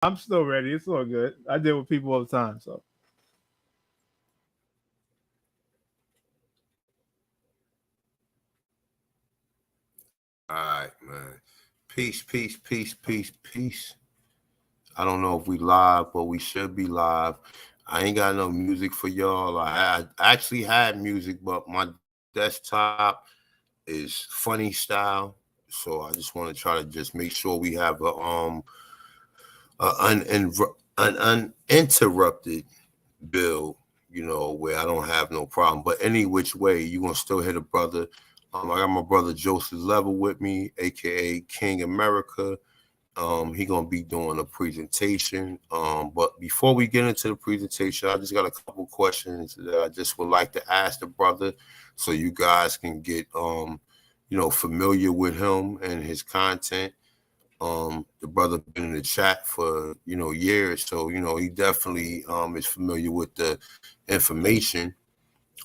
I'm still ready. It's all good. I deal with people all the time, so. All right, man. Peace, peace, peace, peace, peace. I don't know if we live, but we should be live. I ain't got no music for y'all. I actually had music, but my desktop is funny style. So I just want to try to just make sure we have an uninterrupted build, you know, where I don't have no problem. But any which way, you gonna still hit a brother. I got my brother Joseph Level with me, aka King America. He gonna be doing a presentation. But before we get into the presentation, I just got a couple questions that I just would like to ask the brother, so you guys can get you know, familiar with him and his content. The brother been in the chat for, you know, years, so you know he definitely is familiar with the information.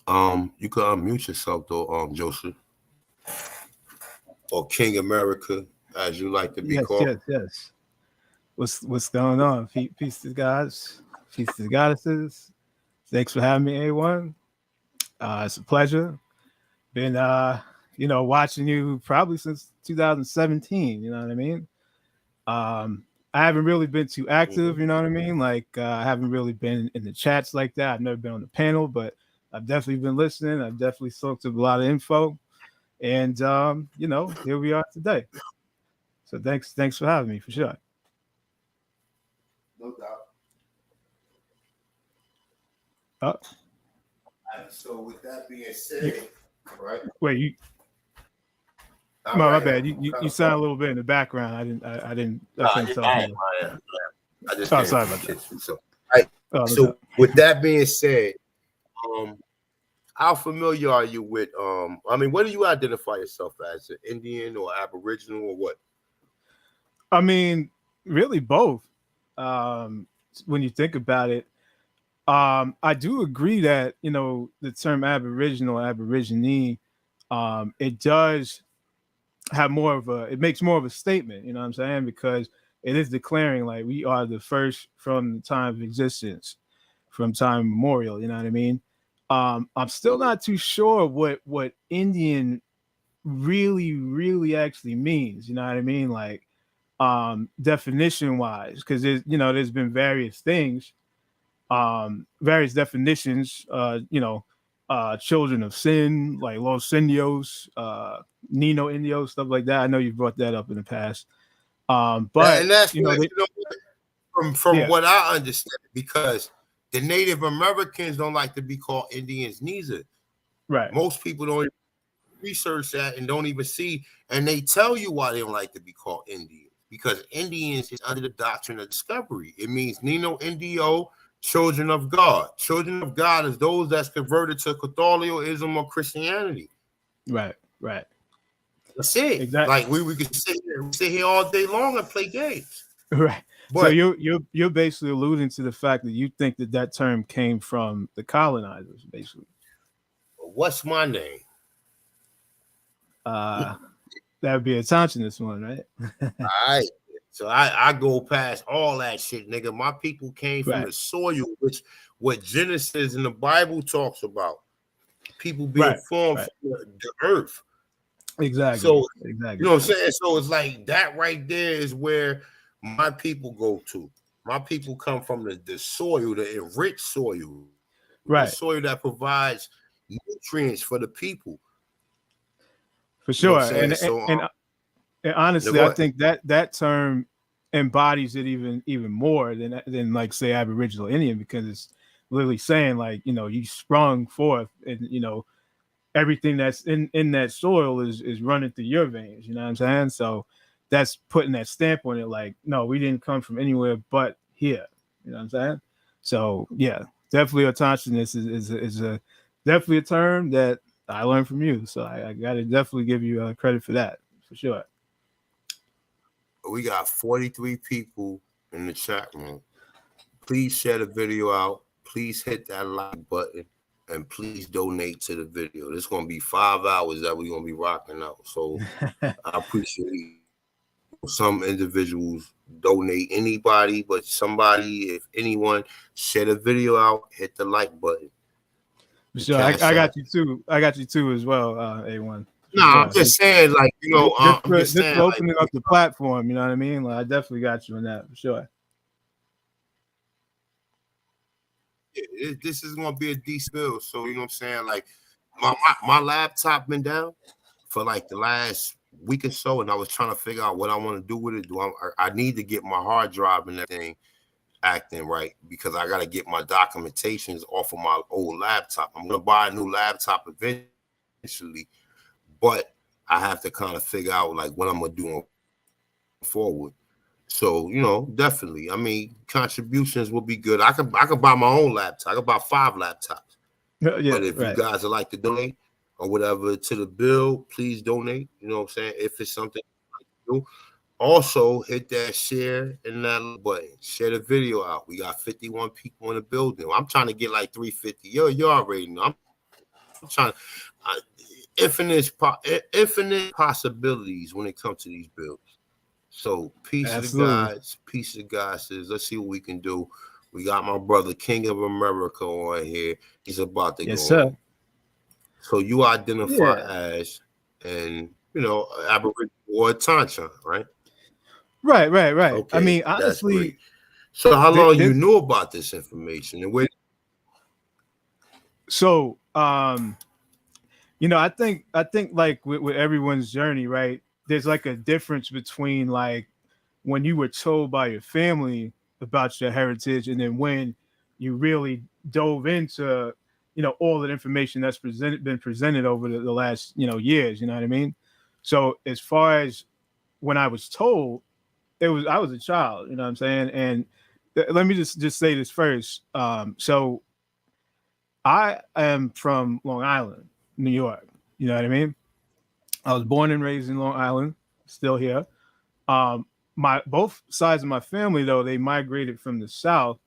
You can unmute yourself though, Joseph, or King America, as you like to be called. Yes. What's going on? Peace to gods, peace to the goddesses. Thanks for having me, A1. It's a pleasure. Been you know, watching you probably since 2017. You know what I mean? I haven't really been too active. You know what I mean? Like I haven't really been in the chats like that. I've never been on the panel, but I've definitely been listening. I've definitely soaked up a lot of info, and you know, here we are today. So thanks for having me for sure. No doubt. Oh. So with that being said, right? Wait, you. No, my bad. You sound a little bit in the background. I couldn't tell. I just sorry about that. So, so with that being said, how familiar are you with I mean, what do you identify yourself as, an Indian or Aboriginal or what? I mean, really both. When you think about it, I do agree that, you know, the term Aboriginal, Aborigine, it does have more of it makes more of a statement, you know what I'm saying? Because it is declaring like we are the first from the time of existence, from time immemorial, you know what I mean? I'm still not too sure what Indian really actually means, you know what I mean? Like definition wise, because there's been various things, various definitions, children of sin, like Los Indios, Nino Indios, stuff like that. I know you brought that up in the past. But and that's from what I understand, because the Native Americans don't like to be called Indians neither. Right. Most people don't research that and don't even see, and they tell you why they don't like to be called Indians, because Indians is under the doctrine of discovery. It means Nino Indio, children of God. Children of God is those that's converted to Catholicism or Christianity. Right. That's it. Exactly. Like we could sit here all day long and play games. Right. But, so you're basically alluding to the fact that you think that term came from the colonizers, basically. What's my name? That would be a Tanchinus one, right? All right. So I go past all that shit, nigga. My people came from the soil, which what Genesis in the Bible talks about. People being formed from the earth. Exactly. So you know what I'm saying? So it's like that right there is where my people go to. My people come from the soil, the enriched soil. Right. The soil that provides nutrients for the people. For sure. You know and honestly, I think that term embodies it even more than like say Aboriginal Indian, because it's literally saying like, you know, you sprung forth and, you know, everything that's in that soil is running through your veins, you know what I'm saying? So that's putting that stamp on it, like, no, we didn't come from anywhere but here, you know what I'm saying? So yeah, definitely autochthonous is a definitely a term that I learned from you, so I gotta definitely give you credit for that, for sure. We got 43 people in the chat room. Please share the video out. Please hit that like button. And please donate to the video. This is going to be 5 hours that we're going to be rocking out. So I appreciate some individuals donate anybody, but somebody, if anyone, share the video out, hit the like button. Sure, I got you too. I got you too as well, A1. No, sure. I'm just saying, like, you know, I'm just saying, opening up the platform. You know what I mean? Like, I definitely got you on that for sure. This is gonna be a decent build, so you know what I'm saying. Like, my laptop been down for like the last week or so, and I was trying to figure out what I want to do with it. I need to get my hard drive and everything acting right, because I got to get my documentations off of my old laptop. I'm gonna buy a new laptop eventually, but I have to kind of figure out like what I'm gonna do forward. So, you know, definitely, I mean, contributions will be good. I could buy my own laptop. I could buy 5 laptops. Yeah, but if you guys would like to donate or whatever to the bill, please donate. You know what I'm saying? If it's something you like to do. Also, hit that share and that button. Share the video out. We got 51 people in the building. I'm trying to get like 350. You already know. I'm trying infinite possibilities when it comes to these bills. So peace to the guys. Peace to the guys. Let's see what we can do. We got my brother King of America on here. He's about to go on. So you identify as, and you know, Aboriginal or Tancha, right? Right. Okay, I mean, honestly. So how long you knew about this information and where? So, you know, I think like with everyone's journey, right? There's like a difference between like when you were told by your family about your heritage, and then when you really dove into, you know, all the information that's been presented over the last, you know, years. You know what I mean? So as far as when I was told, I was a child. You know what I'm saying? And let me just say this first. So I am from Long Island, New York. You know what I mean? I was born and raised in Long Island, still here. My both sides of my family, though, they migrated from the South,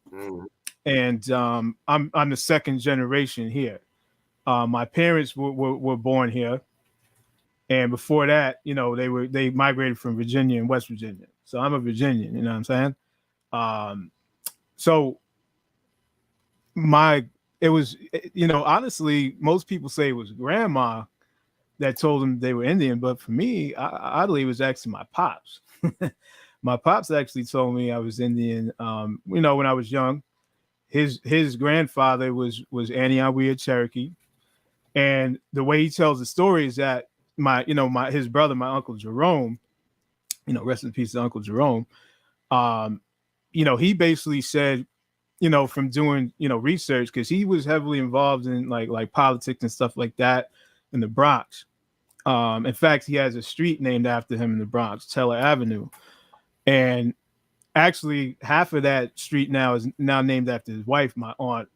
and I'm the second generation here. My parents were born here, and before that, you know, they migrated from Virginia and West Virginia. So I'm a Virginian. You know what I'm saying? So it was, you know, honestly, most people say it was grandma that told them they were Indian, but for me, oddly, it was actually my pops. My pops actually told me I was Indian. You know, when I was young, his grandfather was Aniawea Cherokee, and the way he tells the story is that his brother, my Uncle Jerome, you know, rest in peace to Uncle Jerome. You know, he basically said, you know, from doing, you know, research, because he was heavily involved in like politics and stuff like that in the Bronx. In fact, he has a street named after him in the Bronx, Teller Avenue. And actually, half of that street now is now named after his wife, my aunt,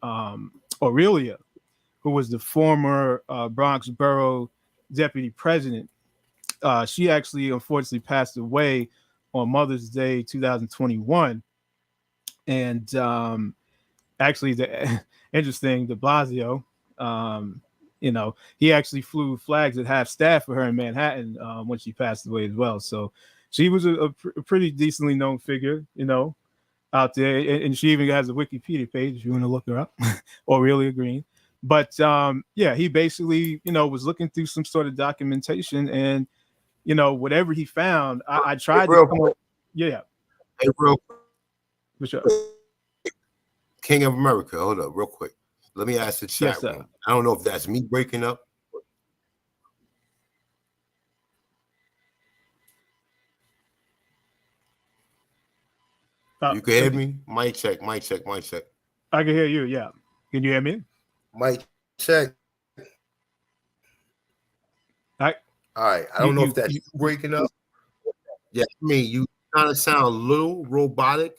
Aurelia, who was the former Bronx Borough Deputy President. She actually, unfortunately, passed away on Mother's Day 2021. And actually, the interesting, de Blasio, you know, he actually flew flags at half staff for her in Manhattan when she passed away as well. So she was a pretty decently known figure, you know, out there. And she even has a Wikipedia page if you want to look her up, Aurelia Green. But yeah, he basically, you know, was looking through some sort of documentation, and, you know, whatever he found, I tried to come up. Yeah. Hey, real for sure. King of America, hold up real quick. Let me ask the chat room. I don't know if that's me breaking up. You can hear me? Mic check. I can hear you, yeah. Can you hear me? Mic check. All right. I don't know if that's breaking up. Yeah, I mean, you kind of sound a little robotic,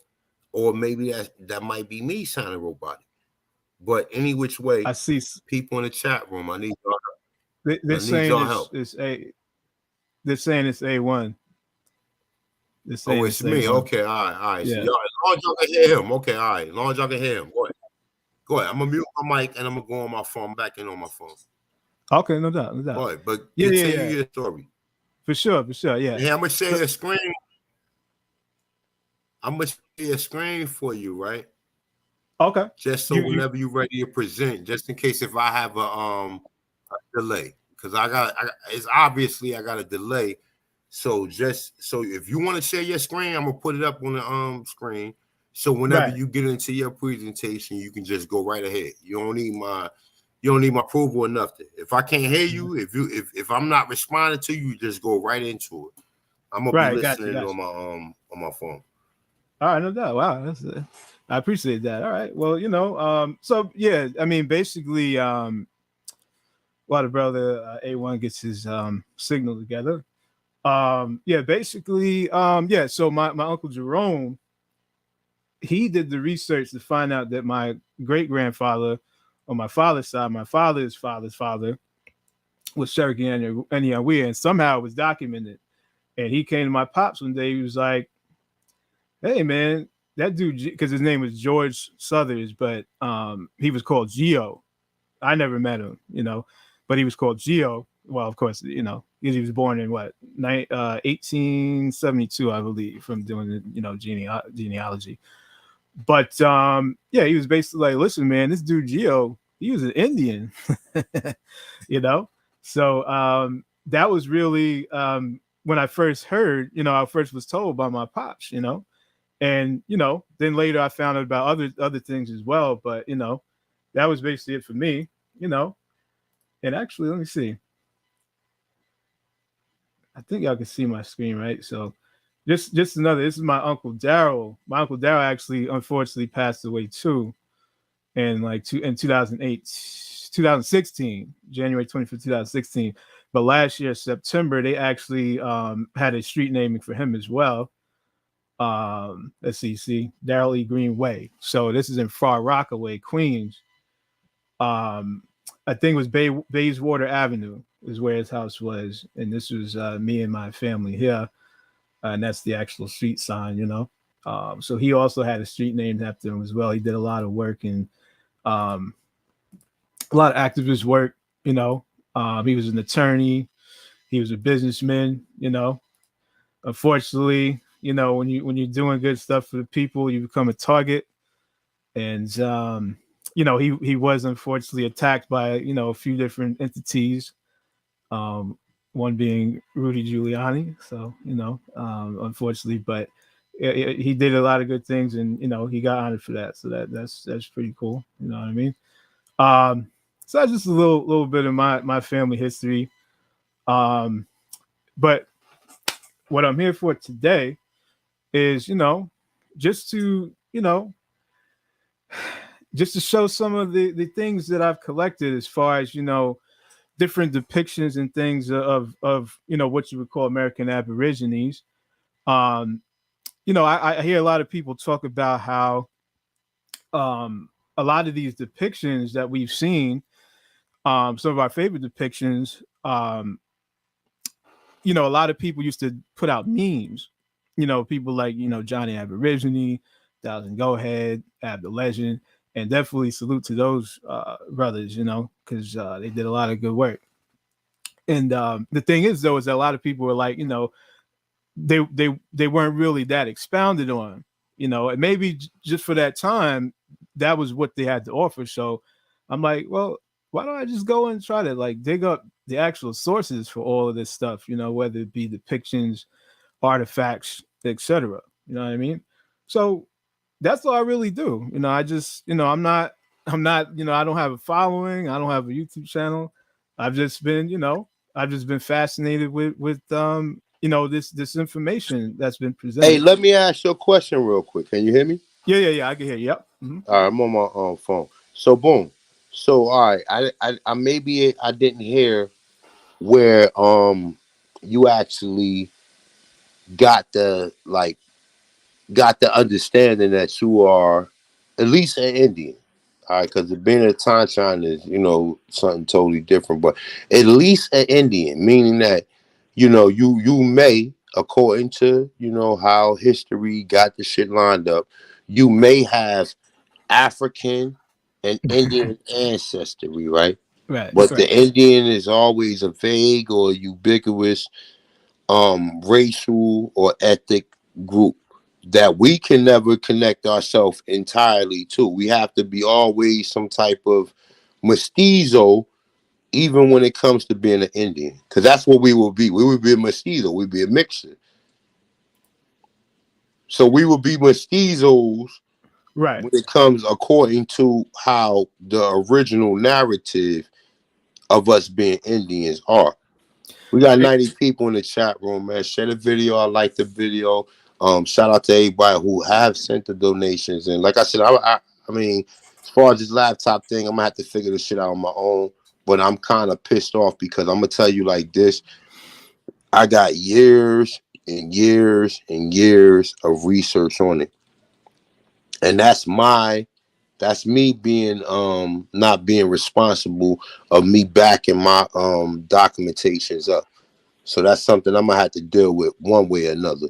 or maybe that might be me sounding robotic. But any which way, I see people in the chat room. I need y'all help. They're saying they're saying it's A1. Oh, it's me. A1. Okay, all right. Yeah. So y'all, as long as y'all can hear him. Okay, all right. As long as y'all can hear him. Go ahead. I'm gonna mute my mic and I'm gonna go on my phone. Back in on my phone. Okay, no doubt. All right, but continue your story. For sure. Yeah. Yeah, I'm gonna share your screen. I'm gonna share a screen for you, right? Okay. Just so You whenever you're ready to present, just in case if I have a delay, because it's obviously I got a delay. So just so if you want to share your screen, I'm gonna put it up on the screen. So whenever right. you get into your presentation, you can just go right ahead. You don't need my approval or nothing. If I can't hear you, if I'm not responding to you, just go right into it. I'm gonna be Right. Got you. listening Got you. on my phone. All right, no doubt. Wow, I appreciate that. All right. Well, so yeah, I mean, basically, while the brother A1 gets his signal together, yeah, basically, yeah. So my uncle Jerome, he did the research to find out that my great grandfather, on my father's side, my father's father's father, was Cherokee Aniawea, and somehow it was documented. And he came to my pops one day. He was like, "Hey, man, that dude," because his name was George Southers, but he was called Geo. I never met him, but he was called Geo. Well, of course, because he was born in what 1872, I believe, from doing the genealogy. But yeah, he was basically like, "Listen, man, this dude Geo, he was an Indian," you know. So that was really when I first heard, I first was told by my pops, and then later I found out about other things as well. But that was basically it for me, you know. And actually, let me see. I think y'all can see my screen, right? So just another. This is my uncle Daryl. My uncle Daryl actually, unfortunately, passed away too, in 2008, 2016, January 25th, 2016. But last year, September, they actually had a street naming for him as well. Let's see, Daryl E. Green Way. So this is in Far Rockaway, Queens. Um, I think it was Bayswater Avenue is where his house was, and this was me and my family here, and that's the actual street sign. So he also had a street named after him as well. He did a lot of work and um, a lot of activist work. He was an attorney. He was a businessman. Unfortunately, when you're doing good stuff for the people, you become a target. And he was unfortunately attacked by a few different entities. Um, one being Rudy Giuliani. So unfortunately, but he did a lot of good things, and he got honored for that. So that's pretty cool. You know what I mean? Um, so that's just a little bit of my family history. Um, but what I'm here for today is just to just to show some of the things that I've collected as far as different depictions and things of what you would call American Aborigines. Um, I hear a lot of people talk about how a lot of these depictions that we've seen, some of our favorite depictions, a lot of people used to put out memes. People like Johnny Aborigine, Thousand Go Ahead, Ab the Legend, and definitely salute to those brothers. Because they did a lot of good work. And the thing is, though, is that a lot of people were like, they weren't really that expounded on. And maybe just for that time, that was what they had to offer. So I'm like, well, why don't I just go and try to like dig up the actual sources for all of this stuff, whether it be depictions, artifacts, etc. You know what I mean? So that's all I really do. I just, I'm not, I don't have a following. I don't have a YouTube channel. I've just been, I've just been fascinated with this information that's been Hey, presented. let me ask you a question real quick. Can you hear me? Yeah, I can hear you. Yep. All right, I'm on my phone. So boom. So all right, I maybe I didn't hear where you actually got the understanding that you are at least an Indian. All right, because being a Tanchan is something totally different, but at least an Indian, meaning that you may, according to how history got the shit lined up, you may have African and Indian ancestry, right? Right. But Right. the Indian is always a vague or ubiquitous racial or ethnic group. that we can never connect ourselves entirely to. We have to be always some type of mestizo, even when it comes to being an Indian, because that's what we will be. We would be a mestizo. We'd be a mixture. So we will be mestizos Right. when it comes according to how the original narrative of us being Indians are. We got 90 people in the chat room, man. Share the video. I like the video. Shout out to everybody who have sent the donations. And like I said, I mean, as far as this laptop thing, I'm gonna have to figure this shit out on my own. But I'm kind of pissed off because I'm gonna tell you like this. I got years and years and years of research on it. And that's me being not being responsible of me backing my documentations up. So that's something I'm gonna have to deal with one way or another.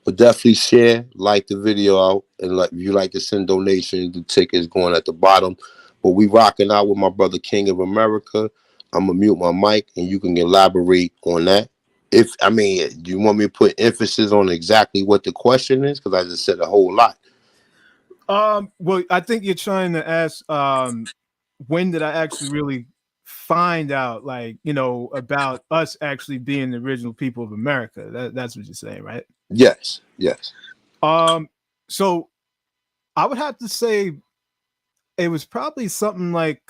But definitely share, like the video out, and like if you like to send donations, the ticket's going at the bottom. But we rocking out with my brother King of America. I'm gonna mute my mic and you can elaborate on that. If I mean, do you want me to put emphasis on exactly what the question is? Because I just said a whole lot. Well, I think you're trying to ask when did I actually really find out, like, about us actually being the original people of America. That's what you're saying, right? Yes. So I would have to say it was probably something like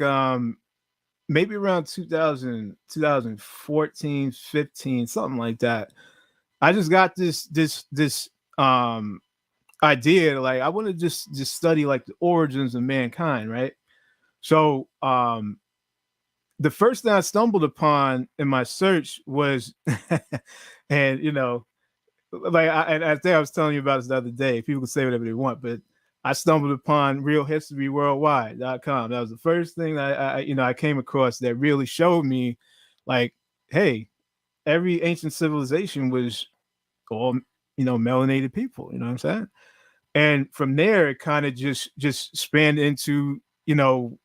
maybe around 2014, 15, something like that. I just got this idea, like I want to just study like the origins of mankind, right? So the first thing I stumbled upon in my search was and like I think I was telling you about this the other day. People can say whatever they want, but I stumbled upon realhistoryworldwide.com. That was the first thing that I came across that really showed me, like, hey, every ancient civilization was all melanated people. You know what I'm saying? And from there, it kind of just spanned into you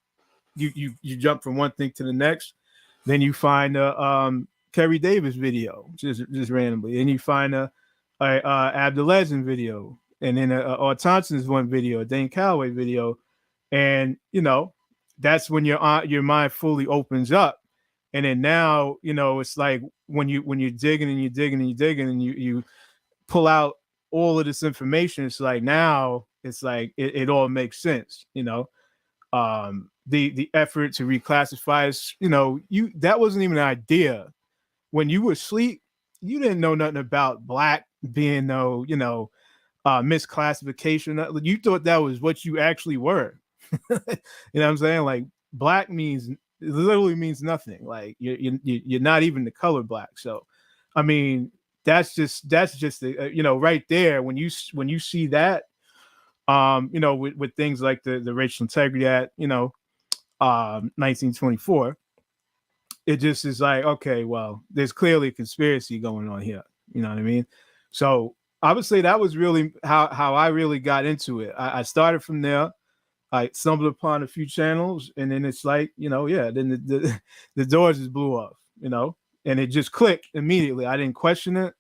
jump from one thing to the next. Then you find a Kerry Davis video just randomly, and you find a Abdulazim video, and then a Thompson's one video, a Dane Calloway video, and that's when your mind fully opens up. And then now it's like when you're digging and you're digging and you're digging and you pull out all of this information, it's like now it's like it all makes sense. The effort to reclassify is, that wasn't even an idea when you were asleep. You didn't know nothing about black being misclassification. You thought that was what you actually were. You know what I'm saying? Like black literally means nothing. Like you're not even the color black. So I mean, that's just the right there when you see that with things like the Racial Integrity Act 1924, it just is like, okay, well, there's clearly a conspiracy going on here. You know what I mean? So I would say that was really how I really got into it. I started from there. I stumbled upon a few channels, and then it's like, then the doors just blew off, and it just clicked immediately. I didn't question it.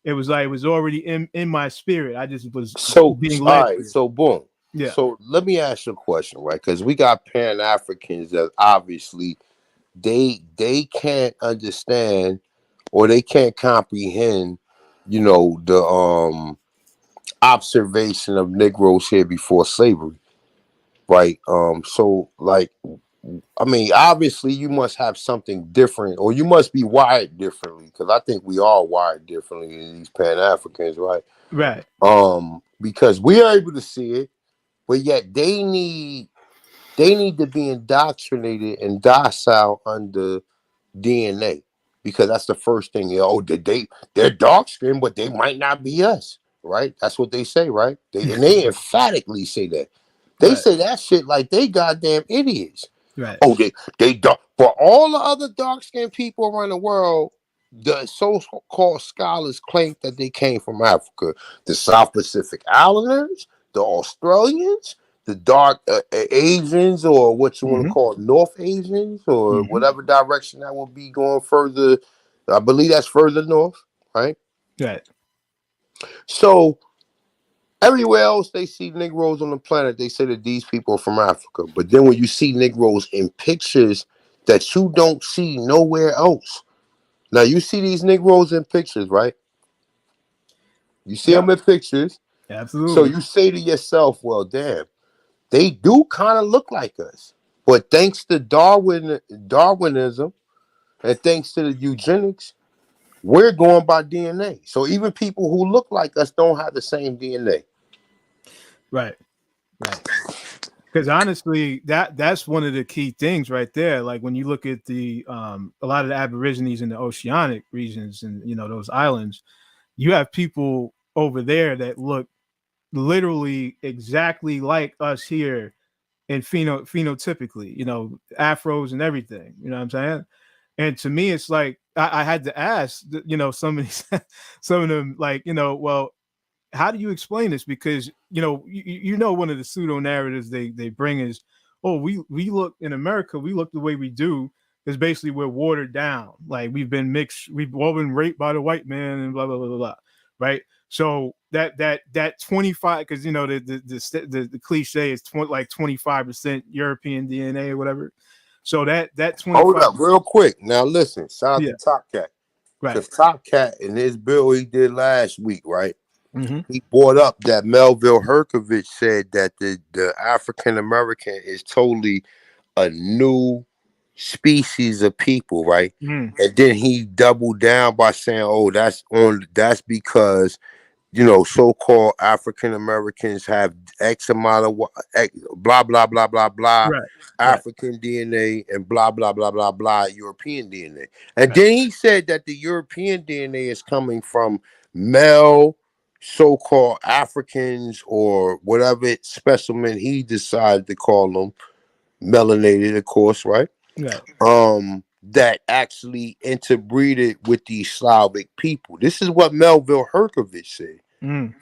It was like it was already in my spirit. I just was being led. All right, so boom. Yeah. So let me ask you a question, right? Because we got Pan-Africans that obviously they can't understand or they can't comprehend, the observation of Negroes here before slavery, right? So like, I mean, obviously you must have something different, or you must be wired differently, because I think we all wired differently in these Pan-Africans, right? Right. Because we are able to see it, but yet they need to be indoctrinated and docile under DNA, because that's the first thing. They're dark skinned, but they might not be us, right? That's what they say, right? They emphatically say that. They say that shit like they goddamn idiots. Right. Oh, they dark. For all the other dark skinned people around the world, the so-called scholars claim that they came from Africa. The South Pacific Islanders, the Australians, the dark Asians, or what you want to call North Asians, or whatever direction that will be going further. I believe that's further north, right? Right. So Everywhere else they see Negroes on the planet, they say that these people are from Africa. But then when you see Negroes in pictures that you don't see nowhere else. Now you see these Negroes in pictures, right? You see Yep, them in pictures. So absolutely. you say to yourself, well, damn, they do kind of look like us. But thanks to Darwinism and thanks to the eugenics, we're going by DNA. So even people who look like us don't have the same DNA. Right, right. Because honestly, that's one of the key things right there. Like when you look at the a lot of the Aborigines in the oceanic regions and those islands, you have people over there that look literally exactly like us here in phenotypically, afros and everything. You know what I'm saying? And to me, it's like I had to ask, some of these, some of them, like, well, how do you explain this? Because one of the pseudo narratives they bring is, oh, we look in America, we look the way we do is basically we're watered down, like we've been mixed, we've all been raped by the white man and blah blah blah blah, blah, right? So that 25, because the cliche is like 25% European DNA or whatever. So that Hold 25, up, real quick. Now listen, shout out yeah, to Top Cat. right, Because Top Cat in his bill he did last week, right? mm-hmm. He brought up that Melville Herkovich said that the African American is totally a new species of people, right? Mm-hmm. And then he doubled down by saying, "Oh, that's because so-called African Americans have X amount of blah blah blah blah blah Right, right, African DNA and blah blah blah blah blah European DNA." And right, then he said that the European DNA is coming from male so-called Africans or whatever specimen he decided to call them, melanated, of course, right? right, That actually interbreeded with these Slavic people. This is what Melville Herkovich said. mm-hmm.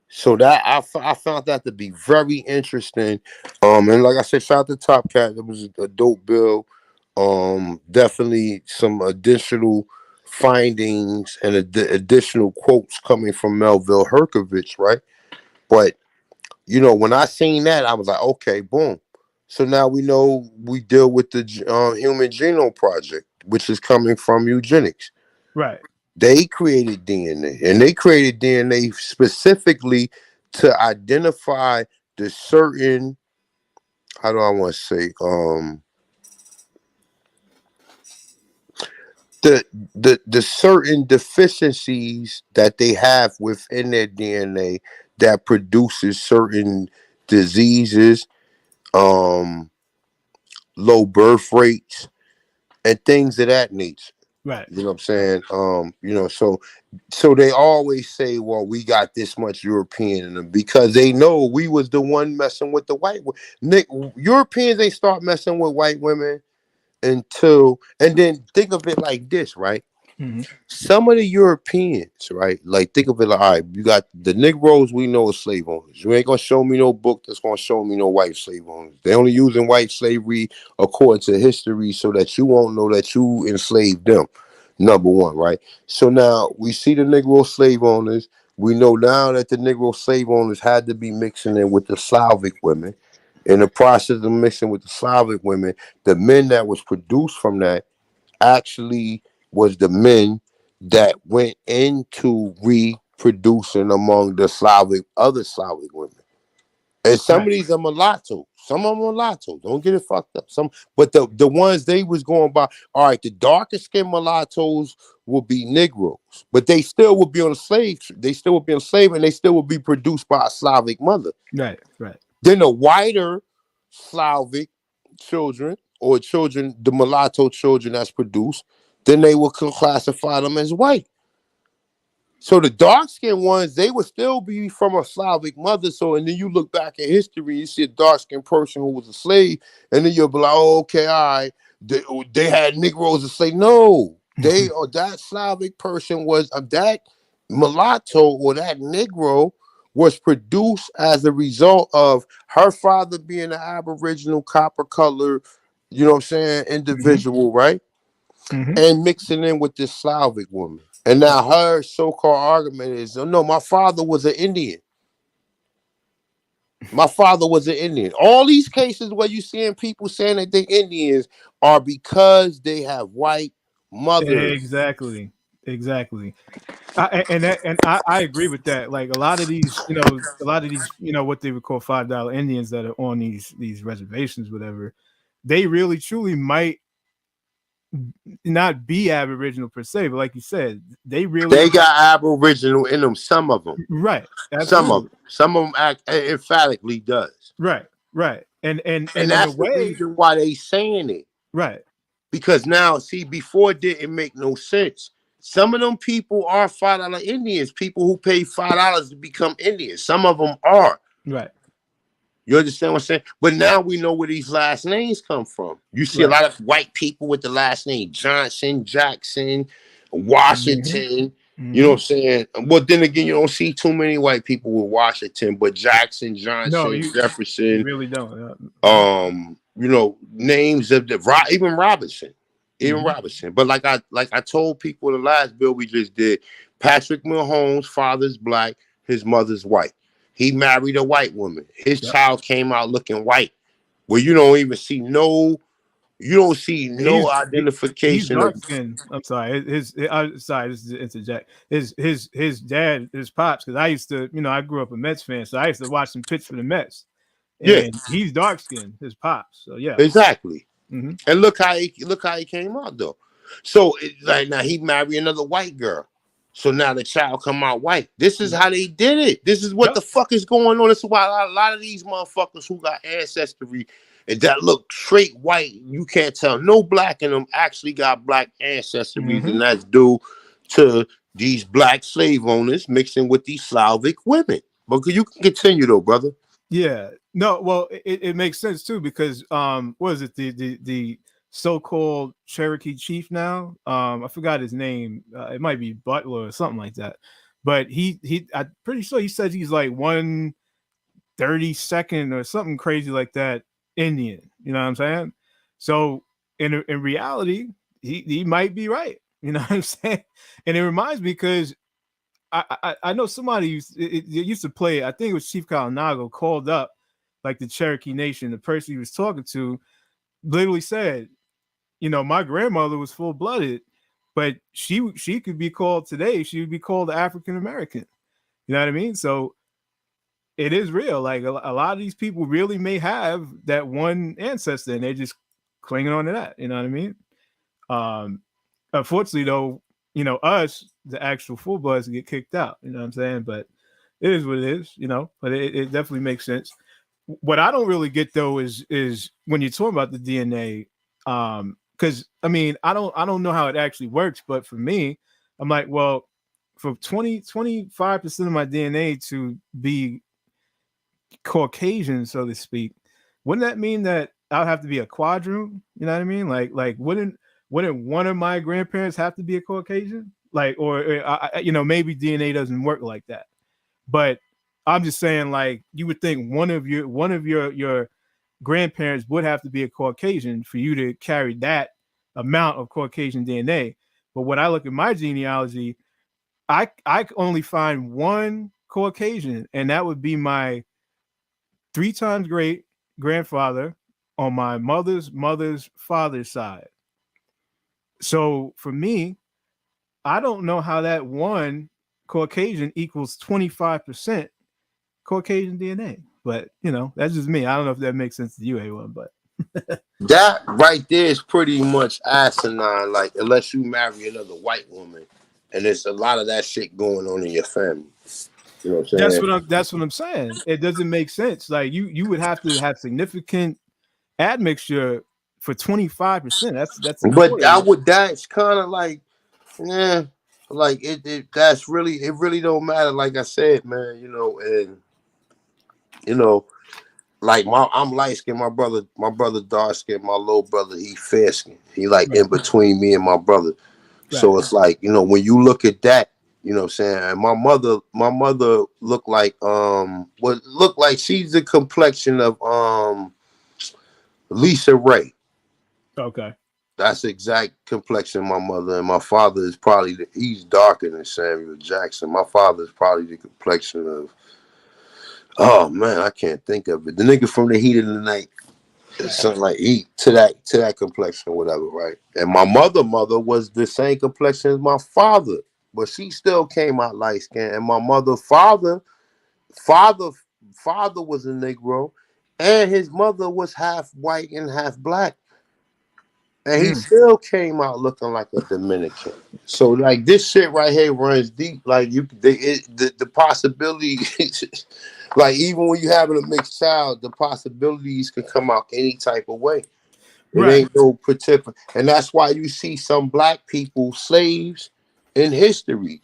So that I found that to be very interesting. And like I said, shout out to Top Cat. It was a dope bill. Definitely some additional findings and additional quotes coming from Melville Herkovich, right? But when I seen that, I was like, okay, boom. So now we know we deal with the Human Genome Project, which is coming from eugenics. Right. They created DNA, and they created DNA specifically to identify the certain, how do I want to say, the certain deficiencies that they have within their DNA that produces certain diseases, um, low birth rates, and things of that nature. Right. You know what I'm saying? So they always say, well, we got this much European in them because they know we was the one messing with the white Nick, Europeans ain't start messing with white women and then think of it like this, right? Mm-hmm. Some of the Europeans, right? Like think of it like, all right, you got the Negroes we know as slave owners. You ain't gonna show me no book that's gonna show me no white slave owners. They only using white slavery according to history so that you won't know that you enslaved them. Number one, right? So now we see the Negro slave owners. We know now that the Negro slave owners had to be mixing in with the Slavic women. In the process of mixing with the Slavic women, the men that was produced from that actually was the men that went into reproducing among the other Slavic women. And some Right. of these are mulattoes. Some of them are mulattoes. Don't get it fucked up. But the ones they was going by, all right, the darker skinned mulattoes will be Negroes, but they still would be on a slave. They still would be on slave, and they still would be produced by a Slavic mother. Right. Right. Then the whiter Slavic children or children, the mulatto children that's produced, then they will classify them as white. So the dark skinned ones, they would still be from a Slavic mother. So, and then you look back at history, you see a dark skinned person who was a slave, and then you'll be like, oh, okay, all right, they had Negroes as slaves. No, they or that Slavic person was that mulatto or that Negro was produced as a result of her father being an Aboriginal copper color, you know what I'm saying, Mm-hmm. individual, right? Mm-hmm. And mixing in with this Slavic woman. And now her so-called argument is, oh, no, my father was an Indian. My father was an Indian. All these cases where you seeing people saying that they're Indians are because they have white mothers. Exactly. Exactly. I agree with that. Like a lot of these, what they would call $5 Indians that are on these reservations, whatever, they really truly might not be Aboriginal per se, but like you said, they They really got Aboriginal in them. Some of them. right, Some of absolutely, them. Some of them act emphatically does. right, right, and And in a that's the way, reason why they saying it. right, Because now, see, before it didn't make no sense. Some of them people are $5 Indians, people who pay $5 to become Indians. Some of them are. right, You understand what I'm saying? But now we know where these last names come from. You see a right. lot of white people with the last name Johnson, Jackson, Mm-hmm. Washington. You know Mm-hmm. what I'm saying? But then again, you don't see too many white people with Washington, but Jackson, No, Johnson, you Jefferson, really don't. Mhm. names of even Robinson. Even Mhm. Robinson. But like I told people in the last bill we just did, Patrick Mahomes' father's black, his mother's white. He married a white woman. His Yep. child came out looking white. Where you don't see no He's identification of dark skinned. I'm sorry. Sorry, this is to interject. His dad, his pops, because I used to, I grew up a Mets fan, so I used to watch him pitch for the Mets. yeah, And he's dark skinned, his pops. So yeah. exactly. Hmm. And look how he came out though. So like now he married another white girl. So now the child come out white. This is Yep. how they did it. This is what Yep. the fuck is going on. This is why a lot of these motherfuckers who got ancestry and that look straight white, you can't tell no black in them actually got black ancestries, Hmm. and that's due to these black slave owners mixing with these Slavic women. But you can continue though, brother. Yeah. No, well, it makes sense too, because what is it, the so-called Cherokee chief now? I forgot his name. It might be Butler or something like that. But I'm pretty sure he said he's like 132nd or something crazy like that Indian. You know what I'm saying? So in reality, he might be right. You know what I'm saying? And it reminds me, because I know somebody used to play. I think it was Chief Kalinago called up like the Cherokee Nation. The person he was talking to literally said, my grandmother was full blooded, but she could be called today. She would be called African American. You know what I mean? So it is real. Like a lot of these people really may have that one ancestor, and they're just clinging on to that. You know what I mean? Um, Unfortunately, though, us, the actual full bloods, get kicked out. You know what I'm saying? But it is what it is. But it definitely makes sense. What I don't really get though is when you're talking about the DNA, because I don't know how it actually works, but for me, I'm like, well, for 25% of my DNA to be Caucasian, so to speak, wouldn't that mean that I'd have to be a quadroon? You know what I mean? Like wouldn't one of my grandparents have to be a Caucasian? Like, or maybe DNA doesn't work like that. But I'm just saying, like, you would think one of your grandparents would have to be a Caucasian for you to carry that amount of Caucasian DNA. But when I look at my genealogy, I only find one Caucasian, and that would be my 3 times great grandfather on my mother's father's side. So for me, I don't know how that one Caucasian equals 25% Caucasian DNA. But that's just me. I don't know if that makes sense to you, A1, but That right there is pretty much asinine. Like, unless you marry another white woman, and there's a lot of that shit going on in your family. You know what I'm saying? that's what I'm saying. It doesn't make sense. Like you would have to have significant admixture for 25%. That's a But quarter. that's kind of like, yeah, like it really don't matter. Like I said, man, and you know, like I'm light skinned, my brother dark skinned, my little brother, he fair skinned. He like Right, in between me and my brother. right. So it's like, when you look at that, you know what I'm saying? And my mother looked like she's the complexion of Lisa Ray. Okay. That's the exact complexion of my mother. And my father is probably he's darker than Samuel Jackson. My father is probably the complexion Oh man, I can't think of it. The nigga from The Heat of the Night. Something like Heat to that complexion or whatever, right? And my mother was the same complexion as my father, but she still came out light skinned. And my mother father was a Negro, and his mother was half white and half black. And he still came out looking like a Dominican. So like this shit right here runs deep. Like the possibility, like even when you having a mixed child, the possibilities can come out any type of way. It Right. ain't no particular, and that's why you see some black people slaves in history,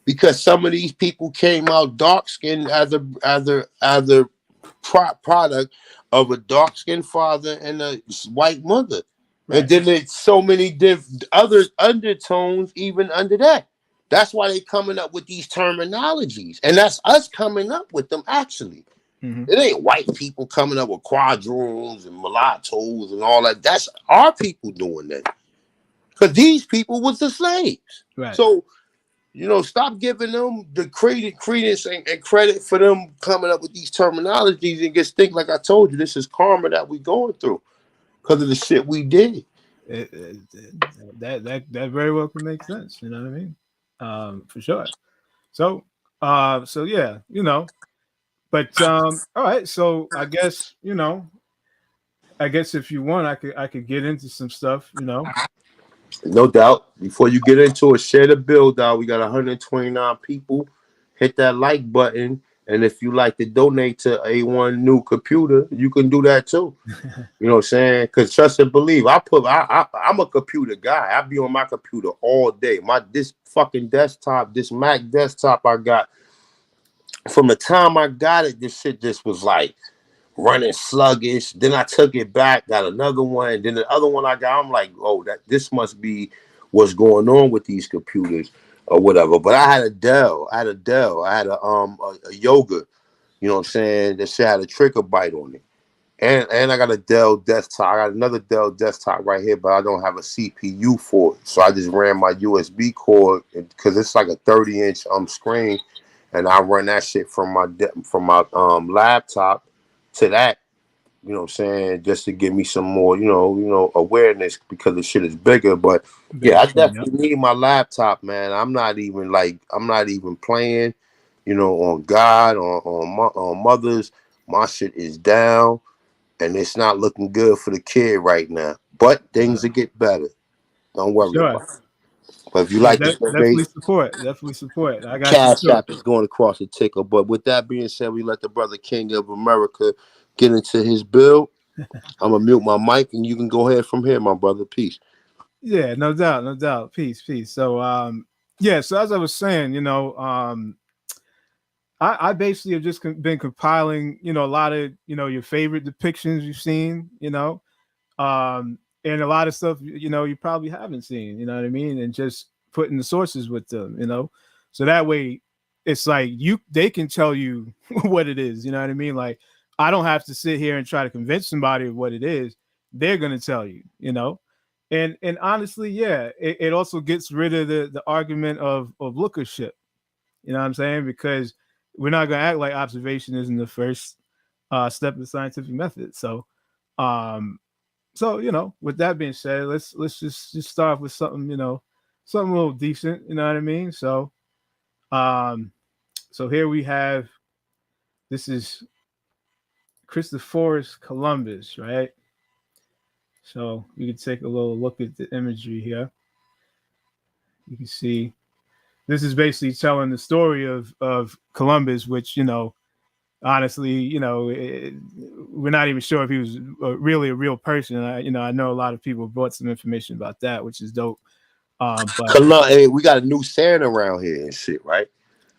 because some of these people came out dark skinned as a product of a dark skinned father and a white mother. Right. And then there's so many other undertones even under that. That's why they coming up with these terminologies, and that's us coming up with them actually. It ain't white people coming up with quadroons and mulattoes and all that. That's our people doing that. Because these people was the slaves. Right. So, stop giving them the credence and credit for them coming up with these terminologies, and just think, like I told you, this is karma that we going through because of the shit we did. That very well can make sense. You know what I mean? For sure. So yeah, But all right, so I guess if you want, I could get into some stuff. No doubt. Before you get into it, share the build out. We got 129 people. Hit that like button. And if you like to donate to A1 New Computer, you can do that too. You know what I'm saying? Because trust and believe, I'm a computer guy. I be on my computer all day. This fucking desktop, this Mac desktop I got, from the time I got it, this shit just was like running sluggish. Then I took it back, got another one. Then the other one I got, I'm like, oh, this must be what's going on with these computers or whatever. But I had a Dell. I had a Yoga. You know what I'm saying? That shit had a trigger bite on it. And I got a Dell desktop. I got another Dell desktop right here, but I don't have a CPU for it. So I just ran my USB cord because it's like a 30-inch screen, and I run that shit from my laptop to that. You know what I'm saying? Just to give me some more, awareness, because the shit is bigger. But yeah, I definitely need my laptop, man. I'm not even playing, on God, on mothers. My shit is down. And it's not looking good for the kid right now. But things will get better. Don't worry about it. But if you like this, definitely support. I got Cash you. App is going across the ticker. But with that being said, we let the brother King of America get into his build. I'm gonna mute my mic, and you can go ahead from here, my brother. Peace. Yeah, no doubt. Peace. So so as I was saying, I basically have just been compiling, a lot of, your favorite depictions you've seen, and a lot of stuff, you probably haven't seen, you know what I mean? And just putting the sources with them, so that way it's like they can tell you what it is, you know what I mean? Like, I don't have to sit here and try to convince somebody of what it is. They're going to tell you, and honestly, yeah, it also gets rid of the argument of lookership, you know what I'm saying? Because we're not going to act like observation isn't the first step of the scientific method. So, with that being said, let's just start with something, something a little decent, you know what I mean? So, so here we have, this is Christophorus Columbus, right? So you can take a little look at the imagery here. You can see this is basically telling the story of Columbus, which, honestly, we're not even sure if he was really a real person. I know a lot of people brought some information about that, which is dope. But Hey, we got a new saying around here and shit, right?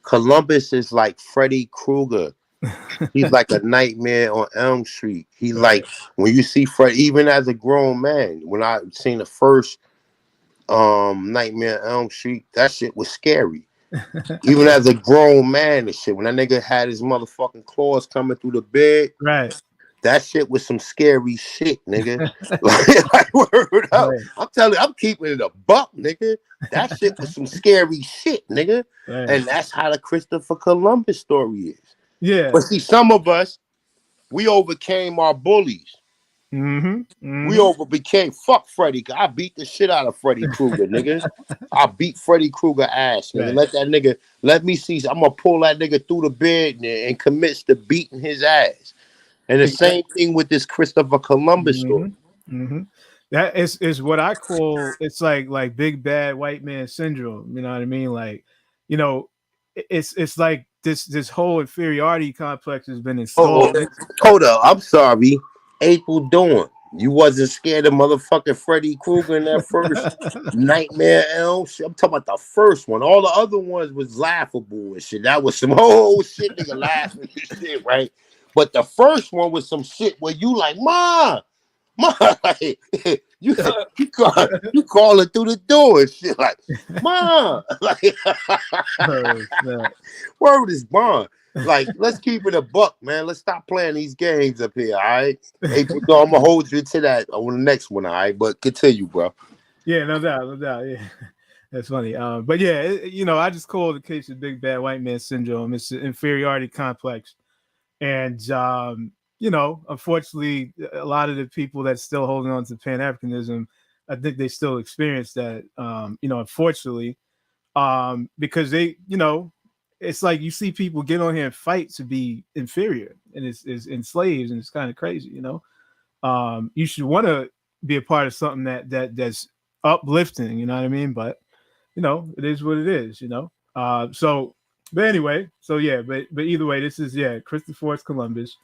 Columbus is like Freddy Krueger. He's like a nightmare on Elm Street. He's like, when you see Fred, even as a grown man, when I seen the first Nightmare on Elm Street, that shit was scary. Even as a grown man and shit, when that nigga had his motherfucking claws coming through the bed, right, that shit was some scary shit, nigga. like word up. Right. I'm telling you, I'm keeping it a buck, nigga. That shit was some scary shit, nigga. Right. And that's how the Christopher Columbus story is. Yeah. But see, some of us, we overcame our bullies. We overbecame. Fuck Freddy. I beat the shit out of Freddy Krueger, nigga. I beat Freddy Krueger ass, nigga. Right. Let me see. I'm gonna pull that nigga through the bed and commits to beating his ass. And the Exactly. same thing with this Christopher Columbus story. That is what I call, it's like big bad white man syndrome. You know what I mean? Like, you know, it's like this whole inferiority complex has been installed. Hold up. I'm sorry. April Dawn. You wasn't scared of motherfucking Freddy Krueger in that first Nightmare Elm shit. I'm talking about the first one. All the other ones was laughable and shit. That was some whole shit, nigga, laughing and shit, right? But the first one was some shit where you like, Ma, like, you call it through the door and shit, like, Ma, like, word is bond. Like, let's keep it a buck, man. Let's stop playing these games up here, all right? April Dawn, I'm gonna hold you to that on the next one, all right? But continue, bro. Yeah, no doubt. Yeah, that's funny. But yeah, you know, I just call the case of big bad white man syndrome. It's an inferiority complex, and you know, unfortunately, a lot of the people that's still holding on to Pan Africanism, I think they still experience that. You know, unfortunately, because they, you know, it's like you see people get on here and fight to be inferior, and it's enslaved, and it's kind of crazy, you know. You should want to be a part of something that's uplifting, you know what I mean? But you know, it is what it is, you know. So, but anyway, so yeah, but either way, this is Christopher Columbus,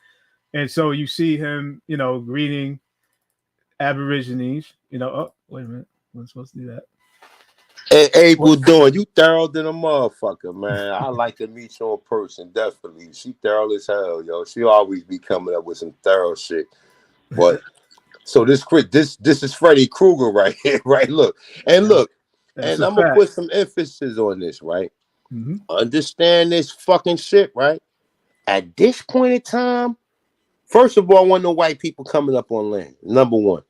and so you see him, you know, greeting Aborigines, you know. Oh, wait a minute, I'm supposed to do that. Hey, April Dawn, you thorough than a motherfucker, man. I like to meet you in person, definitely. She thorough as hell, yo. She always be coming up with some thorough shit. But so this is Freddy Krueger right here, right? Look, and That's I'm gonna put some emphasis on this, right? Understand this fucking shit, right? At this point in time, first of all, I want no white people coming up on land. Number one.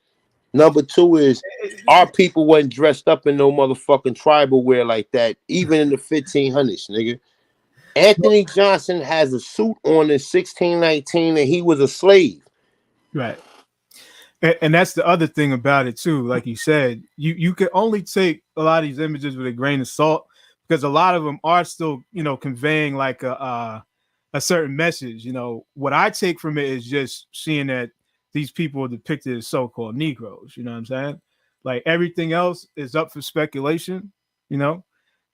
Number two is our people wasn't dressed up in no motherfucking tribal wear like that, even in the 1500s, nigga. Anthony Johnson has a suit on in 1619 and he was a slave. Right. And that's the other thing about it too. Like you said, you can only take a lot of these images with a grain of salt, because a lot of them are still, you know, conveying like a certain message. You know, what I take from it is just seeing that these people are depicted as so-called Negroes. You know what I'm saying? Like everything else is up for speculation. You know,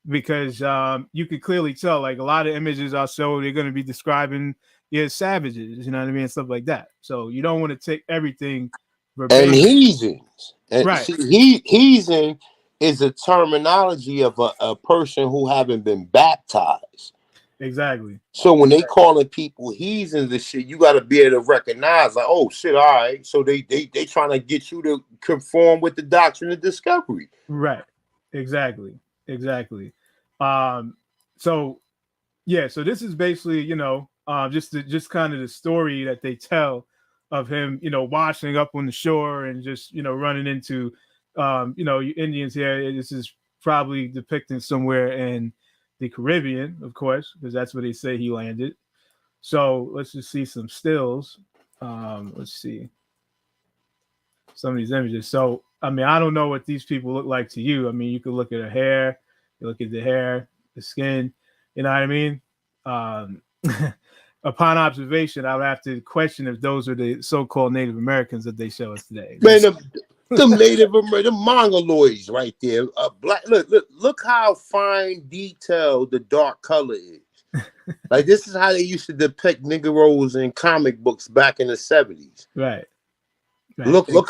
because you could clearly tell, like a lot of images I show, they're going to be describing savages. You know what I mean, and stuff like that. So you don't want to take everything And verbatim. heathens. And Right. see, heathen is a terminology of a person who haven't been baptized. Exactly. So when they calling people heathens and shit, you got to be able to recognize, like, oh shit, all right. So they trying to get you to conform with the doctrine of discovery. Right. Exactly. So yeah, so this is basically, you know, just kind of the story that they tell of him, you know, washing up on the shore and just, you know, running into you know, Indians here. This is probably depicting somewhere in the Caribbean, of course, because that's where they say he landed. So let's just see some stills. Let's see some of these images. So I mean, I don't know what these people look like to you. I mean, you could look at her hair, you look at the hair, the skin. You know what I mean? Upon observation, I would have to question if those are the so-called Native Americans that they show us today. Man, the Native American, the Mongoloids right there. Black. Look how fine detailed the dark color is. Like this is how they used to depict Negroes in comic books back in the 70s. Right. Look at the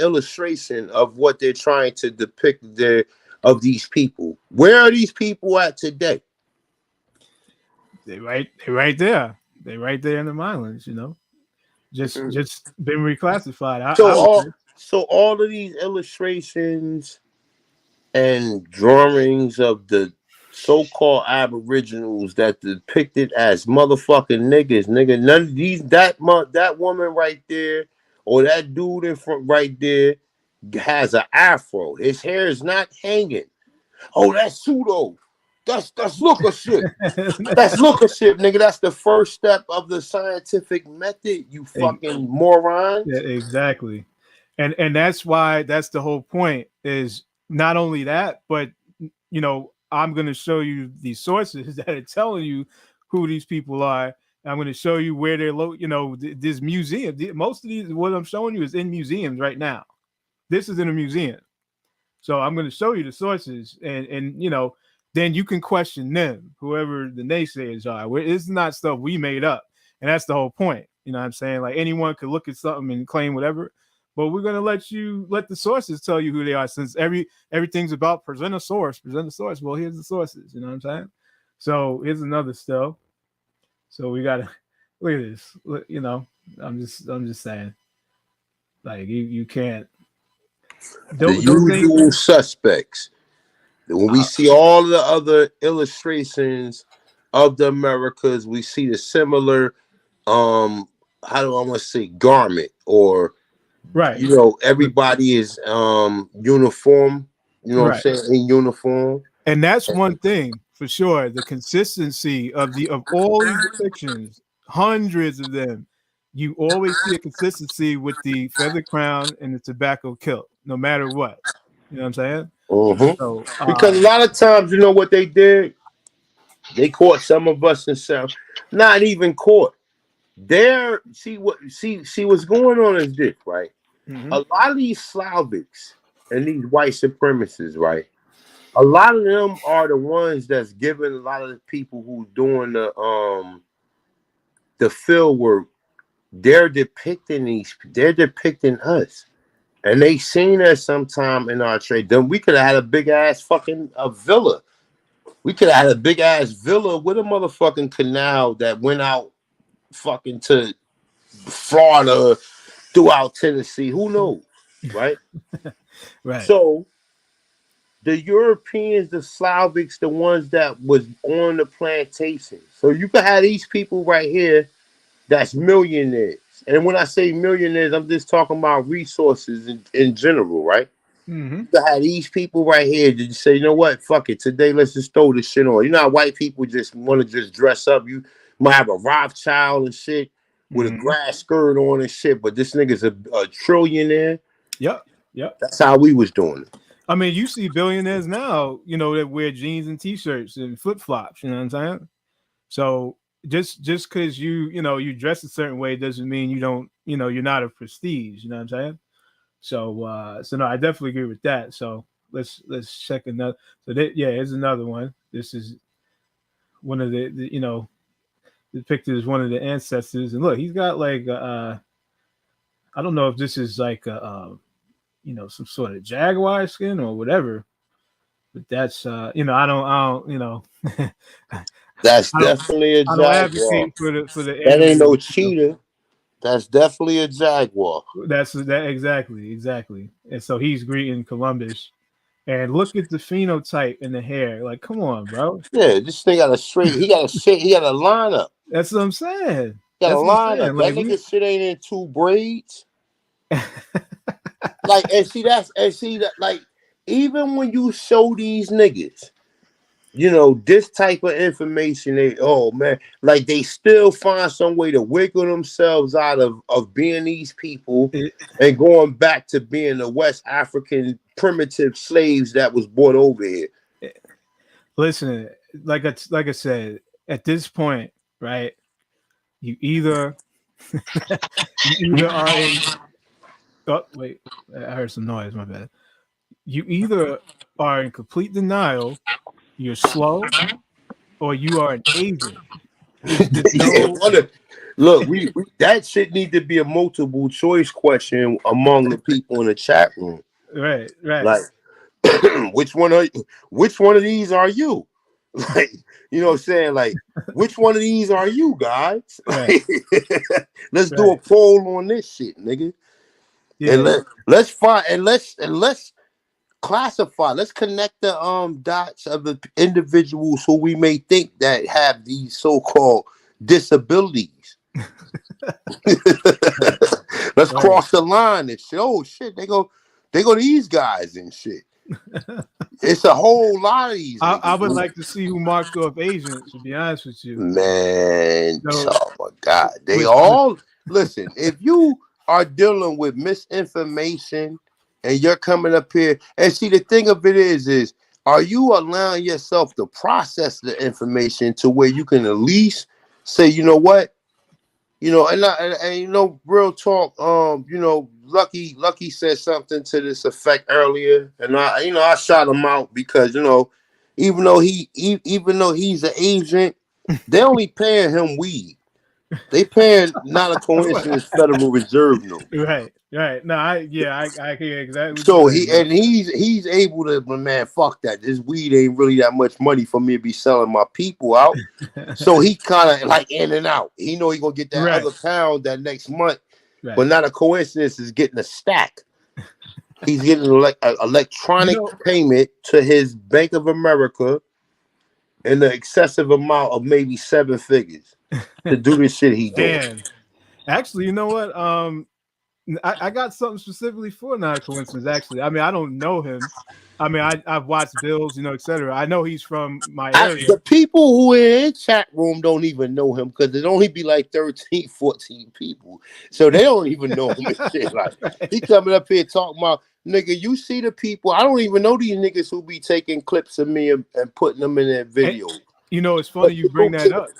illustration of what they're trying to depict there of these people. Where are these people at today? They right there. They right there in the islands, you know. Just been reclassified. So all of these illustrations and drawings of the so-called aboriginals that depicted as motherfucking niggas, nigga, none of these, that woman right there or that dude in front right there has an afro. His hair is not hanging. Oh, that's pseudo. That's looker shit. That's looker shit, nigga. That's the first step of the scientific method, you fucking morons. Yeah, exactly. And that's why that's the whole point is not only that, but I'm going to show you the sources that are telling you who these people are. I'm going to show you where they're this museum. Most of these, what I'm showing you is in museums right now. This is in a museum. So I'm going to show you the sources and then you can question them, whoever the naysayers are. It's not stuff we made up. And that's the whole point. You know what I'm saying? Like anyone could look at something and claim whatever, but we're going to let the sources tell you who they are, since everything's about present a source. Well, here's the sources. You know what I'm saying? So here's another still. So we got to look at this. I'm just saying, like you can't. The usual suspects. When we see all the other illustrations of the Americas, we see the similar, how do I want to say, garment, or right. Everybody is uniform. You know what I'm saying, in uniform. And that's one thing for sure. The consistency of all these depictions, hundreds of them, you always see a consistency with the feather crown and the tobacco kilt, no matter what. You know what I'm saying? Mm-hmm. So, because a lot of times, what they did? They caught some of us in South, not even caught. See what's going on is this, right? Mm-hmm. A lot of these Slavics and these white supremacists, right? A lot of them are the ones that's giving a lot of the people who's doing the field work. They're depicting us. And they seen us sometime in our trade. Then we could have had a big ass fucking villa. We could have had a big ass villa with a motherfucking canal that went out fucking to Florida, throughout Tennessee. Who knows? Right? Right. So the Europeans, the Slavics, the ones that was on the plantation. So you could have these people right here that's millionaires. And when I say millionaires, I'm just talking about resources in general, right? Mm-hmm. You had these people right here that say, you know what, fuck it, today let's just throw this shit on. You know how white people just want to just dress up. You might have a Rothschild and shit with a grass skirt on and shit, but this nigga's a trillionaire. Yep. That's how we was doing it. I mean, you see billionaires now, that wear jeans and t-shirts and flip-flops, you know what I'm saying? So just because you dress a certain way doesn't mean you don't, you're not a prestige, you know what I'm saying? So no, I definitely agree with that. So let's check another. So here's another one. This is one of the depicted as one of the ancestors, and look, he's got like I don't know if this is like some sort of jaguar skin or whatever, but that's I don't That's definitely a jaguar. I don't advocate for the that ain't no cheetah. That's definitely a jaguar. That's exactly. And so he's greeting Columbus. And look at the phenotype in the hair. Like, come on, bro. Yeah, this thing got a straight. He got a lineup. That's what I'm saying. He got a lineup. Like, that nigga shit ain't in two braids. Like, even when you show these niggas, this type of information, they still find some way to wiggle themselves out of being these people and going back to being the West African primitive slaves that was brought over here. Listen, like I said, at this point, right? You either are in. Oh wait, I heard some noise. My bad. You either are in complete denial, you're slow, or you are an agent. Look, we that shit need to be a multiple choice question among the people in the chat room. Right. Like, which one of these are you? Like, you know what I'm saying? Like, which one of these are you guys? Right. Let's do a poll on this shit, nigga. Yeah. And let's find and let's classify. Let's connect the dots of the individuals who we may think that have these so-called disabilities. Let's cross the line and shit. Oh shit, they go these guys and shit. It's a whole lot of these niggas. I would like to see who marked off Asians, to be honest with you. Man, So, oh my God. They all, listen, if you are dealing with misinformation and you're coming up here, and see, the thing of it is are you allowing yourself to process the information to where you can at least say, you know what? You know, and you know, real talk, you know, Lucky said something to this effect earlier, and I shot him out because, you know, even though he's an agent, they only paying him weed. They paying not a coincidence Federal Reserve note. Right. No, I hear exactly. So he's able to, man, fuck that. This weed ain't really that much money for me to be selling my people out. So he kind of like in and out. He know he gonna get that other pound that next month, but not a coincidence is getting a stack. He's getting an electronic payment to his Bank of America in an excessive amount of maybe 7 figures to do the shit he doing. Actually, you know what? I got something specifically for Not a Coincidence. Actually, I mean, I don't know him. I mean, I've watched Bills, you know, etc. I know he's from my area. The people who are in chat room don't even know him because it only be like 13, 14 people. So they don't even know him and shit. Like, he coming up here talking about, nigga, you see the people. I don't even know these niggas who be taking clips of me and putting them in their video. And, you know, it's funny you bring that up.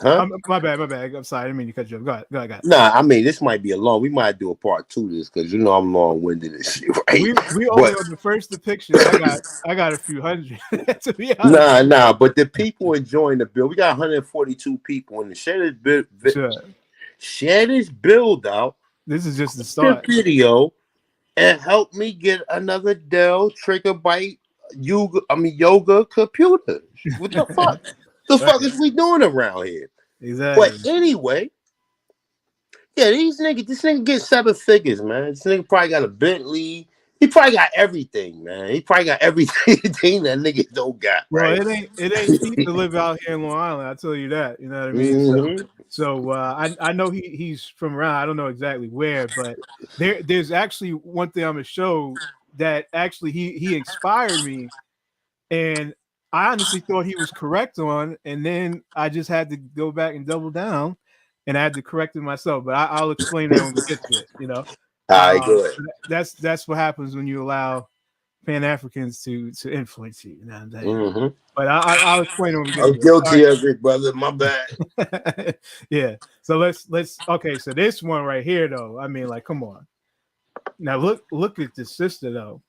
Huh? My bad. I'm sorry. I didn't mean to cut you off. Go ahead. Nah, I mean, this might be we might do a part 2 of this because, you know, I'm long-winded and shit, right? We only on the first depiction. I got a few hundred, to be honest. Nah, but the people enjoying the build. We got 142 people in the share this build out. This is just the start. The video and help me get another Dell Trigger Byte yoga computer. What the fuck? The fuck is we doing around here? Exactly. But anyway, yeah, this nigga get 7 figures, man. This nigga probably got a Bentley. He probably got everything, man. He probably got everything that niggas don't got. Right? Well, it ain't cheap to live out here in Long Island. I tell you that. You know what I mean? Mm-hmm. So I know he's from around. I don't know exactly where, but there's actually one thing I'm gonna show that actually he inspired me, and I honestly thought he was correct on, and then I just had to go back and double down, and I had to correct it myself. But I'll explain that when we get to it. You know, all right, good. That's what happens when you allow Pan-Africans to influence you. You know what I'm saying? Mm-hmm. But I'll explain it when we get I'm to guilty of it, brother. My bad. Yeah. So let's okay. So this one right here, though. I mean, like, come on. Now look at this sister, though.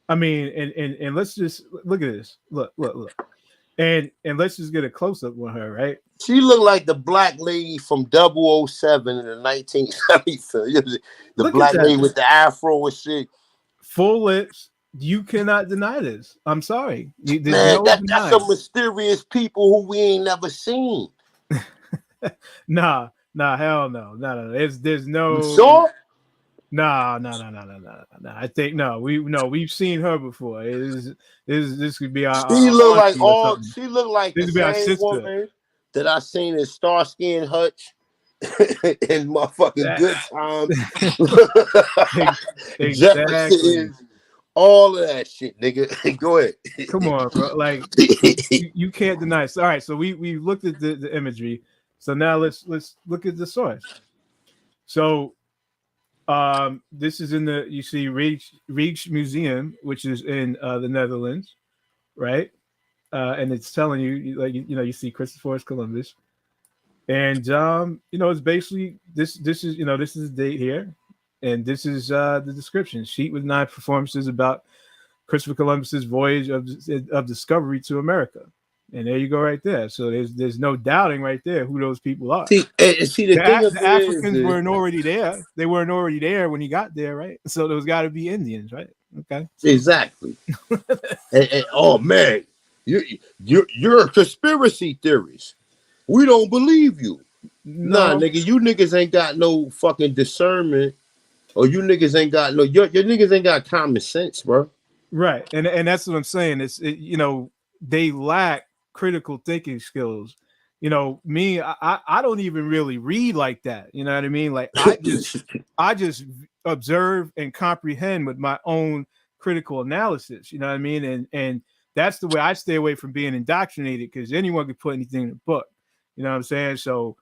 I mean, and let's just look at this. Look. And let's just get a close up on her, right? She looked like the black lady from 007 in the 1970s film. The look black lady with the afro and shit. Full lips. You cannot deny this. I'm sorry. Man, that's some mysterious people who we ain't never seen. Nah, hell no. No. There's no. You sure? No. I think we've seen her before. This could be our. She looked like this the same woman that I seen in Starsky and Hutch in motherfucking Good Times. Exactly. All of that shit, nigga. Go ahead. Come on, bro. Like you can't deny it. All right, so we looked at the imagery. So now let's look at the source. So this is in the Rijksmuseum, which is in the Netherlands, right? And it's telling you, like, you see Christopher Columbus, and it's basically this is the date here, and this is the description sheet with 9 performances about Christopher Columbus's voyage of discovery to America. And there you go, right there. So there's no doubting right there who those people are. See the Africans weren't already there. They weren't already there when he got there, right? So those got to be Indians, right? Okay. Exactly. and oh man, you're a conspiracy theorist. We don't believe you. Nah, nigga, you niggas ain't got no fucking discernment, or you niggas ain't got your niggas ain't got common sense, bro. Right, and that's what I'm saying. They lack critical thinking skills. Me, I don't even really read like that. You know what I mean? Like I just observe and comprehend with my own critical analysis. You know what I mean? And that's the way I stay away from being indoctrinated, because anyone could put anything in a book. You know what I'm saying? So,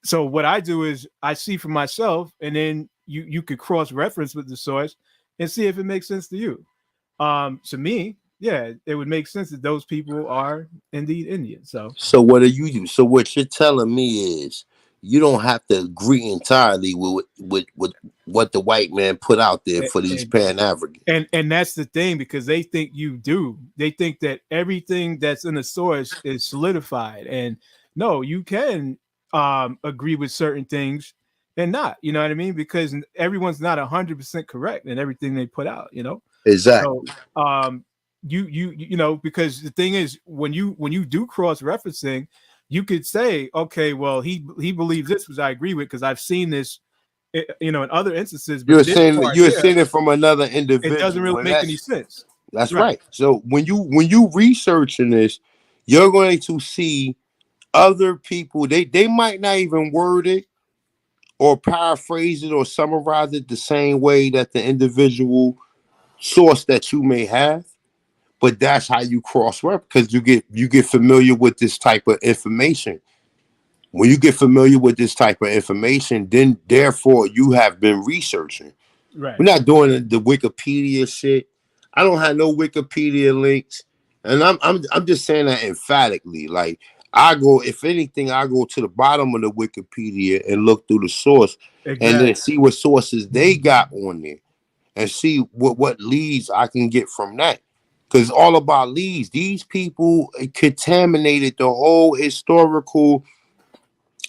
so what I do is I see for myself, and then you could cross reference with the source and see if it makes sense to you. To me, yeah, it would make sense that those people are indeed Indian. So what are you? So what you're telling me is you don't have to agree entirely with what the white man put out there for these Pan-Africans. And that's the thing, because they think you do. They think that everything that's in the source is solidified. And no, you can agree with certain things and not. You know what I mean? Because everyone's not 100% correct in everything they put out. You know. Exactly. So, you know, because the thing is, when you do cross referencing, you could say, okay, well, he believes this, which I agree with, because I've seen this, you know, in other instances. But you're saying it from another individual. It doesn't really make any sense. That's right. So when you researching this, you're going to see other people. They might not even word it or paraphrase it or summarize it the same way that the individual source that you may have. But that's how you cross-reference, because you get familiar with this type of information. When you get familiar with this type of information, then therefore you have been researching. Right. We're not doing the Wikipedia shit. I don't have no Wikipedia links, and I'm just saying that emphatically. Like, if anything, I go to the bottom of the Wikipedia and look through the source, and then see what sources they got on there, and see what leads I can get from that. Because it's all about leads. These people contaminated the whole historical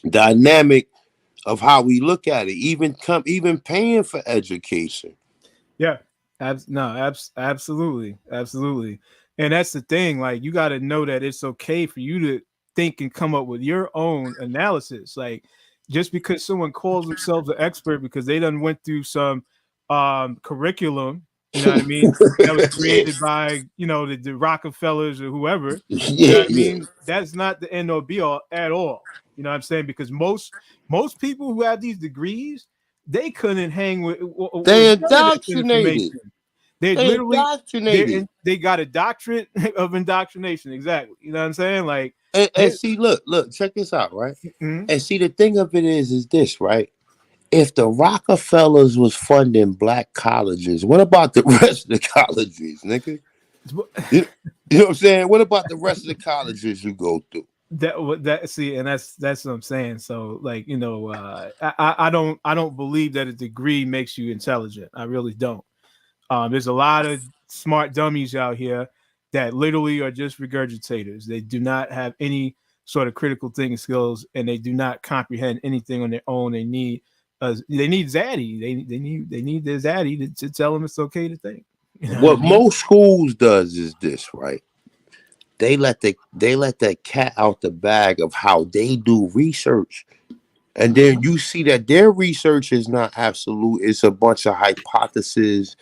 dynamic of how we look at it, even paying for education. Yeah. Absolutely. And that's the thing. Like, you got to know that it's okay for you to think and come up with your own analysis. Like, just because someone calls themselves an expert because they done went through some curriculum, you know what I mean, that was created by, you know, the Rockefellers or whoever. You know what I mean? That's not the end or be all at all. You know what I'm saying? Because most people who have these degrees, they couldn't hang with. They indoctrinated. They literally indoctrinated. They got a doctorate of indoctrination. Exactly. You know what I'm saying? Like, and see, look, check this out, right? Mm-hmm. And see, the thing of it is this, right? If the Rockefellers was funding black colleges, what about the rest of the colleges, nigga? You know what I'm saying? What about the rest of the colleges you go through? See, and that's what I'm saying. So, like, you know, I don't believe that a degree makes you intelligent. I really don't. There's a lot of smart dummies out here that literally are just regurgitators. They do not have any sort of critical thinking skills, and they do not comprehend anything on their own. They need zaddy. They need their zaddy to tell them it's okay to think. You know what most schools does is this, right? They let that cat out the bag of how they do research. And then you see that their research is not absolute. It's a bunch of hypotheses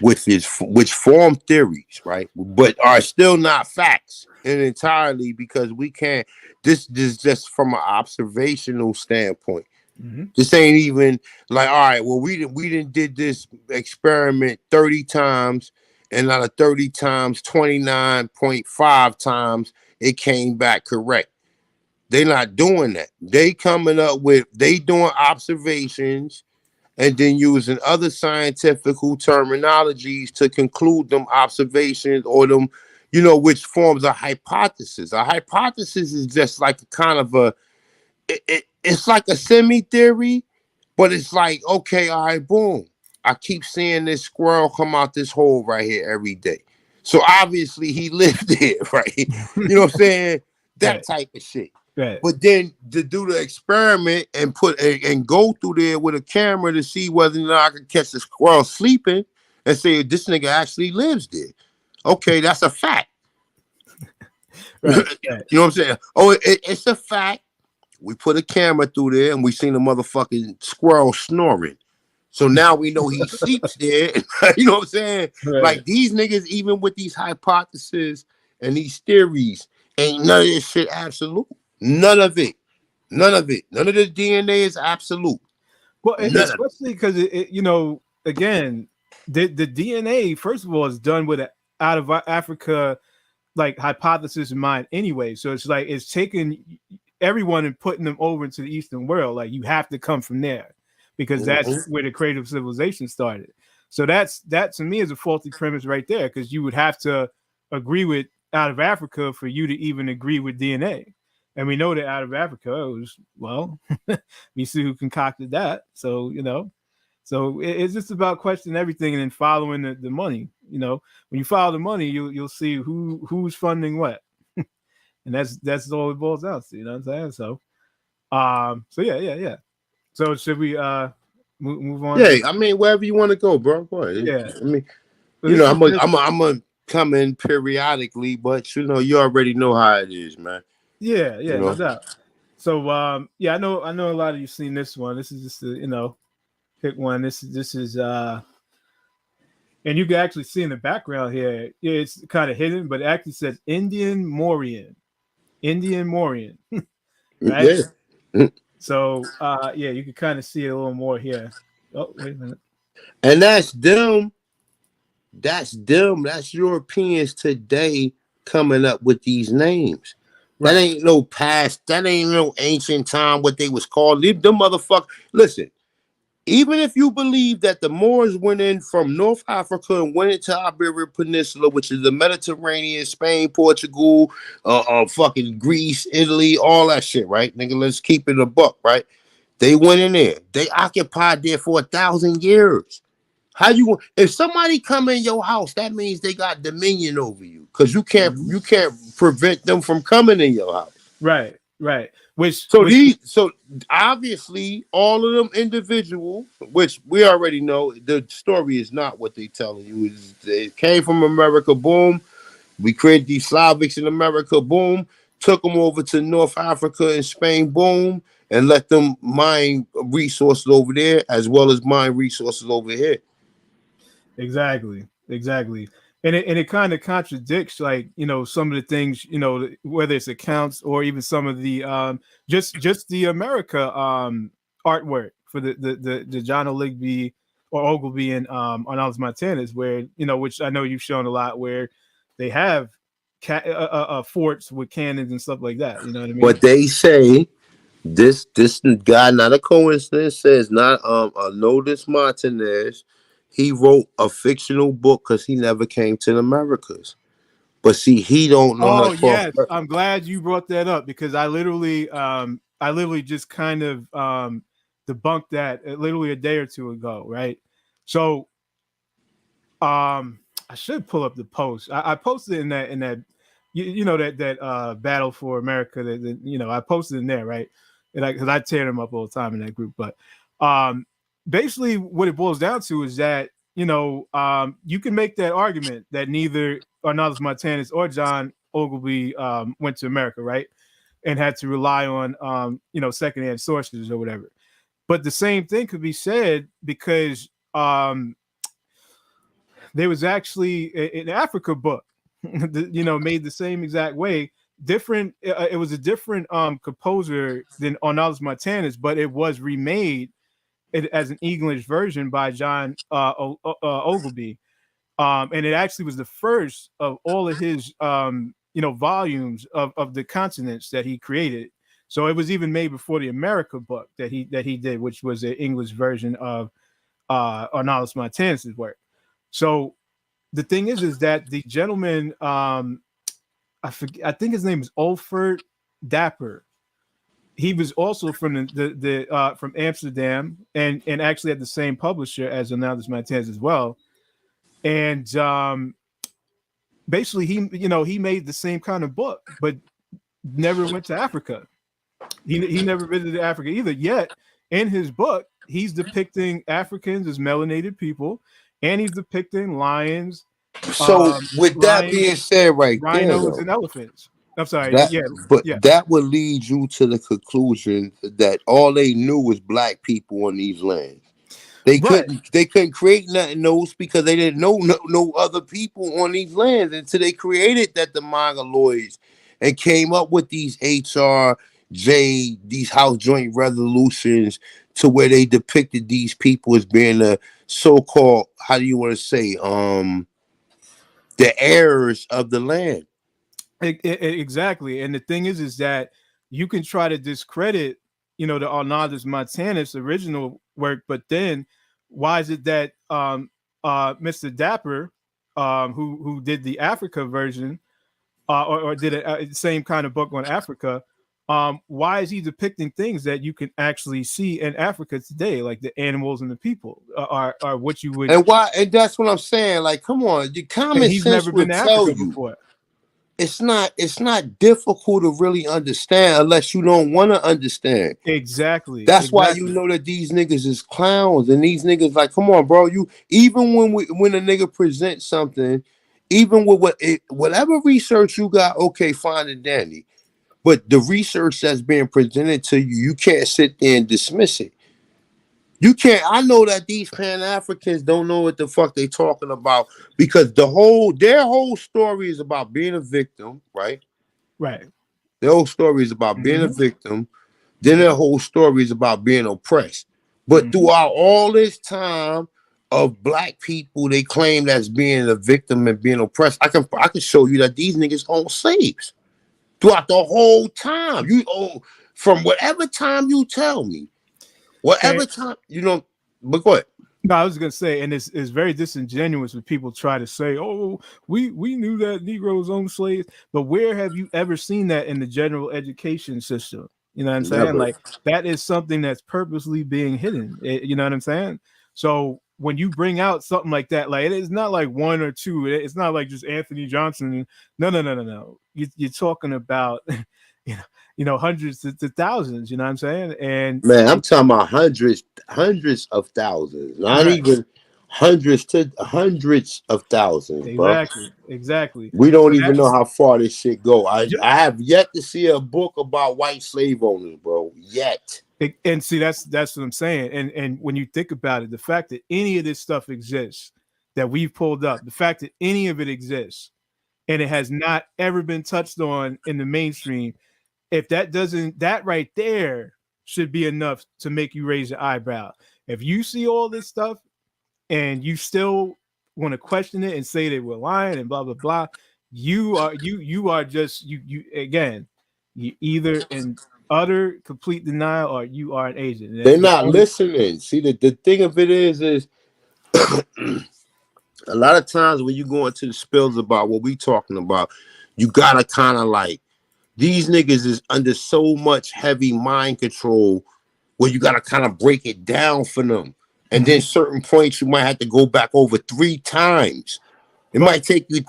which form theories, right? But are still not facts entirely, because we can't. This is just from an observational standpoint. Mm-hmm. This ain't even like, all right, well, we didn't did this experiment 30 times, and out of 30 times, 29.5 times it came back correct. They're not doing that. They doing observations and then using other scientific terminologies to conclude them observations or them, you know, which forms a hypothesis. A hypothesis is just like a kind of it's like a semi-theory, but it's like, okay, all right, boom. I keep seeing this squirrel come out this hole right here every day. So obviously he lived there, right? You know what I'm saying? That type of shit. Right. But then to do the experiment and and go through there with a camera to see whether or not I can catch the squirrel sleeping and say this nigga actually lives there. Okay, that's a fact. Right. You know what I'm saying? Oh, it's a fact. We put a camera through there and we seen the motherfucking squirrel snoring. So now we know he sleeps there. You know what I'm saying? Right. Like, these niggas, even with these hypotheses and these theories, ain't none of this shit absolute. None of it. None of the DNA is absolute. Well, especially because it, you know, again, the DNA, first of all, is done with a out of Africa like hypothesis in mind anyway. So it's like it's taking everyone and putting them over into the Eastern world. Like you have to come from there because that's where the creative civilization started. So that to me is a faulty premise right there, because you would have to agree with out of Africa for you to even agree with DNA. And we know that out of Africa, it was, well, we see who concocted that. So, so it's just about questioning everything and then following the money. When you follow the money, you'll see who's funding what. And that's all it boils down to, you know what I'm saying? So yeah. So should we move on? Yeah, I mean, wherever you want to go, bro. Go ahead. Yeah. I mean, I'm gonna come in periodically, but you already know how it is, man. Yeah, no doubt. So I know a lot of you seen this one. This is just a, pick one. This is and you can actually see in the background here, it's kind of hidden, but it actually says Indian Mauryan. Right? Yeah. So you can kind of see it a little more here. Oh, wait a minute. And that's them. That's Europeans today coming up with these names. Right. That ain't no past. That ain't no ancient time what they was called. Them motherfuckers. Listen, even if you believe that the Moors went in from North Africa and went into Iberian Peninsula, which is the Mediterranean, Spain, Portugal, fucking Greece, Italy, all that shit, right? Nigga, let's keep it a buck, right? They went in there. They occupied there for 1,000 years. If somebody come in your house, that means they got dominion over you, because you can't prevent them from coming in your house. Right. So obviously all of them individual, which we already know, the story is not what they telling you. They came from America, boom. We created these Slavics in America, boom. Took them over to North Africa and Spain, boom, and let them mine resources over there as well as mine resources over here. Exactly. And it kind of contradicts, like, some of the things, whether it's accounts or even some of the just the America artwork for the John O'Ligby or Ogleby and Arnaldus Montanus, where, which I know you've shown a lot, where they have forts with cannons and stuff like that. You know what I mean? But they say this guy, not a coincidence, says not Arnaldus Montanus. He wrote a fictional book because he never came to the Americas. But see, he don't know how to talk. Yes, I'm glad you brought that up, because I literally just kind of debunked that literally a day or two ago, right? So I should pull up the post. I posted in that that Battle for America that I posted in there, right? Because I tear them up all the time in that group. But basically what it boils down to is that, you can make that argument that neither Arnaldus Montanus or John Ogleby went to America, right? And had to rely on, secondhand sources or whatever. But the same thing could be said because there was actually an Africa book, made the same exact way. Different. It was a different composer than Arnaldus Montanus, but it was remade as an English version by John Ogleby, and it actually was the first of all of his volumes of the continents that he created. So it was even made before the America book that he did, which was an English version of Arnaldus Montanus's work. So the thing is that the gentleman, I think his name is Olfert Dapper. He was also from from Amsterdam and actually had the same publisher as Arnaldus Montanus as well. And basically he made the same kind of book, but never went to Africa. He never visited Africa either. Yet in his book, he's depicting Africans as melanated people, and he's depicting lions. So with that being said, rhinos and elephants. I'm sorry. That would lead you to the conclusion that all they knew was black people on these lands. They couldn't create nothing else because they didn't know no other people on these lands until they created the Mongoloids and came up with these HR these house joint resolutions to where they depicted these people as being the so-called, how do you want to say, the heirs of the land. Exactly. And the thing is that you can try to discredit, the Arnaldus Montanus original work, but then why is it that Mr. Dapper, who did the Africa version, or did a same kind of book on Africa, why is he depicting things that you can actually see in Africa today, like the animals and the people, are what you would? And why? And that's what I'm saying. Like, come on, the And common he's sense never been would to tell Africa you before. it's not difficult to really understand unless you don't want to understand. Exactly. That's why you know that these niggas is clowns, and these niggas like, come on, bro. You even when a nigga presents something, even with whatever research you got, okay, fine and dandy. But the research that's being presented to you, you can't sit there and dismiss it. You can't. I know that these Pan Africans don't know what the fuck they talking about because their whole story is about being a victim, right? Right. Their whole story is about being a victim. Then their whole story is about being oppressed. But throughout all this time of black people, they claim that's being a victim and being oppressed. I can show you that these niggas own slaves throughout the whole time. From whatever time you tell me, whatever time But go ahead. No, I was gonna say, and it's very disingenuous when people try to say, "Oh, we knew that Negroes owned slaves," but where have you ever seen that in the general education system? You know what I'm saying? Never. Like that is something that's purposely being hidden. You know what I'm saying? So when you bring out something like that, like it is not like one or two. It's not like just Anthony Johnson. No. You're talking about, hundreds to thousands. You know what I'm saying? And Man, I'm talking about hundreds of thousands, not even hundreds of thousands, bro. Exactly. We don't So even know how far this shit go. I just, have yet to see a book about white slave owners, bro. Yet. and see, that's what I'm saying. And when you think about it, the fact that any of this stuff exists that we've pulled up, the fact that any of it exists and it has not ever been touched on in the mainstream, if that right there should be enough to make you raise your eyebrow. If you see all this stuff and you still want to question it and say that we're lying and blah blah blah, you are just you again, you either in utter complete denial or you are an agent. They're not listening. See, the thing of it is a lot of times when you go into the spills about what we talking about, you gotta kind of like, these niggas is under so much heavy mind control where you gotta kind of break it down for them. And then certain points you might have to go back over 3 times. It might take you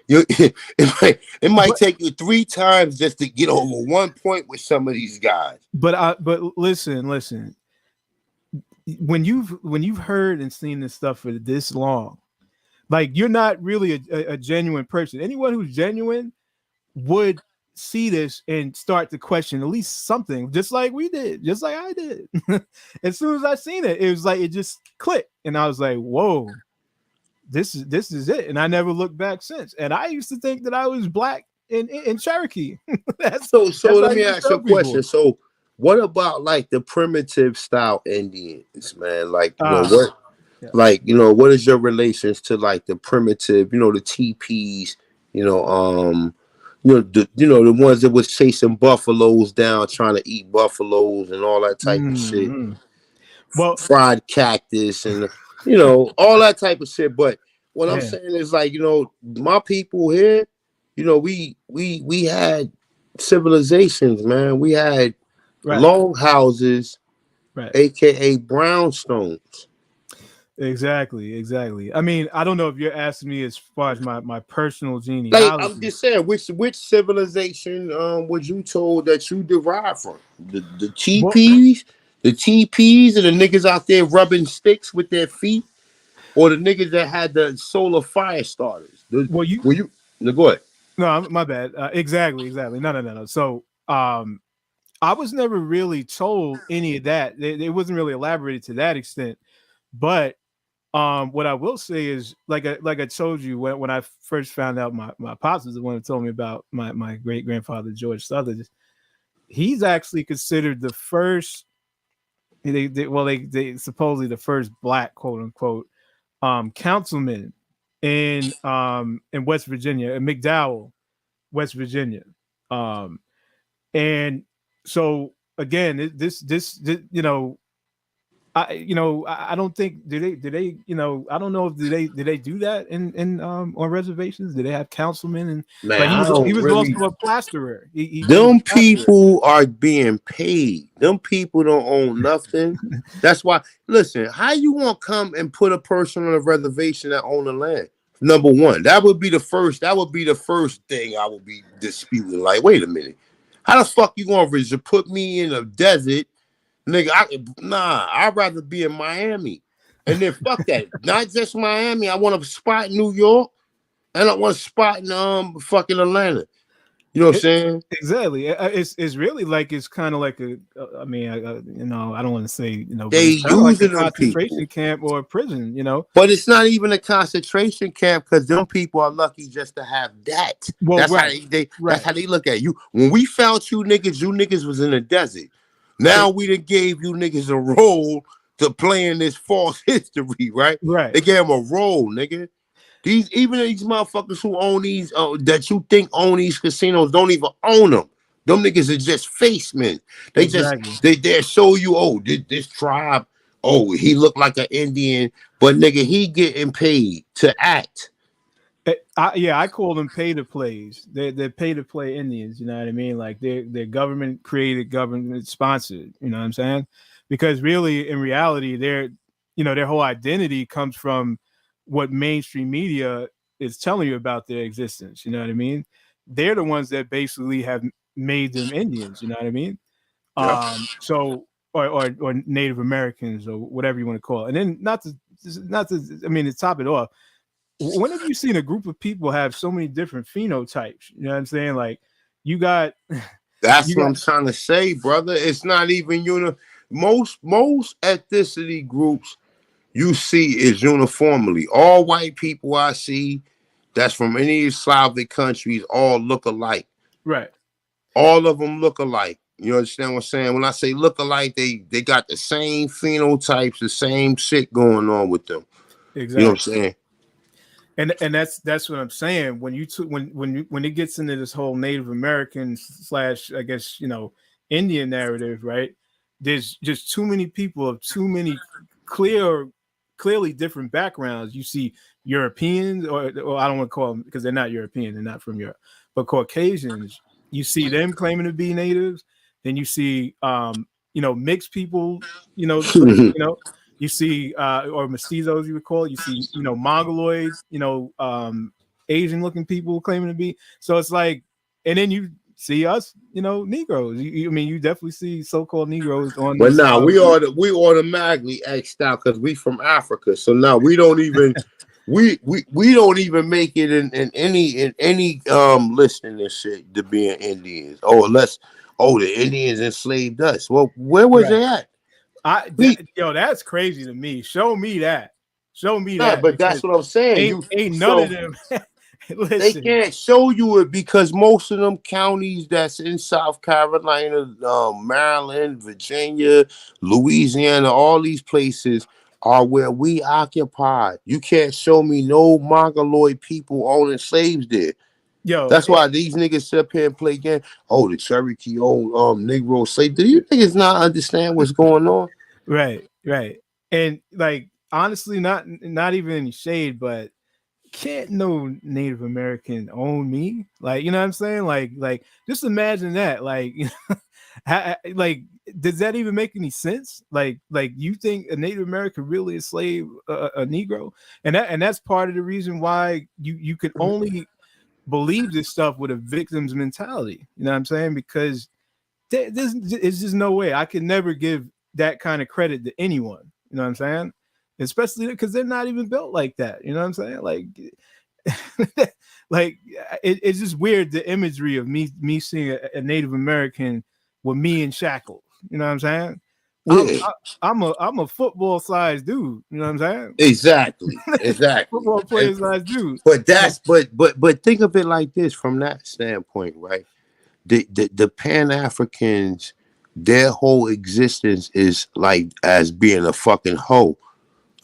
it might take you 3 times just to get over one point with some of these guys. But listen. When you've heard and seen this stuff for this long, like you're not really a genuine person. Anyone who's genuine would see this and start to question at least something, just like we did, just like I did. As soon as I seen it, it was like it just clicked, and I was like, "Whoa, this is it." And I never looked back since. And I used to think that I was black in Cherokee. So let me ask you a question. So, what about like the primitive style Indians, man? Like, what? Yeah. Like, what is your relations to like the primitive, the TPs, the ones that was chasing buffaloes down, trying to eat buffaloes and all that type of shit. Well, fried cactus and all that type of shit. But what I'm saying is like, my people here, we had civilizations, man. We had long houses, aka brownstones. Exactly. I mean, I don't know if you're asking me as far as my personal genealogy. Like, I'm just saying, which civilization was you told that you derived from? The TPs, and the niggas out there rubbing sticks with their feet, or the niggas that had the solar fire starters? No, go ahead. No, my bad. Exactly. No. So, I was never really told any of that. It wasn't really elaborated to that extent, but. What I will say is, like I told you when I first found out my pops was the one who told me about my great grandfather George Southern. he's actually considered the first. They supposedly the first black quote unquote councilman in West Virginia, in McDowell, West Virginia. And so again, this you know, I don't think did they I don't know if did they do that in on reservations? Did they have councilmen? And Man, but I don't he was really. also a plasterer. He was Them a plasterer. people are being paid. Them people don't own nothing. That's why. Listen, how you want to come and put a person on a reservation that own the land? Number one, that would be the first. That would be the first thing I would be disputing. Like, wait a minute, how the fuck you gonna put me in a desert, nigga? I'd rather be in Miami. And then fuck that. Not just Miami. I want a spot in New York, and I want a spot in fucking Atlanta. You know what I'm saying? Exactly. It's really like it's kind of like a. I mean, I don't want to say but They it's kind of like a using them concentration people. camp or a prison. But it's not even a concentration camp because them people are lucky just to have that. Well, That's right, how they right. That's how they look at you. When we found you niggas was in the desert. Now we done gave you niggas a role to play in this false history, right? Right. They gave them a role, nigga. Even these motherfuckers who own these that you think own these casinos don't even own them. Them niggas are just facemen. They Exactly. they show you, this tribe, he look like an Indian, but nigga, he getting paid to act. I call them pay to plays. They're pay to play Indians. You know what I mean? Like they're government created, government sponsored. You know what I'm saying? Because really, in reality, their whole identity comes from what mainstream media is telling you about their existence. You know what I mean? They're the ones that basically have made them Indians. You know what I mean? Yeah. So or Native Americans or whatever you want to call it. And then not to top it off. When have you seen a group of people have so many different phenotypes? You know what I'm saying? Like you got. That's what I'm trying to say, brother. It's not even most ethnicity groups you see is uniformly. All white people I see that's from any Slavic countries all look alike. Right. All of them look alike. You understand what I'm saying? When I say look alike, they got the same phenotypes, the same shit going on with them. Exactly. You know what I'm saying? And that's what I'm saying. When it gets into this whole Native American / I guess Indian narrative, right? There's just too many people of too many clearly different backgrounds. You see Europeans, or I don't want to call them because they're not European, they're not from Europe, but Caucasians. You see them claiming to be natives. Then you see mixed people, you see or mestizos you would call it. You see Mongoloid, Asian looking people claiming to be. So it's like, and then you see us, Negroes. You definitely see so-called Negroes on. But now we automatically X'd out because we from Africa. So now we don't even we don't even make it in any listing and shit to being Indians. The Indians enslaved us. Well, where was they at? That's crazy to me. Show me that. But that's what I'm saying. Ain't none of them. Listen. They can't show you it because most of them counties that's in South Carolina, Maryland, Virginia, Louisiana, all these places are where we occupied. You can't show me no Mongoloid people owning slaves there. That's why these niggas sit up here and play game. The Cherokee old Negro slave. Do you niggas not understand what's going on? Right. And like honestly, not even any shade, but can't no Native American own me? Like, you know what I'm saying? Like just imagine that. Like, does that even make any sense? Like you think a Native American really enslaved a Negro? And that's part of the reason why you can only believe this stuff with a victim's mentality. You know what I'm saying? Because there's just no way. I could never give that kind of credit to anyone. You know what I'm saying? Especially because they're not even built like that. You know what I'm saying? Like, it's just weird, the imagery of me seeing a Native American with me in shackles. You know what I'm saying? Yeah. I'm a football sized dude. You know what I'm saying? Exactly. Football player sized dude. But think of it like this from that standpoint, right? the Pan-Africans, their whole existence is like as being a fucking hoe.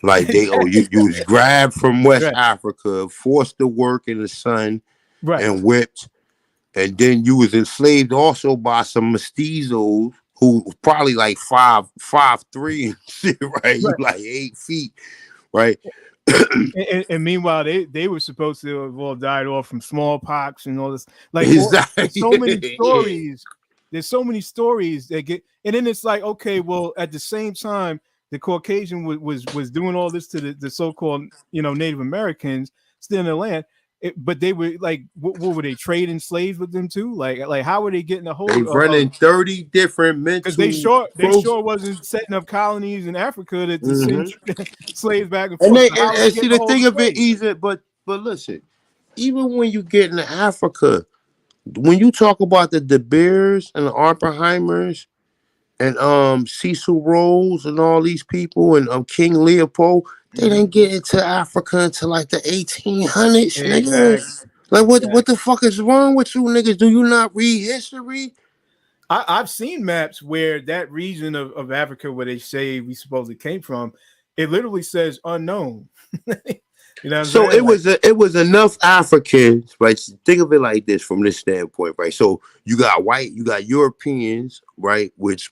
Like you was grabbed from West Right. Africa, forced to work in the sun, Right. and whipped, and then you was enslaved also by some mestizos who probably like 5'3" and shit, right? You Right. like 8 feet, right? And meanwhile, they were supposed to have all died off from smallpox and all this. Like, Exactly. there's so many Yeah. stories. There's so many stories that get, and then it's like, okay, well, at the same time, the Caucasian was doing all this to the so-called, Native Americans still in the land. But they were like, what were they trading slaves with them too? Like how were they getting a They hold running 30 different because mental they sure wasn't setting up colonies in Africa to send slaves back and forth. And they So how were and they see getting a the hold thing of of it, slaves? even but listen, even when you get into Africa, when you talk about the De Beers and the Oppenheimers and Cecil Rhodes and all these people and King Leopold, they didn't get into Africa until like the 1800s, nigga. Exactly. Like what the fuck is wrong with you niggas? Do you not read history? I've seen maps where that region of Africa where they say we supposedly came from, it literally says unknown. You know what I'm So saying? it was enough Africans, right? Think of it like this from this standpoint, right? So you got white, you got Europeans, right? Which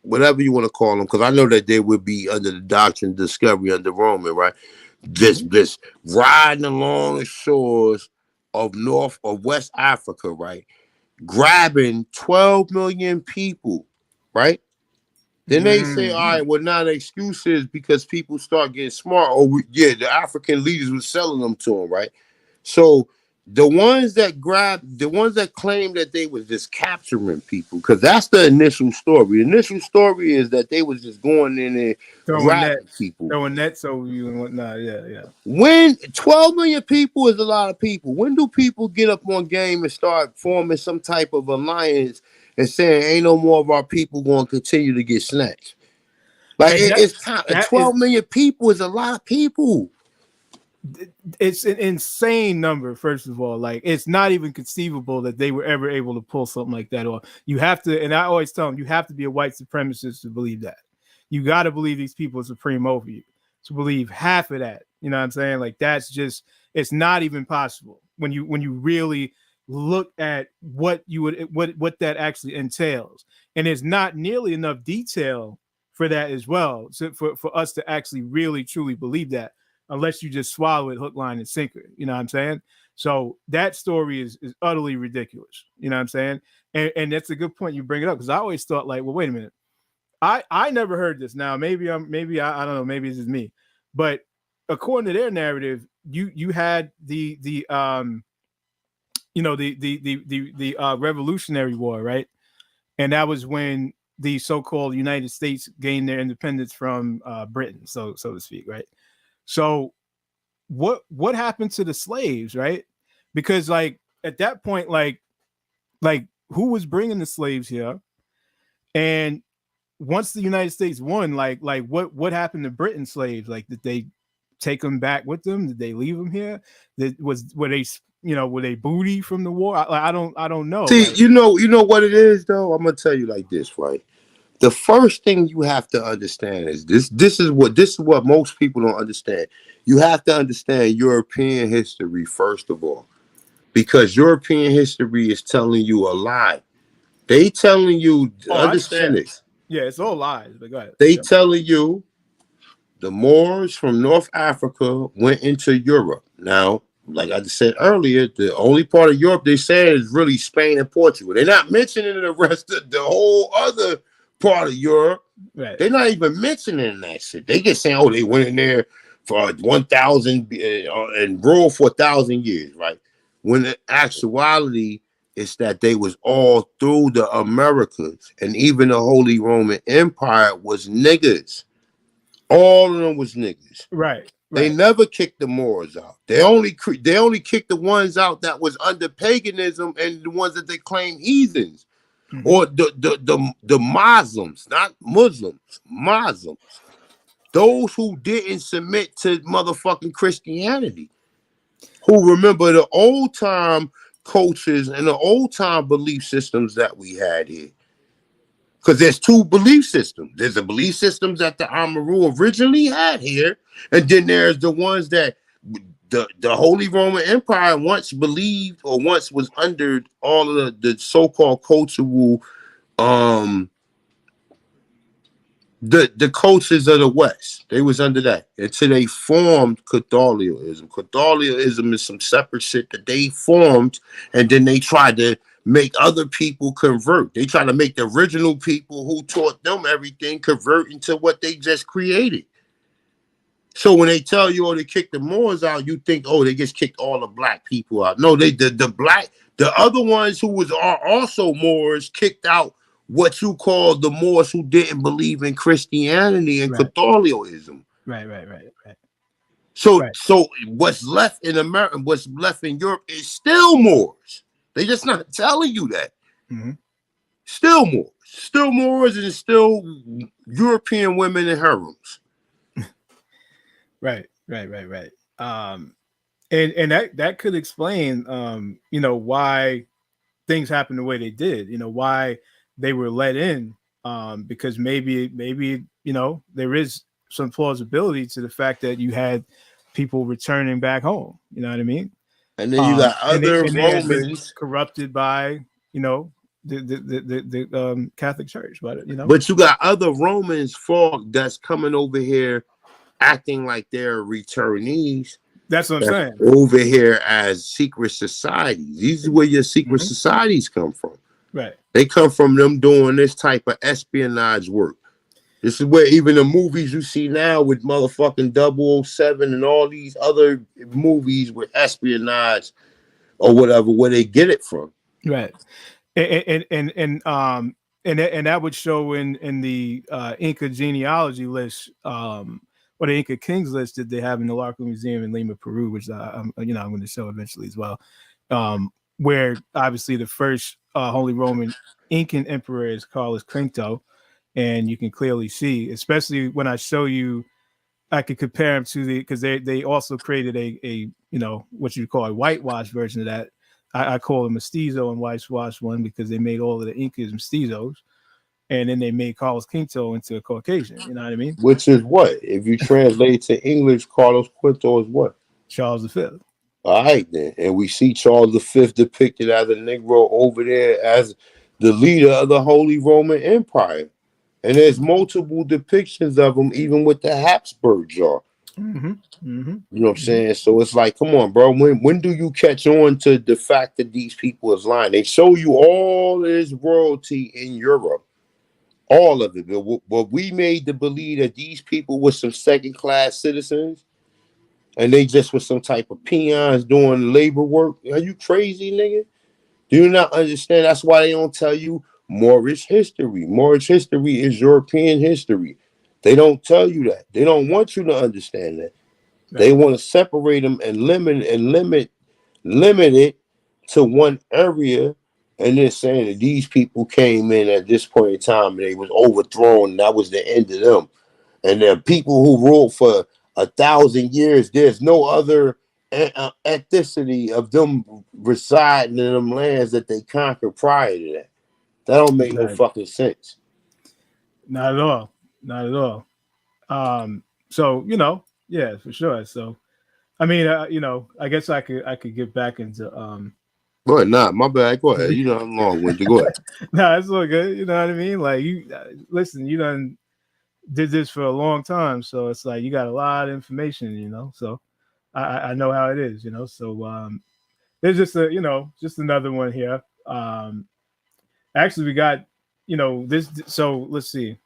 whatever you want to call them, because I know that they would be under the doctrine of discovery under Roman, right? Just riding along the shores of North or West Africa, right? Grabbing 12 million people, right? Then they say, all right, well, now the excuse is because people start getting smart. The African leaders were selling them to them, right? So the ones that claim that they was just capturing people, because that's the initial story. The initial story is that they was just going in and grabbing people. Throwing nets over you and whatnot. Yeah. When 12 million people is a lot of people, when do people get up on game and start forming some type of alliance and saying, ain't no more of our people going to continue to get snatched? Like it's 12 million people is a lot of people. It's an insane number, first of all. Like, it's not even conceivable that they were ever able to pull something like that off. You have to, and I always tell them, you have to be a white supremacist to believe that. You got to believe these people are supreme over you. To believe half of that, you know what I'm saying? Like, that's just, it's not even possible when you really look at what that actually entails. And there's not nearly enough detail for that as well, so for us to actually really truly believe that, unless you just swallow it hook, line, and sinker. You know what I'm saying? So that story is utterly ridiculous. You know what I'm saying? And that's a good point you bring it up, because I always thought, like, well, wait a minute. I never heard this. Now maybe I don't know, maybe it's just me. But according to their narrative, you had the Revolutionary War, right? And that was when the so-called United States gained their independence from Britain, so to speak, right? So what happened to the slaves, right? Because like at that point, like who was bringing the slaves here? And once the United States won, like what happened to Britain slaves? Like, did they take them back with them? Did they leave them here? Were they booty from the war? I don't know. See, like, you know what it is though. I'm gonna tell you like this, right? The first thing you have to understand is this. This is what most people don't understand. You have to understand European history first of all, because European history is telling you a lie. They telling you, understand this. Yeah, it's all lies. But go ahead. They telling you the Moors from North Africa went into Europe. Now, like I said earlier, the only part of Europe they said is really Spain and Portugal. They're not mentioning the rest of the whole other part of Europe. Right. They're not even mentioning that shit. They just saying, oh, they went in there for 1,000 and ruled for 1,000 years, right? When in actuality, it's that they was all through the Americas, and even the Holy Roman Empire was niggas. All of them was niggas. Right. They never kicked the Moors out. They only kicked the ones out that was under paganism and the ones that they claimed heathens. Mm-hmm. Or the Muslims, not Muslims, Muslims. Those who didn't submit to motherfucking Christianity. Who remember the old time cultures and the old time belief systems that we had here. Because there's two belief systems. There's the belief systems that the Amaru originally had here, and then there's the ones that the Holy Roman Empire once believed or once was under all of the so-called cultural the cultures of the West. They was under that until they formed Catholicism. Catholicism is some separate shit that they formed, and then they tried to make other people convert. They try to make the original people who taught them everything convert into what they just created. So when they tell you, oh, they kicked the Moors out, you think, oh, they just kicked all the black people out. No, the other ones who are also Moors kicked out what you call the Moors who didn't believe in Christianity and Catholicism. Right. So what's left in America, what's left in Europe is still Moors. They just not telling you that. Mm-hmm. Still Moors, and still European women and harems. Right. And that could explain, why things happened the way they did. Why they were let in, because maybe there is some plausibility to the fact that you had people returning back home. You know what I mean? And then you got other Romans corrupted by the Catholic Church, but But you got other Romans that's coming over here acting like they're returnees. That's what I'm saying. Over here as secret societies. These is where your secret societies come from. Right. They come from them doing this type of espionage work. This is where even the movies you see now with motherfucking 007 and all these other movies with espionage or whatever, where they get it from. Right. And that would show in the Inca genealogy list, or the Inca Kings list that they have in the Larco Museum in Lima, Peru, which I'm going to show eventually as well, where obviously the first Holy Roman Incan emperor is Carlos Quinto, and you can clearly see, especially when I show you, I could compare him to because they also created a what you call a whitewash version of that. I call a mestizo and whitewash one because they made all of the Incas mestizos. And then they made Carlos Quinto into a Caucasian. You know what I mean? Which is what? If you translate to English, Carlos Quinto is what? Charles V. All right, then. And we see Charles V depicted as a Negro over there as the leader of the Holy Roman Empire. And there's multiple depictions of him, even with the Habsburg jar. Mm-hmm. Mm-hmm. You know what I'm saying? So it's like, come on, bro. When do you catch on to the fact that these people is lying? They show you all this royalty in Europe. All of it. But we made to believe that these people were some second-class citizens and they just were some type of peons doing labor work. Are you crazy, nigga? Do you not understand? That's why they don't tell you Moorish history. Moorish history is European history. They don't tell you that. They don't want you to understand that. Right. They want to separate them and limit it to one area. And then saying that these people came in at this point in time and they was overthrown, and that was the end of them. And the people who ruled for 1,000 years, there's no other ethnicity of them residing in them lands that they conquered prior to that. That don't make no fucking sense. Not at all. Not at all. So, yeah, for sure. So, I mean, I guess I could get back into Go ahead, my bad. Go ahead. You know I'm long-winded. Go ahead. No, it's all good. You know what I mean? Like you listen, you done did this for a long time, so it's like you got a lot of information, So I know how it is, So there's just just another one here. Actually, we got this. So let's see.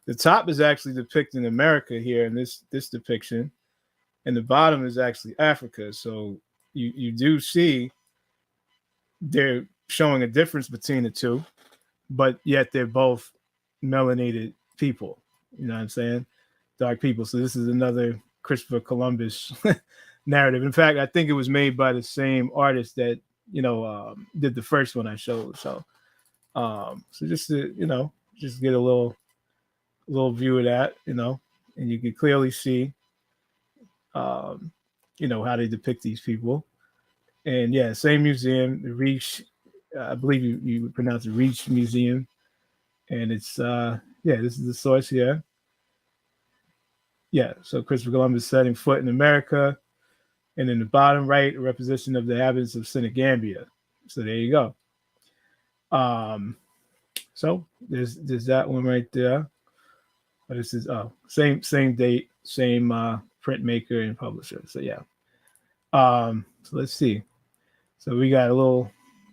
The top is actually depicting America here in this depiction, and the bottom is actually Africa. So you do see they're showing a difference between the two, but yet they're both melanated people. You know what I'm saying? Dark people. So this is another Christopher Columbus narrative. In fact, I think it was made by the same artist that did the first one I showed. So just to just get a little view of that, and you can clearly see how they depict these people. And yeah, same museum, the Reach. I believe you would pronounce it Reach Museum. And it's yeah, this is the source here. Yeah, so Christopher Columbus setting foot in America, and in the bottom right, a representation of the inhabitants of Senegambia. So there you go. So there's that one right there. But this is same date, same printmaker and publisher. So yeah. So let's see. So we got a little.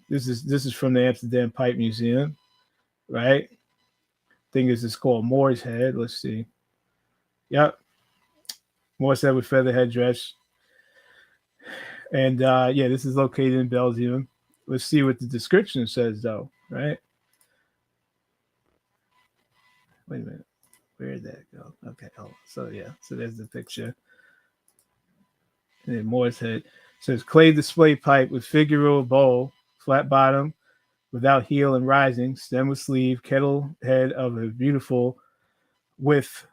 This is from the Amsterdam Pipe Museum, right? I think this is called Moor's Head. Let's see. Yep, Moor's Head with feather headdress. And yeah, this is located in Belgium. Let's see what the description says, though, right? Wait a minute. Where did that go? Okay. Oh, so yeah. So there's the picture. And then Moor's Head. It says clay display pipe with figural bowl, flat bottom, without heel and rising, stem with sleeve, kettle head of a beautiful with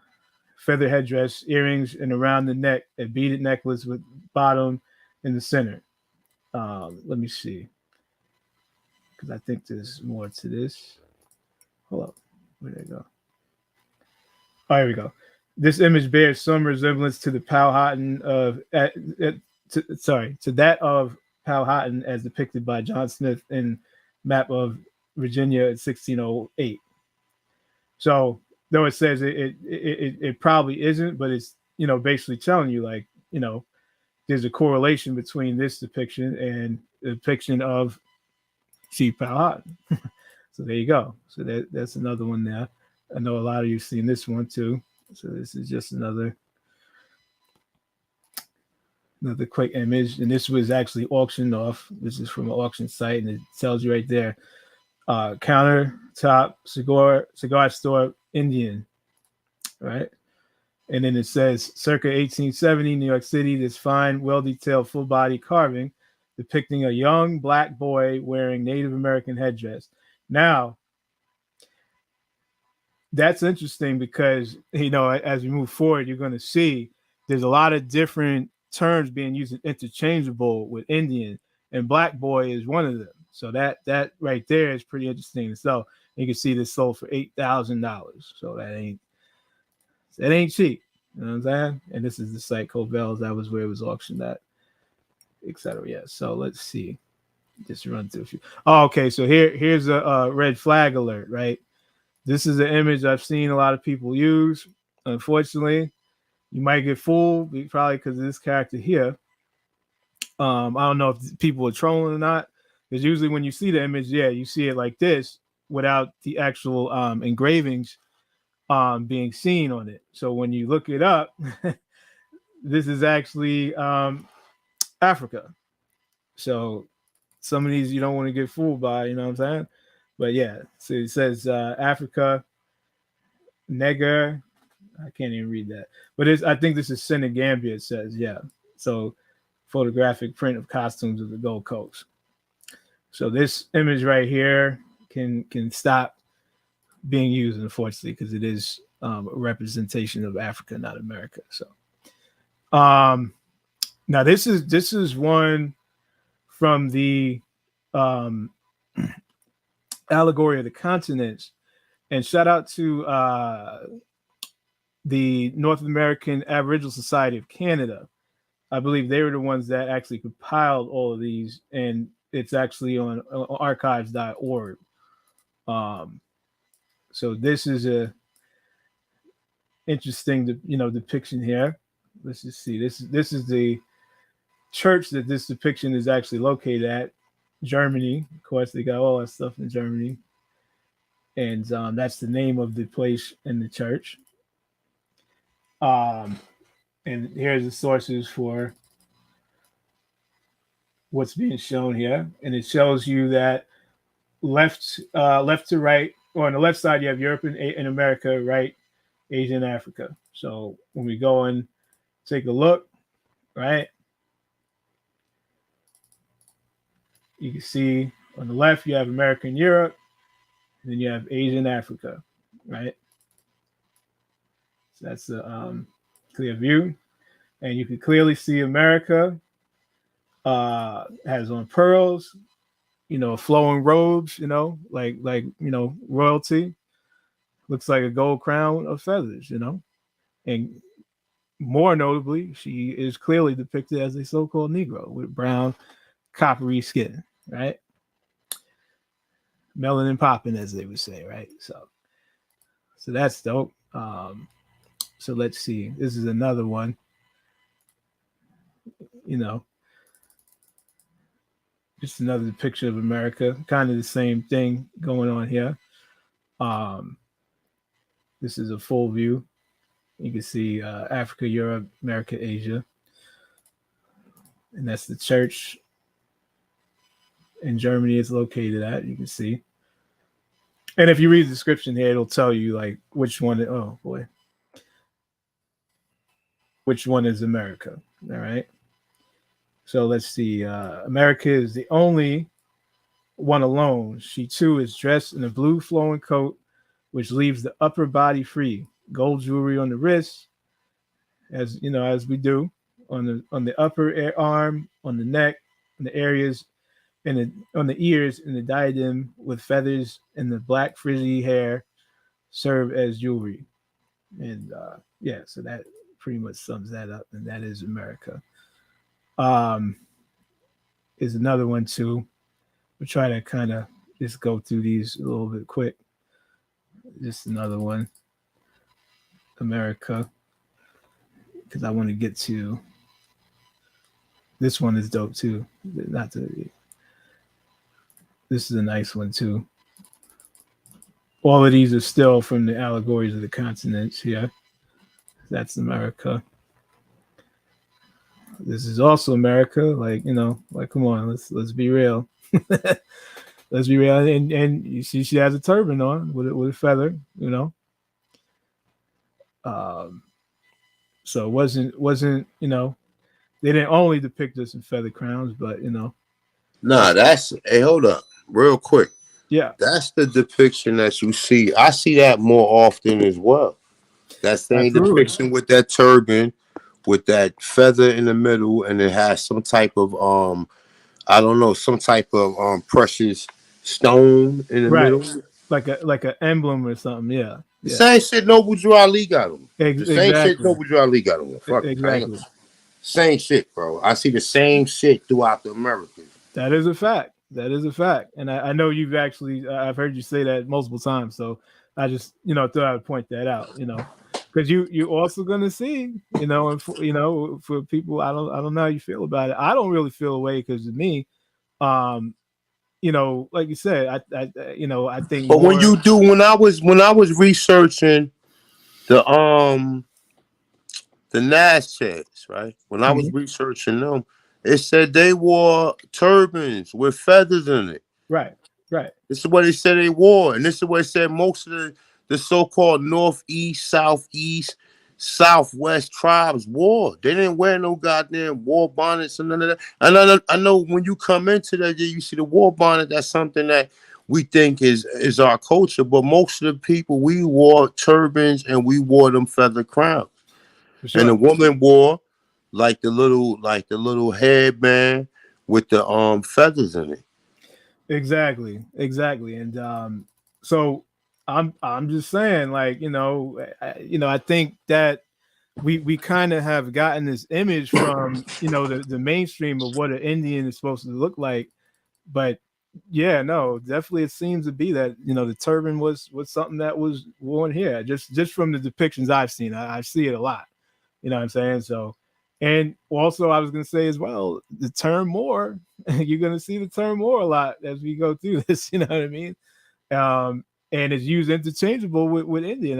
feather headdress, earrings, and around the neck, a beaded necklace with bottom in the center. Let me see. Because I think there's more to this. Hold up. Where'd it go? Oh, here we go. This image bears some resemblance to the Powhatan of, to that of Powhatan as depicted by John Smith in Map of Virginia in 1608. So, though it says it probably isn't, but it's, basically telling you, like, there's a correlation between this depiction and the depiction of Chief Powhatan. So there you go. So that's another one there. I know a lot of you have seen this one too. So this is just another quick image. And this was actually auctioned off. This is from an auction site, and it tells you right there. Countertop cigar store Indian, right? And then it says circa 1870, New York City, this fine, well-detailed full-body carving depicting a young black boy wearing Native American headdress. Now, that's interesting because, as we move forward, you're going to see there's a lot of different terms being used interchangeable with Indian, and black boy is one of them. So that right there is pretty interesting. So you can see this sold for $8,000. So that ain't cheap. You know what I'm saying? And this is the site Covell's. That was where it was auctioned at, etc. Yeah. So let's see. Just run through a few. Oh, okay. So here's a red flag alert, right? This is an image I've seen a lot of people use. Unfortunately, you might get fooled, probably because of this character here. I don't know if people are trolling or not. Because usually when you see the image, yeah, you see it like this without the actual engravings being seen on it. So when you look it up, this is actually Africa. So some of these you don't want to get fooled by, you know what I'm saying? But yeah, so it says Africa, Neger. I can't even read that. But I think this is Senegambia, it says, yeah. So photographic print of costumes of the Gold Coast. So this image right here can stop being used, unfortunately, because it is a representation of Africa, not America. So now this is one from the Allegory of the Continents, and shout out to the North American Aboriginal Society of Canada. I believe they were the ones that actually compiled all of these, and it's actually on archives.org. So this is a interesting, depiction here. Let's just see. This is the church that this depiction is actually located at, Germany. Of course, they got all that stuff in Germany, and that's the name of the place in the church. And here's the sources for what's being shown here, and it shows you that left to right, or on the left side you have Europe and America, right, Asia and Africa. So when we go and take a look, right, you can see on the left you have America and Europe, and then you have Asia and Africa, right? So that's a clear view, and you can clearly see America Has on pearls, flowing robes, like royalty. Looks like a gold crown of feathers, and more notably, she is clearly depicted as a so-called Negro with brown, coppery skin, right? Melanin popping, as they would say, right? So that's dope. So let's see. This is another one. Just another depiction of America. Kind of the same thing going on here. This is a full view. You can see Africa, Europe, America, Asia. And that's the church in Germany it's located at. You can see. And if you read the description here, it'll tell you like which one. Oh boy, which one is America? All right. So let's see. America is the only one alone. She too is dressed in a blue flowing coat, which leaves the upper body free. Gold jewelry on the wrist, as we do on the upper arm, on the neck, in the areas, and on the ears, and the diadem with feathers, and the black frizzy hair serve as jewelry. And so that pretty much sums that up, and that is America. Is another one too. We'll try to kind of just go through these a little bit quick. Just another one. America, because I want to get to this one is dope too. This is a nice one too. All of these are still from the Allegories of the Continents here. That's America. This is also America. Like come on, let's be real. Let's be real. And you see, she has a turban on with a feather. So it wasn't they didn't only depict us in feather crowns, but Nah, hey, hold up, real quick. Yeah, that's the depiction that you see. I see that more often as well. That same Absolutely. depiction with that turban, with that feather in the middle, and it has some type of I don't know, some type of precious stone in the middle, like an emblem or something. Yeah. The same shit Noble Drew Ali got on. The same Exactly. shit Noble Drew Ali got on. Fuck exactly. Same shit, bro. I see the same shit throughout the Americas. That is a fact. And I know you've actually, I've heard you say that multiple times. So I just, thought I would point that out, because you also going to see, and for people, I don't know how you feel about it. I don't really feel away because of me, like you said, I think. But when I was researching the Nash checks, right? When I was researching them, it said they wore turbans with feathers in it. Right. This is what they said they wore, and this is what it said most of the so-called Northeast, Southeast, Southwest tribes wore. They didn't wear no goddamn war bonnets and none of that. And I know when you come into that, you see the war bonnet. That's something that we think is our culture, but most of the people, we wore turbans and we wore them feather crowns. Sure. And the woman wore like the little headband with the feathers in it. Exactly. And so I'm just saying, like, I think that we kind of have gotten this image from the mainstream of what an Indian is supposed to look like, but yeah, no, definitely it seems to be that the turban was something that was worn here, just from the depictions I've seen. I see it a lot. You know what I'm saying? So, and also I was gonna say as well, the term "more," you're gonna see the term "more" a lot as we go through this. You know what I mean? And it's used interchangeable with Indian.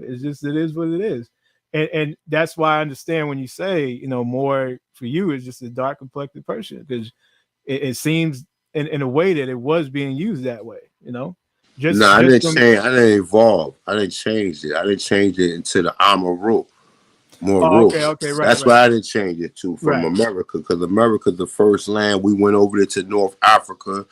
It's just, it is what it is. And that's why I understand when you say, more for you is just a dark complected person, because it seems in a way that it was being used that way, I didn't evolve. I didn't change it. I didn't change it into the Amaru. Okay, right. That's why I didn't change it to from America, because America's the first land. We went over there to North Africa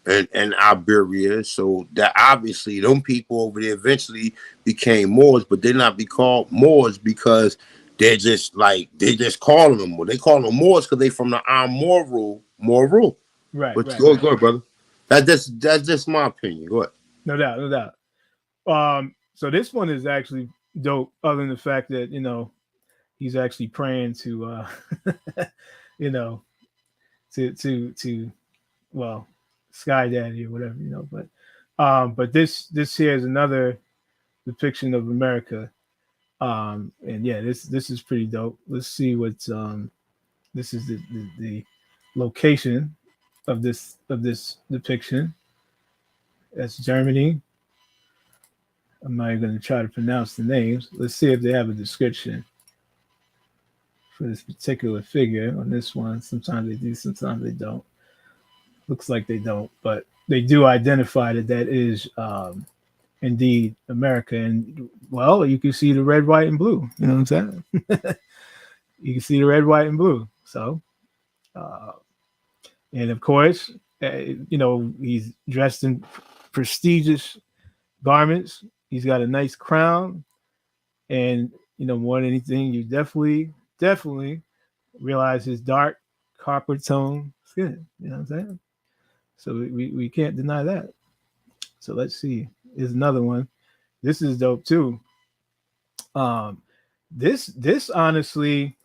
and Iberia. So that obviously them people over there eventually became Moors, but they're not be called Moors because they're just calling them more. They call them Moors because they from the Moral. Right, But right, go right. ahead, brother. That's just my opinion. Go ahead. No doubt, no doubt. So this one is actually dope, other than the fact that, you know, he's actually praying to you know, to well, Sky Daddy or whatever, you know, but this here is another depiction of America. And yeah, this is pretty dope. Let's see what's this is the location of this depiction. That's Germany. I'm not even going to try to pronounce the names. Let's see if they have a description for this particular figure on this one. Sometimes they do, sometimes they don't. Looks like they don't, but they do identify that is indeed America. And well, you can see the red, white, and blue. You know what I'm saying? You can see the red, white, and blue. So, and of course, you know, he's dressed in prestigious garments. He's got a nice crown, and you know, more than anything, you definitely realize his dark copper tone skin. You know what I'm saying? So we can't deny that. So let's see. Here's another one. This is dope too. This honestly,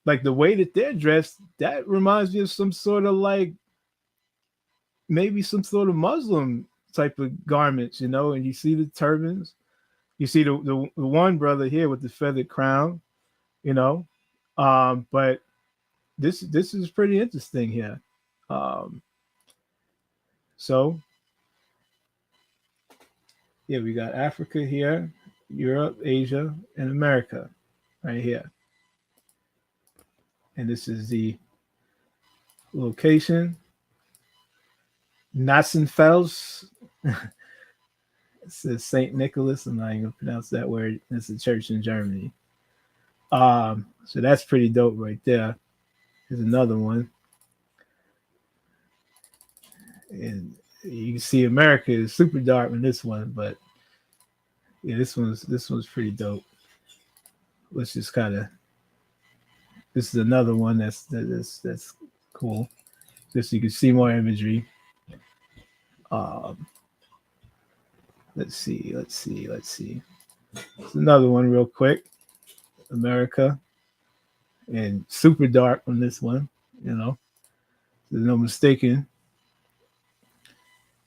like the way that they're dressed, that reminds me of some sort of like maybe some sort of Muslim type of garments, you know. And you see the turbans, you see the one brother here with the feathered crown, you know. But this is pretty interesting here. So yeah, we got Africa here, Europe, Asia, and America right here. And this is the location. Nassenfels. It says St. Nicholas. I'm not even going to pronounce that word. It's a church in Germany. So that's pretty dope right there. Here's another one. And you can see America is super dark in this one, but yeah, this one's pretty dope. Let's just kind of. This is another one that's cool. Just so you can see more imagery. Let's see. It's another one real quick. America, and super dark on this one. You know, there's no mistaking.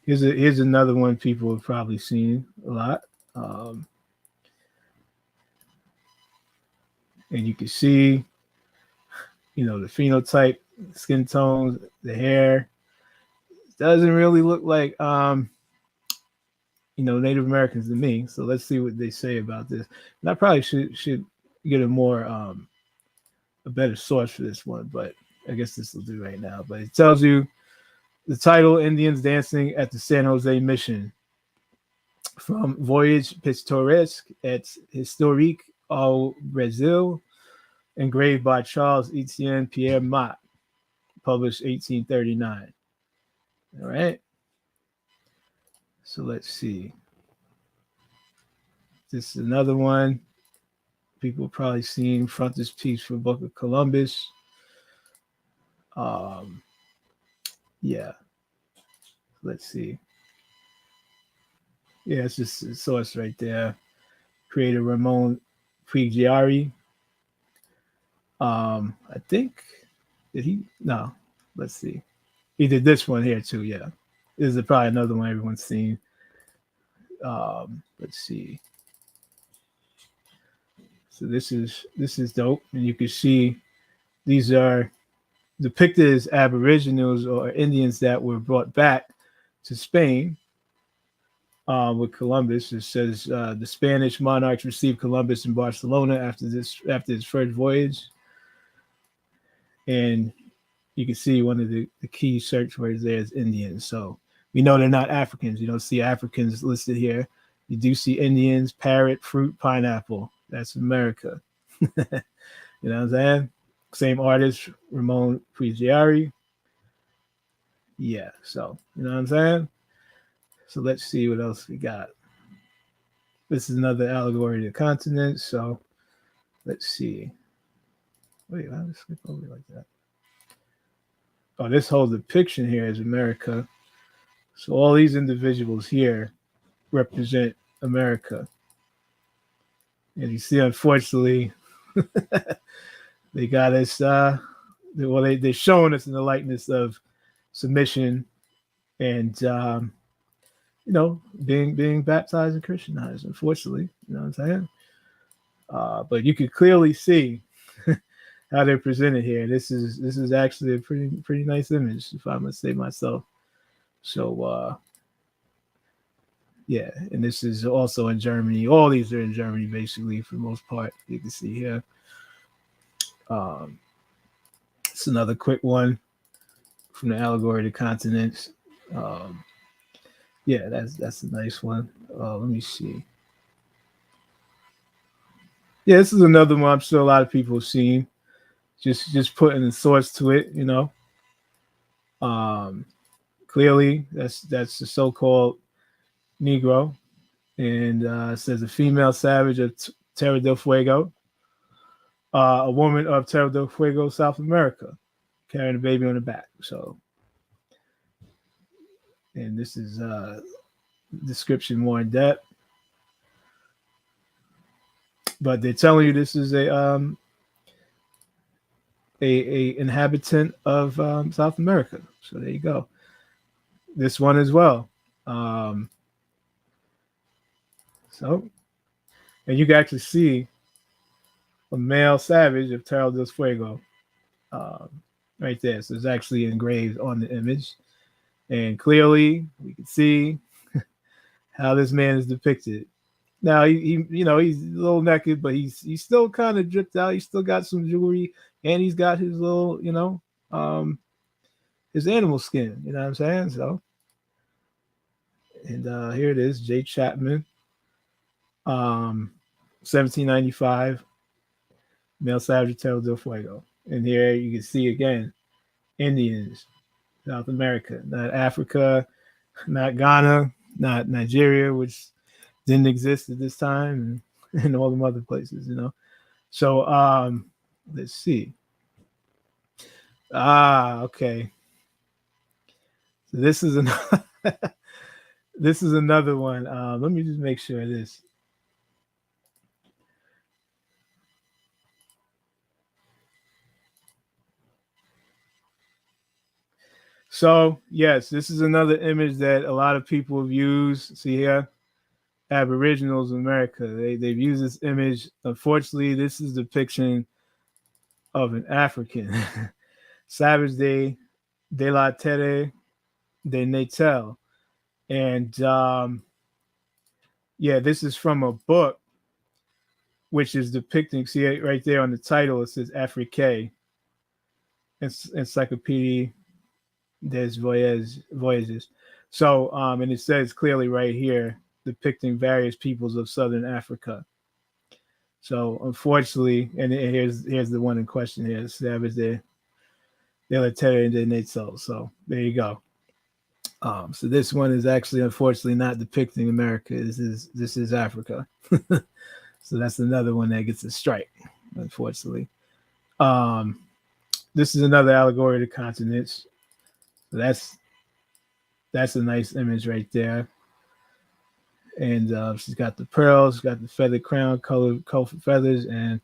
Here's another one people have probably seen a lot. And you can see, you know, the phenotype, skin tones, the hair. It doesn't really look like you know, Native Americans to me. So let's see what they say about this. And I probably should get a better source for this one, but I guess this will do right now. But it tells you the title: Indians dancing at the San Jose Mission, from Voyage Pittoresque et Historique au Brésil, engraved by Charles Etienne Pierre Mott, published 1839. All right. So let's see. This is another one. People probably seen frontispiece for Book of Columbus. Yeah. Let's see. Yeah, it's just a source right there. Creator Ramon Pugliari. I think did he? No. Let's see. He did this one here too. Yeah, this is probably another one everyone's seen. Let's see. So this is dope, and you can see these are depicted as Aboriginals or Indians that were brought back to Spain with Columbus. It says the Spanish monarchs received Columbus in Barcelona after his first voyage, and you can see one of the key search words there is Indians. So we know they're not Africans. You don't see Africans listed here. You do see Indians, parrot, fruit, pineapple. That's America. You know what I'm saying? Same artist, Ramon Pugliari. Yeah, so you know what I'm saying? So let's see what else we got. This is another allegory to the continent. So let's see. Wait, how did I skip over like that? Oh, this whole depiction here is America. So all these individuals here represent America. And you see, unfortunately, they got us, they're showing us in the likeness of submission and, being baptized and Christianized, unfortunately. You know what I'm saying? But you can clearly see how they're presented here. This is actually a pretty nice image, if I must say myself. So yeah, and this is also in Germany. All these are in Germany, basically, for the most part. You can see here. It's another quick one from the Allegory of the Continents. Yeah, that's a nice one. Let me see. Yeah, this is another one I'm sure a lot of people have seen. Just putting the source to it, you know. Clearly, that's the so-called Negro, and it says a female savage of Terra del Fuego, a woman of Terra del Fuego, South America, carrying a baby on the back. So, and this is description more in depth, but they're telling you this is a inhabitant of South America. So there you go. This one as well. So, and you can actually see a male savage of Terra del Fuego right there. So it's actually engraved on the image. And clearly, we can see how this man is depicted. Now, he's a little naked, but he's still kind of dripped out. He's still got some jewelry, and he's got his little, his animal skin. You know what I'm saying? So, and here it is, J. Chapman, 1795, male savage of Terra del Fuego. And here you can see again, Indians, South America, not Africa, not Ghana, not Nigeria, which didn't exist at this time, and all them other places, you know. So let's see. Okay. So this is another this is another one. Let me just make sure this. So yes, this is another image that a lot of people have used. See here, Aboriginals in America. They've used this image. Unfortunately, this is a depiction of an African. Savage de la Terre de Natal. And yeah, this is from a book which is depicting, see it right there on the title, it says Afrique, Encyclopedia des Voyages. So, and it says clearly right here, depicting various peoples of Southern Africa. So, unfortunately, and here's the one in question here, Savage de la Terre de Natal. So, there you go. So this one is actually, unfortunately, not depicting America. This is Africa. So that's another one that gets a strike, unfortunately. This is another allegory of the continents. So that's a nice image right there. And she's got the pearls, she's got the feathered crown, colorful feathers, and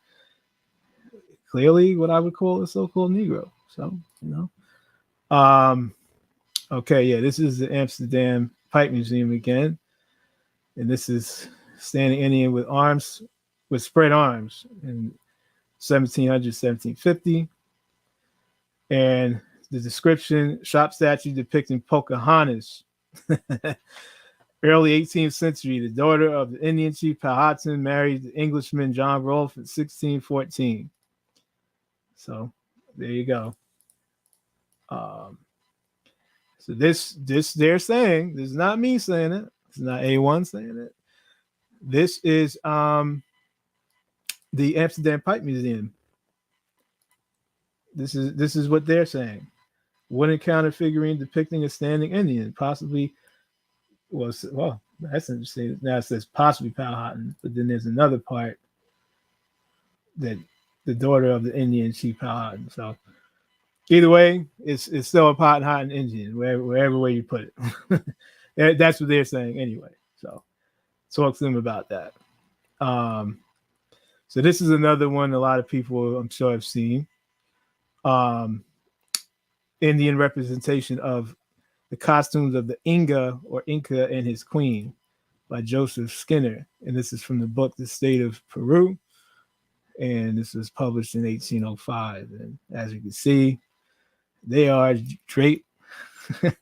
clearly what I would call a so-called Negro. So, you know. Okay, yeah, this is the Amsterdam Pipe Museum again. And this is standing Indian with spread arms in 1700, 1750. And the description, shop statue depicting Pocahontas. Early 18th century, the daughter of the Indian chief Powhatan married the Englishman John Rolfe in 1614. So there you go. So this they're saying, this is not me saying it. It's not A1 saying it. This is the Amsterdam Pipe Museum. This is what they're saying. Wooden counter figurine depicting a standing Indian, possibly well, That's interesting. Now it says possibly Powhatan, but then there's another part that the daughter of the Indian chief Powhatan. So either way, it's still a Powhatan Indian, wherever way you put it. That's what they're saying anyway. So talk to them about that. So this is another one a lot of people I'm sure have seen. Indian representation of the costumes of the Inga or Inca and his queen by Joseph Skinner. And this is from the book The State of Peru. And this was published in 1805. And as you can see, they are draped up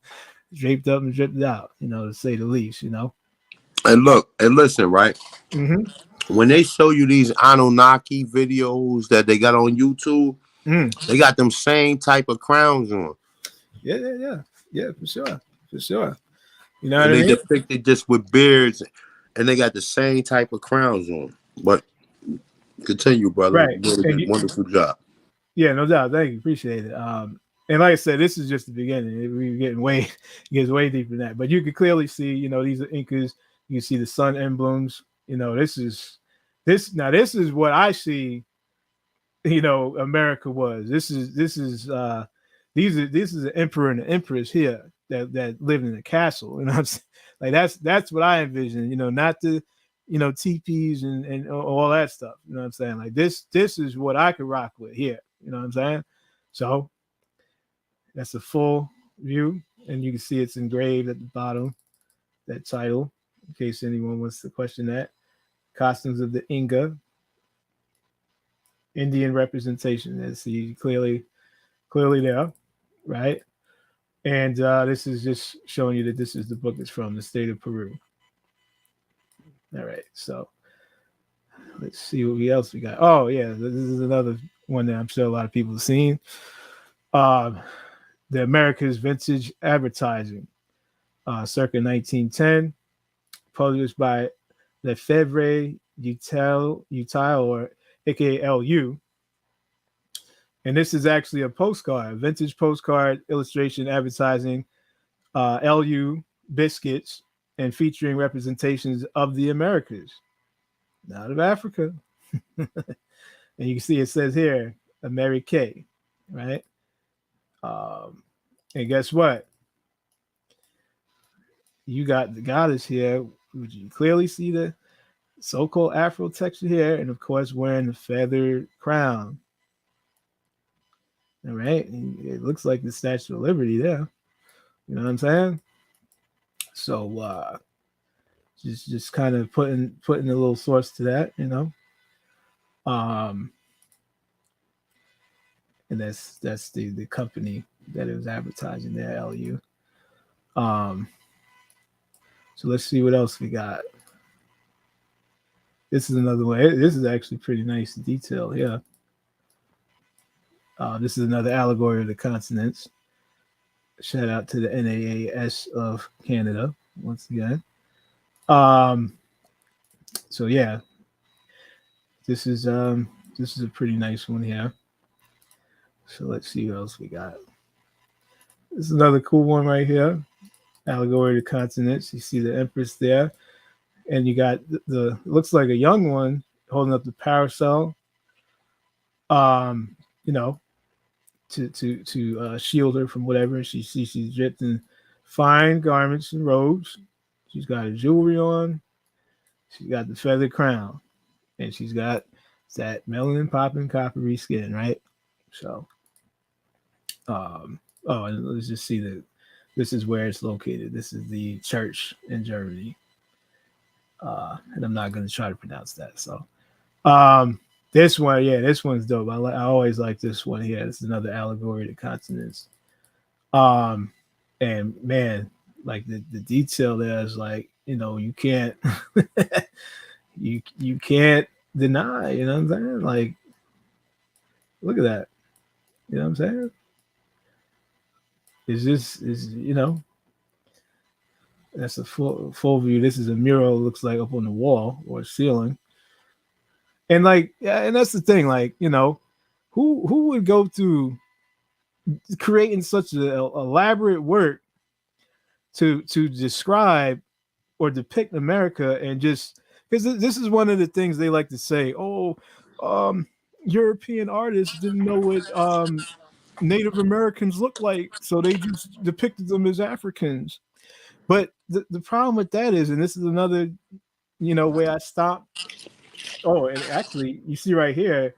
and dripped out, to say the least, And look, and listen, right? Mm-hmm. When they show you these Anunnaki videos that they got on YouTube, they got them same type of crowns on. Yeah, for sure. You know and what I mean? They depicted just with beards, and they got the same type of crowns on. But continue, brother. Right. You did a wonderful job. Yeah, no doubt. Thank you. Appreciate it. And like I said, this is just the beginning. We're getting it gets way deeper than that. But you can clearly see, these are Incas. You can see the sun emblems. This is what I see. America was. This is an emperor and an empress here that lived in a castle. What I'm saying? Like that's what I envision. Not the teepees and all that stuff. You know what I'm saying? Like this is what I could rock with here. You know what I'm saying? So that's a full view, and you can see it's engraved at the bottom, that title, in case anyone wants to question that. Costumes of the Inga, Indian representation. As see clearly there, right? And this is just showing you that this is the book is from the state of Peru. All right, so let's see what else we got. Oh yeah, this is another one that I'm sure a lot of people have seen. The America's Vintage Advertising, circa 1910, published by Lefebvre Utile, or aka LU. And this is actually a postcard, vintage postcard illustration advertising LU biscuits and featuring representations of the Americas, not of Africa. And you can see it says here, America, right? And guess what? You got the goddess here. Would you clearly see the so-called Afro texture here? And of course, wearing the feathered crown. All right. It looks like the Statue of Liberty there. You know what I'm saying? So just kind of putting a little source to that, and that's the company that it was advertising there, LU. So let's see what else we got. This is another way. This is actually pretty nice detail here. This is another allegory of the continents. Shout out to the NAAS of Canada once again. So yeah, this is a pretty nice one here. So let's see what else we got. This is another cool one right here. Allegory of the continents. You see the Empress there, and you got the looks like a young one holding up the parasol. To shield her from whatever she's dripped in fine garments and robes. She's got her jewelry on. She's got the feather crown, and she's got that melanin popping coppery skin, right? So, and let's just see that this is where it's located. This is the church in Germany, and I'm not going to try to pronounce that. So, this one, this one's dope. I always like this one here. This is another allegory to continents. And man, like the detail there is like, you can't you can't deny, you know what I'm saying? Like, look at that. You know what I'm saying? That's a full view. This is a mural, looks like up on the wall or ceiling. And like, yeah, and that's the thing, like, who would go through creating such an elaborate work to describe or depict America and just because this is one of the things they like to say. Oh, European artists didn't know what Native Americans look like, so they just depicted them as Africans. But the problem with that is, and this is another, way I stop. Oh, and actually, you see right here,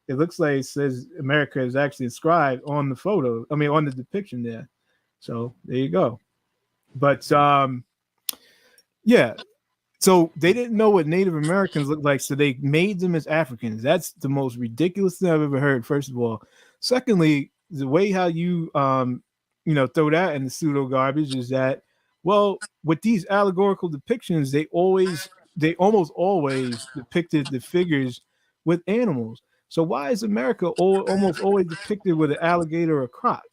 it looks like it says America is actually inscribed on the photo. I mean, on the depiction there. So there you go. But yeah. So they didn't know what Native Americans looked like, so they made them as Africans. That's the most ridiculous thing I've ever heard. First of all, secondly, the way how you throw that in the pseudo garbage is that, well, with these allegorical depictions, they almost always depicted the figures with animals. So why is America almost always depicted with an alligator or a croc?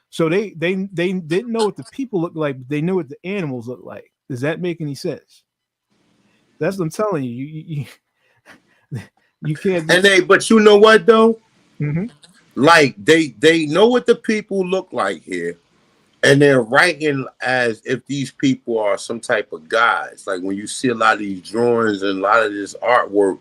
So they didn't know what the people looked like, but they knew what the animals looked like. Does that make any sense? That's what I'm telling you. You can't. But you know what though? Mm-hmm. Like they know what the people look like here, and they're writing as if these people are some type of gods. Like when you see a lot of these drawings and a lot of this artwork,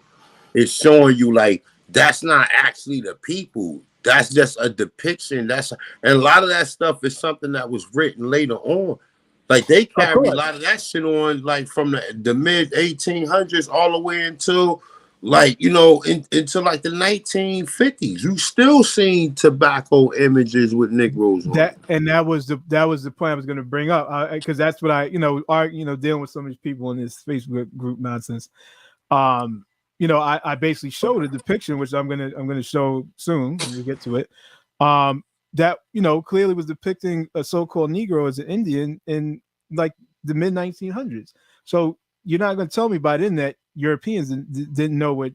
it's showing you like that's not actually the people. That's just a depiction. And a lot of that stuff is something that was written later on. Like they carry a lot of that shit on, like from the mid 1800s all the way until like into like the 1950s. You still seen tobacco images with Negroes on. That was the point I was going to bring up, because that's what I dealing with so many people in this Facebook group nonsense. I basically showed a depiction, which I'm gonna show soon when we get to it. That clearly was depicting a so-called Negro as an Indian in like the mid 1900s. So you're not going to tell me by then that Europeans didn't know what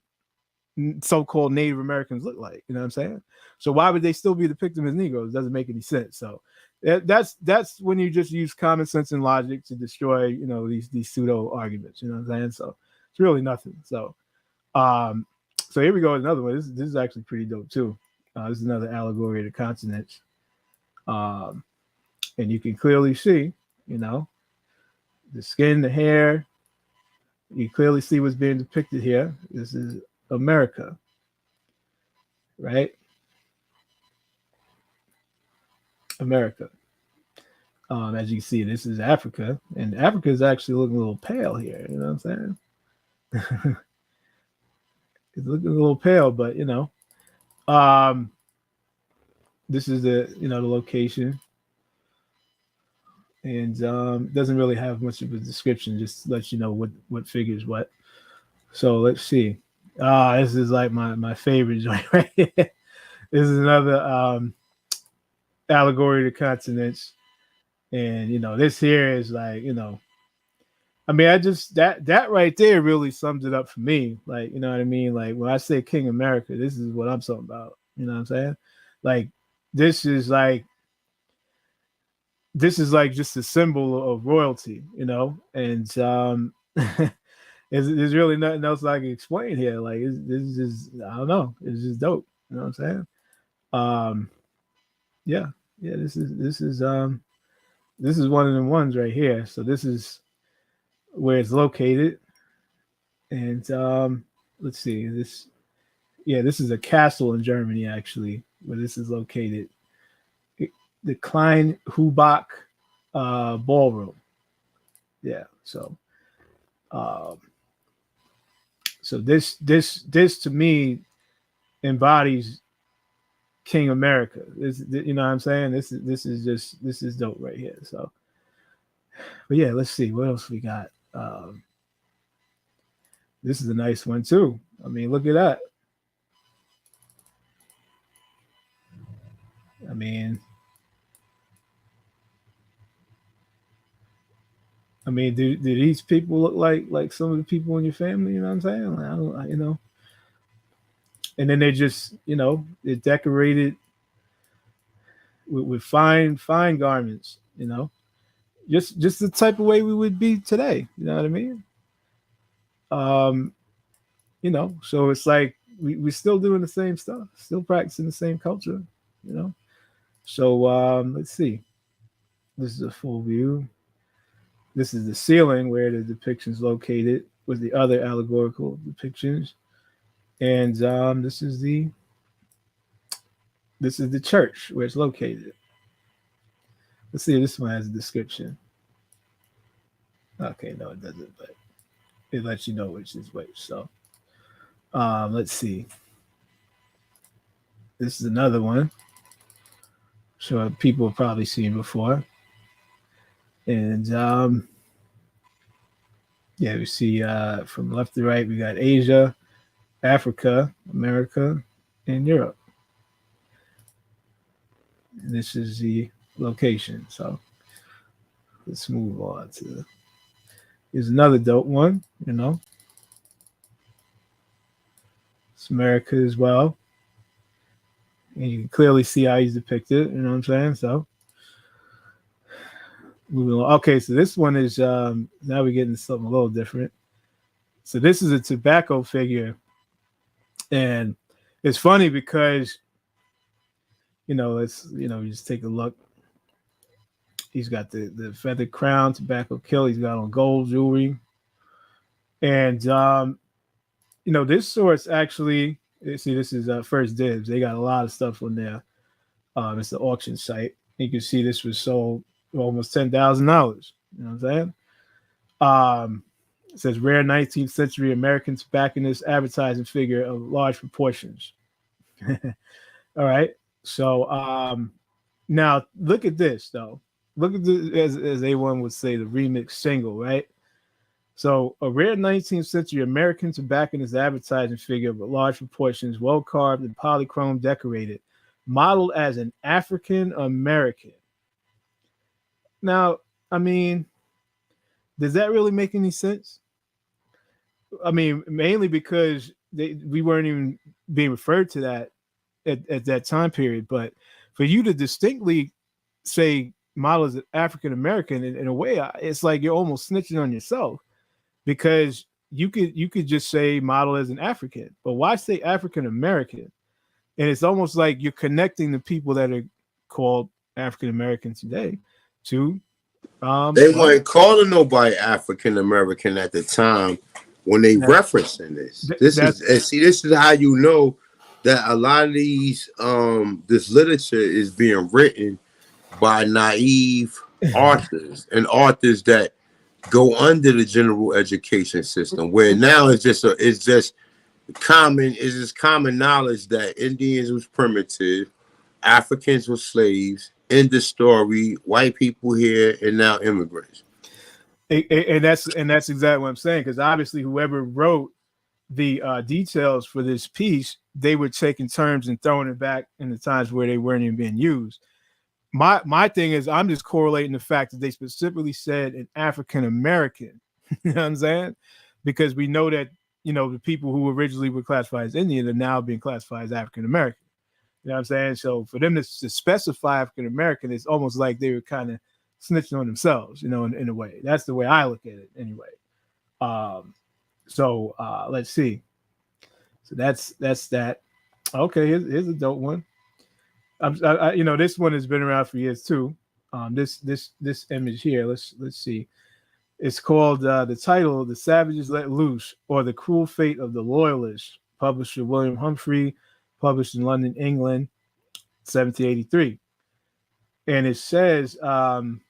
so-called Native Americans look like. You know what I'm saying? So why would they still be depicted as Negroes? It doesn't make any sense. So that's when you just use common sense and logic to destroy these pseudo arguments. You know what I'm saying? So it's really nothing. So so here we go. Another one. This is actually pretty dope too. This is another allegory of the continents. And you can clearly see, the skin, the hair. You clearly see what's being depicted here. This is America, right? America. As you can see, this is Africa. And Africa is actually looking a little pale here. You know what I'm saying? It's looking a little pale, but this is the the location, and doesn't really have much of a description, just lets you know what figures what. So let's see. This is like my favorite joint right here. This is another allegory of the continents, and this here is like I mean, I just that right there really sums it up for me. Like, you know what I mean? Like when I say King America, this is what I'm talking about. You know what I'm saying? Like this is like just a symbol of royalty, and there's really nothing else I can explain here. Like this is just, I don't know, it's just dope. You know what I'm saying? Yeah, this is one of the ones right here. So this is where it's located, and let's see, this is a castle in Germany actually, where this is located. The Klein Hubach ballroom. Yeah, so this to me embodies King America. This, you know what I'm saying? This is dope right here. So, but yeah, let's see what else we got. This is a nice one too. I mean, look at that. I mean, do these people look like some of the people in your family? You know what I'm saying? Like, I don't, And then they just, they're decorated with fine garments. Just the type of way we would be today. You know what I mean? So it's like we're still doing the same stuff, still practicing the same culture. So let's see. This is a full view. This is the ceiling where the depiction's located with the other allegorical depictions. And this is the church where it's located. Let's see if this one has a description. Okay, no, it doesn't, but it lets you know which is which. So let's see. This is another one. Sure, people have probably seen before. And yeah, we see from left to right, we got Asia, Africa, America, and Europe. And this is the location. So let's move on to, here's another dope one, you know. It's America as well. And you can clearly see how he's depicted, you know what I'm saying? So moving on. Okay, so this one is now we're getting something a little different. So this is a tobacco figure. And it's funny because, you know, you just take a look. He's got the feather crown, tobacco kill. He's got on gold jewelry. And, you know, this source actually, see, this is First Dibs. They got a lot of stuff on there. It's the auction site. You can see this was sold for almost $10,000. You know what I'm saying? It says rare 19th century American tobacconist advertising figure of large proportions. All right. So now look at this though. Look at the, as A1 would say, the remix single, right? So a rare 19th century American tobacconist advertising figure of large proportions, well carved and polychrome decorated, modeled as an African American. Now, I mean, does that really make any sense? I mean, mainly because we weren't even being referred to that at that time period. But for you to distinctly say model as an African American, in a way, it's like you're almost snitching on yourself, because you could just say model as an African, but why say African American? And it's almost like you're connecting the people that are called African American today to they weren't calling nobody African American at the time when they referencing this. This is how you know that a lot of these this literature is being written by naive authors and authors that go under the general education system, where now it's just common knowledge that Indians was primitive, Africans were slaves, end the story, white people here and now immigrants. And that's exactly what I'm saying, because obviously whoever wrote the details for this piece, they were taking terms and throwing it back in the times where they weren't even being used. My thing is, I'm just correlating the fact that they specifically said an African American. You know what I'm saying? Because we know that, you know, the people who originally were classified as Indian are now being classified as African American. You know what I'm saying? So for them to specify African American, it's almost like they were kind of snitching on themselves, you know, in a way. That's the way I look at it anyway. So let's see. So that's that. Okay, here's a dope one. You know, this one has been around for years too. This image here, let's see. It's called the title, "The Savages Let Loose, or the Cruel Fate of the Loyalists," publisher William Humphrey, published in London, England, 1783. And it says, and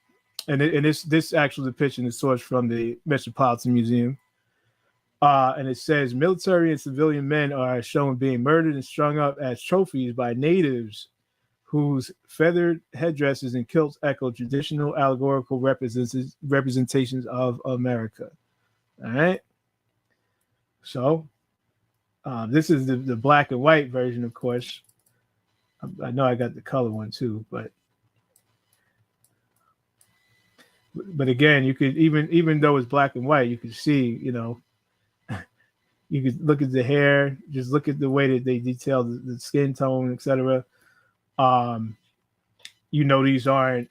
this actual depiction is sourced from the Metropolitan Museum. And it says, military and civilian men are shown being murdered and strung up as trophies by natives whose feathered headdresses and kilts echo traditional allegorical representations of America. All right. So this is the black and white version, of course. I know I got the color one too, but again, you could even though it's black and white, you could see, you know, you could look at the hair, just look at the way that they detail the skin tone, etc. You know, these aren't,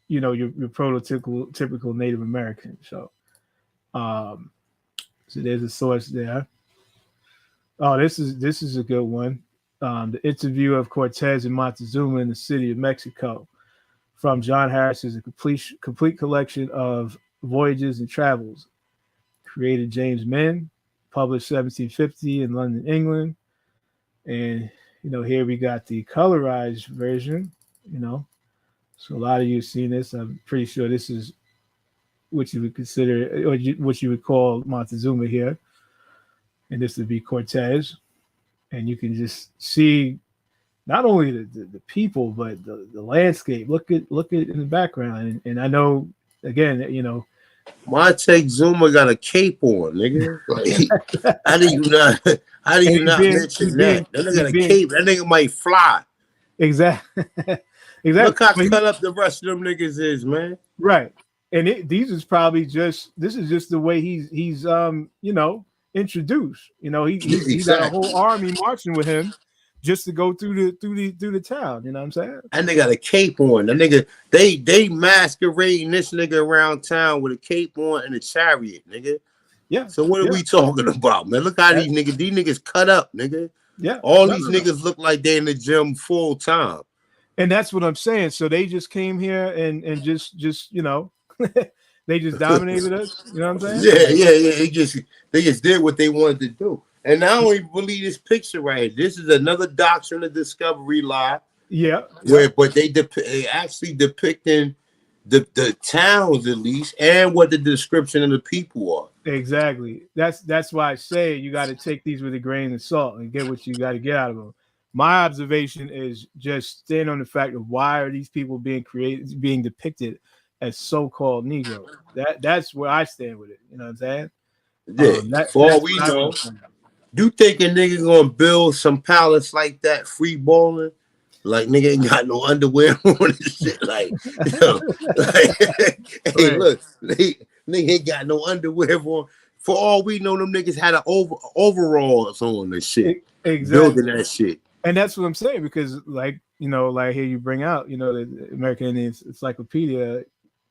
you know, your prototypical Native American. So, so there's a source there. Oh, this is a good one. The interview of Cortez and Montezuma in the city of Mexico, from John Harris's complete collection of Voyages and Travels, created James Min, published 1750 in London, England. And, here we got the colorized version, So a lot of you have seen this. I'm pretty sure this is what you would consider, or what you would call Montezuma here. And this would be Cortez. And you can just see not only the people, but the landscape. Look at in the background. And I know, again, Montezuma got a cape on, nigga. Like, how do you not mention that? That nigga got a cape. That nigga might fly. Exactly. Look how cut up the rest of them niggas is, man. Right. And this is just the way he's introduced. He's got a whole army marching with him just to go through the town. You know what I'm saying? And they got a cape on. That nigga, they masquerading this nigga around town with a cape on and a chariot, nigga. Yeah. So what are we talking about, man? Look how these niggas cut up, nigga. Yeah. All these niggas look like they in the gym full time. And that's what I'm saying. So they just came here and just they just dominated us. You know what I'm saying? Yeah. They just did what they wanted to do. And I don't even believe this picture right here. This is another Doctrine of Discovery lie. Yeah. But they actually depicting the towns at least, and what the description of the people are. Exactly. That's why I say you got to take these with a grain of salt and get what you got to get out of them. My observation is just stand on the fact of why are these people being depicted as so-called Negro. That's where I stand with it. You know what I'm saying? Yeah. For all we know, you think a nigga gonna build some palace like that free balling? Like nigga ain't got no underwear on and shit. Like, hey, look, nigga ain't got no underwear on. For all we know, them niggas had overalls on and shit. Exactly. Building that shit. And that's what I'm saying, because like here you bring out, the American Indian Encyclopedia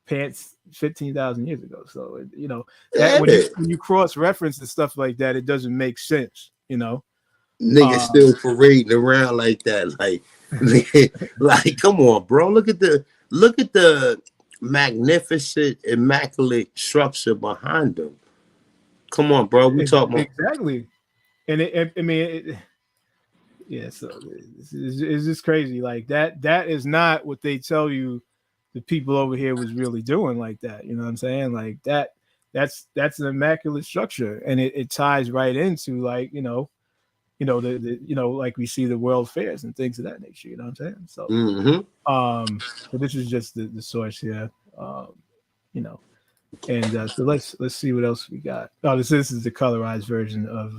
pants 15,000 years ago. So, when you cross-reference and stuff like that, it doesn't make sense, Niggas still parading around like that. Like, come on, bro. Look at the magnificent, immaculate structure behind them. Come on, bro. We talking about exactly. And so it's just crazy. Like that is not what they tell you the people over here was really doing like that. You know what I'm saying? Like that's an immaculate structure, and it ties right into like, like we see the world fairs and things of that nature. You know what I'm saying? So, so this is just the source here, and so let's see what else we got. Oh, this is the colorized version of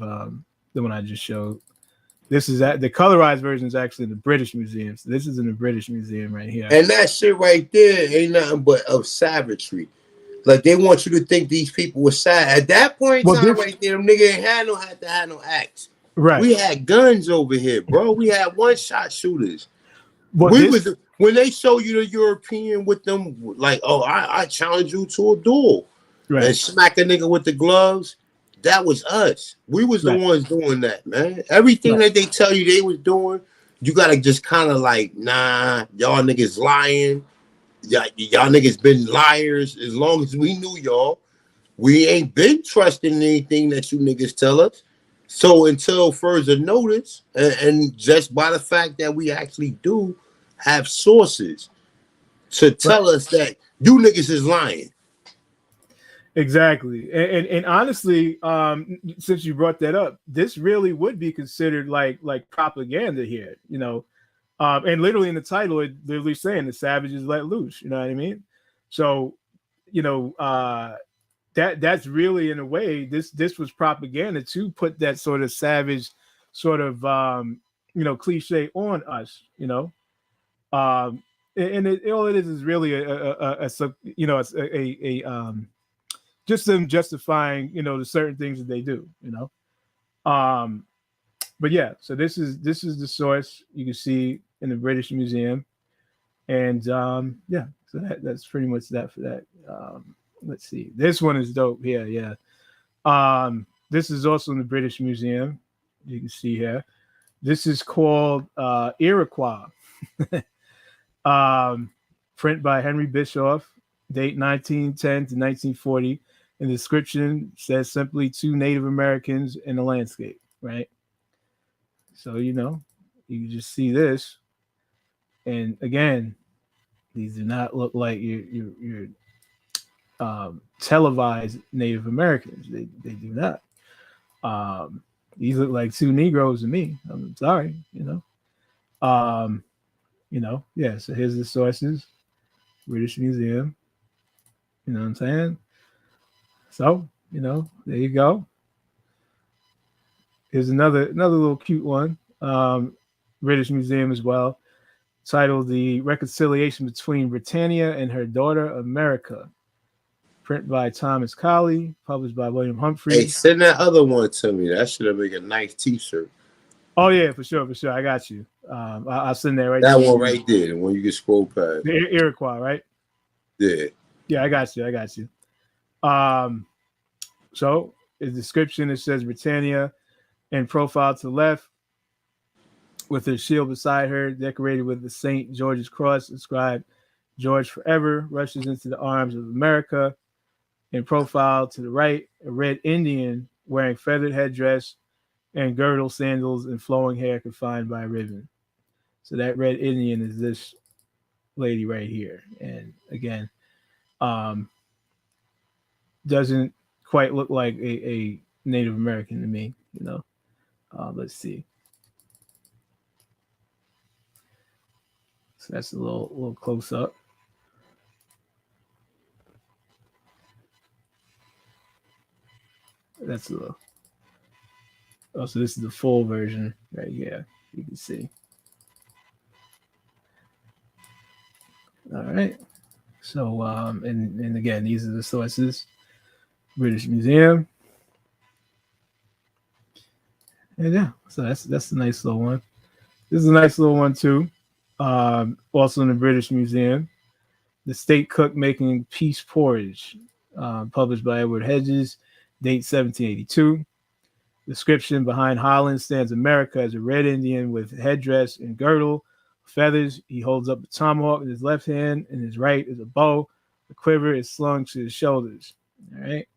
the one I just showed. This is the colorized version is actually in the British Museum. So this is in the British Museum right here. And that shit right there ain't nothing but of savagery. Like they want you to think these people were sad. At that point in time, right there, them nigga ain't had to have no axe. Right. We had guns over here, bro. We had one-shot shooters. When they show you the European with them, like, oh, I challenge you to a duel, right, and smack a nigga with the gloves. That was us. We was the ones doing that, man. Everything that they tell you they was doing, you gotta just kind of like, nah, y'all niggas lying. Y'all niggas been liars as long as we knew y'all. We ain't been trusting anything that you niggas tell us. So until further notice, and just by the fact that we actually do have sources to tell us that you niggas is lying. Exactly. And honestly, since you brought that up, this really would be considered like propaganda here, and literally in the title, it literally saying the savages let loose, you know what I mean? So, that's really, in a way, this was propaganda to put that sort of savage sort of, cliche on us, all it is really just them justifying, the certain things that they do, but yeah, so this is the source you can see in the British Museum, and so that's pretty much that for that. Let's see, this one is dope here. Yeah, this is also in the British Museum. You can see here. This is called Iroquois, print by Henry Bischoff. date 1910 to 1940. And the description says simply 2 Native Americans in the landscape, right? So, you know, you just see this. And again, these do not look like your televised Native Americans. They do not. These look like 2 Negroes to me. I'm sorry, yeah. So here's the sources: British Museum. You know what I'm saying? So there you go. Here's another little cute one. British Museum as well, titled "The Reconciliation Between Britannia and Her Daughter America." Print by Thomas Colley, published by William Humphrey. Hey, send that other one to me. That should have been a nice T-shirt. Oh yeah, for sure. I got you. I'll send that right. That one right there, the one you can scroll past. The Iroquois, right? Yeah. Yeah, I got you. So the description, it says Britannia in profile to the left, with her shield beside her, decorated with the St. George's Cross, inscribed "George Forever," rushes into the arms of America. In profile to the right, a red Indian wearing feathered headdress and girdle, sandals, and flowing hair confined by a ribbon. So that red Indian is this lady right here. And again, doesn't quite look like a Native American to me, let's see. So that's a little close up. That's a little. Oh, so this is the full version right here. You can see. All right. So, and again, these are the sources: British Museum. And yeah, so that's a nice little one. This is a nice little one too. Also in the British Museum, "The State Cook Making Peace Porridge," published by Edward Hedges, date 1782. Description: behind Holland stands America as a red Indian with headdress and girdle, feathers. He holds up a tomahawk in his left hand, and his right is a bow. The quiver is slung to his shoulders. All right.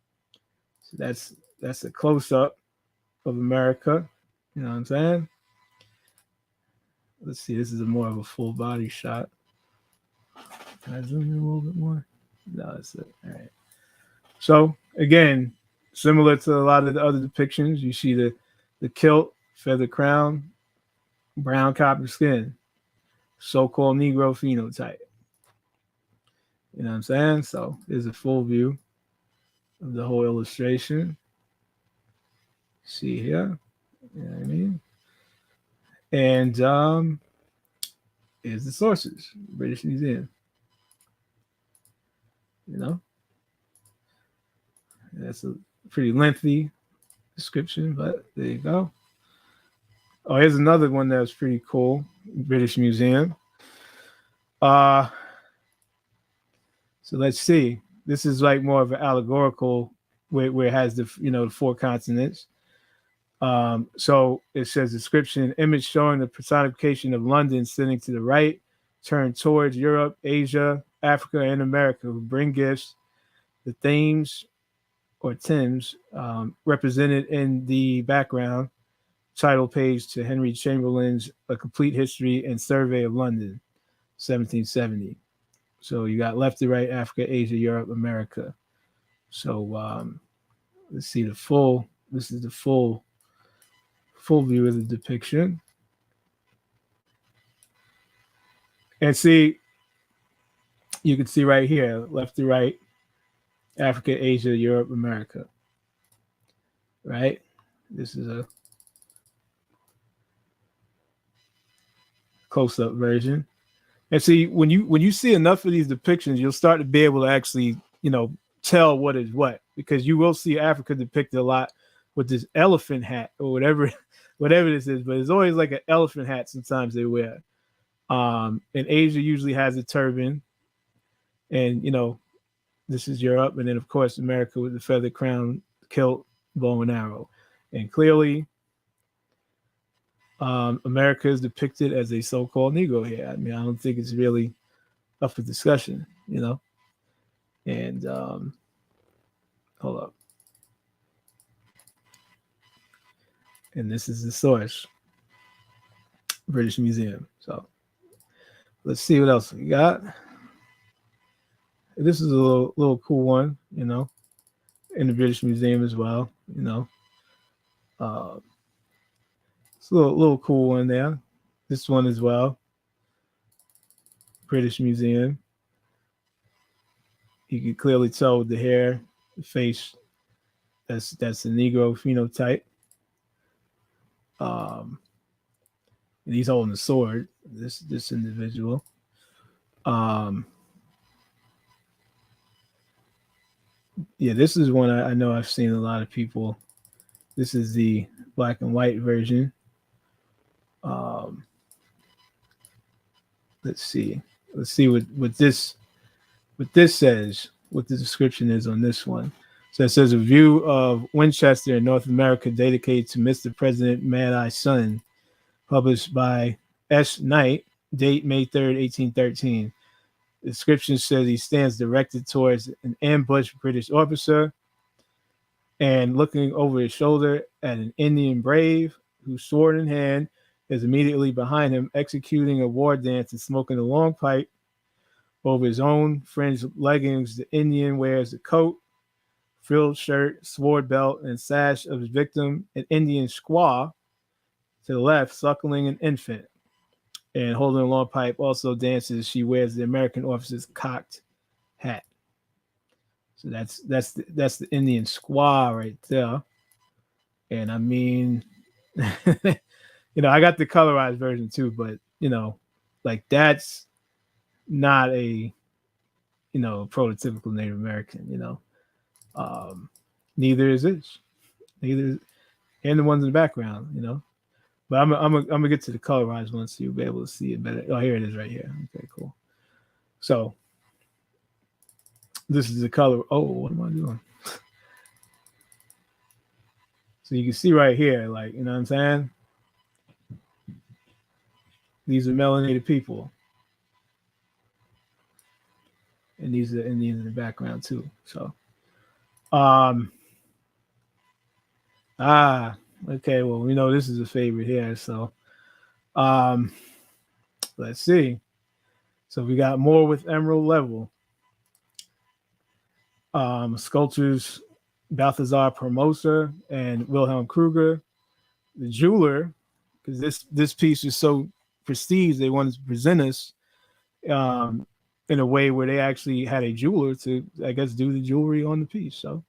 So that's a close up of America. You know what I'm saying? Let's see. This is more of a full body shot. Can I zoom in a little bit more? No, that's it. All right. So again, similar to a lot of the other depictions, you see the kilt, feather crown, brown copper skin, so-called Negro phenotype. You know what I'm saying? So there's a full view of the whole illustration. See here. You know what I mean? And here's the sources: British Museum. That's a pretty lengthy description, but there you go. Oh, here's another one that was pretty cool: British Museum. So let's see. This is like more of an allegorical, where it has the 4 continents. So it says description: image showing the personification of London sitting to the right, turned towards Europe, Asia, Africa, and America, who bring gifts. The themes or Thames represented in the background. Title page to Henry Chamberlain's A Complete History and Survey of London, 1770. So you got left to right, Africa, Asia, Europe, America. So let's see the full. This is the full view of the depiction. And see, you can see right here, left to right, Africa, Asia, Europe, America. Right? This is a close-up version. And see, when you see enough of these depictions, you'll start to be able to actually, tell what is what, because you will see Africa depicted a lot with this elephant hat or whatever this is, but it's always like an elephant hat sometimes they wear. And Asia usually has a turban, and this is Europe, and then of course America with the feather crown, kilt, bow and arrow. And clearly America is depicted as a so-called Negro here. I mean, I don't think it's really up for discussion, And hold up. And this is the source, British Museum. So let's see what else we got. This is a little cool one, you know, in the British Museum as well, you know. It's a little cool one there. This one as well, British Museum. You can clearly tell with the hair, the face. That's the Negro phenotype. And he's holding a sword. This individual. Yeah, this is one I know I've seen a lot of people. This is the black and white version. Let's see what this says, what the description is on this one. So it says a view of Winchester in North America dedicated to Mr. President Mad Eye Son, published by S. Knight, date May 3rd, 1813. The description says he stands directed towards an ambushed British officer and looking over his shoulder at an Indian brave whose sword in hand is immediately behind him, executing a war dance and smoking a long pipe. Over his own fringed leggings, the Indian wears a coat, frilled shirt, sword belt, and sash of his victim, an Indian squaw to the left, suckling an infant. And holding a long pipe also dances. She wears the American officer's cocked hat. So that's the Indian squaw right there. And I mean, you know, I got the colorized version too, but you know, like that's not a, you know, prototypical Native American, you know. Neither is this. And the ones in the background, you know. But I'm gonna get to the colorized one so you'll be able to see it better. Oh, here it is right here. Okay, cool. So this is the color. Oh, what am I doing? So you can see right here, like, you know what I'm saying? These are melanated people. And these are Indians in the background too. So okay, well, we know this is a favorite here. So let's see. So we got more with Emerald Level. Sculptors Balthazar Permosa and Wilhelm Kruger. The jeweler, because this piece is so prestige, they wanted to present us in a way where they actually had a jeweler to, I guess, do the jewelry on the piece. So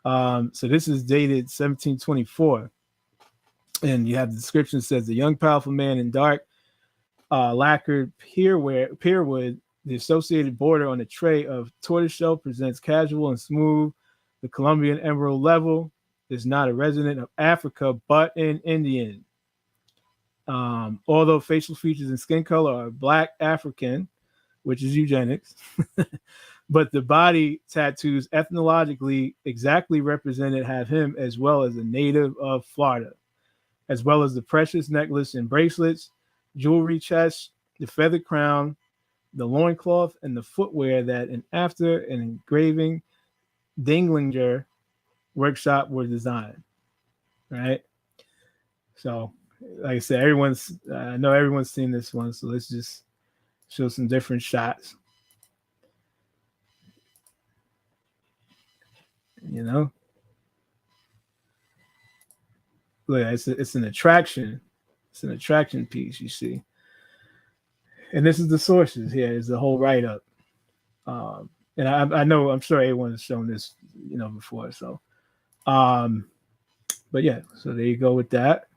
so this is dated 1724. And you have the description says the young powerful man in dark lacquered pierwood, the associated border on a tray of tortoiseshell presents casual and smooth. The Colombian Emerald Level is not a resident of Africa, but an Indian. Although facial features and skin color are Black African, which is eugenics, but the body tattoos ethnologically exactly represented have him as well as a native of Florida, as well as the precious necklace and bracelets, jewelry chest, the feather crown, the loincloth, and the footwear that after an engraving Dinglinger workshop were designed. Right? So, like I said, I know everyone's seen this one, so let's just show some different shots. You know? Look, it's an attraction. It's an attraction piece, you see. And this is the sources here, is the whole write-up. And I know, I'm sure everyone has shown this, you know, before. So, but yeah, so there you go with that.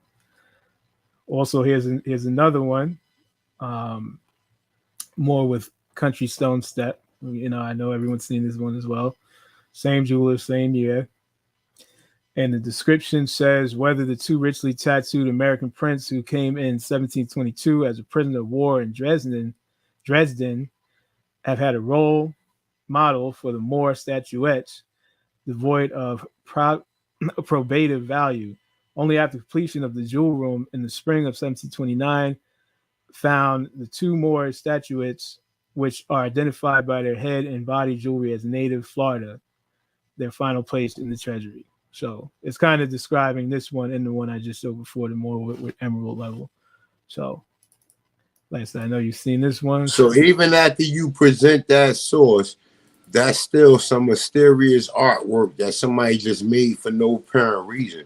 Also, here's another one, more with Country Stone Step. You know, I know everyone's seen this one as well. Same jeweler, same year. And the description says whether the two richly tattooed American prince who came in 1722 as a prisoner of war in Dresden have had a role model for the Moor statuettes devoid of probative value. Only after completion of the jewel room in the spring of 1729 found the two Moor statuettes which are identified by their head and body jewelry as native Florida, their final place in the treasury. So it's kind of describing this one and the one I just showed before, the more with emerald level. So, like I said, I know you've seen this one. So even after you present that source, that's still some mysterious artwork that somebody just made for no apparent reason.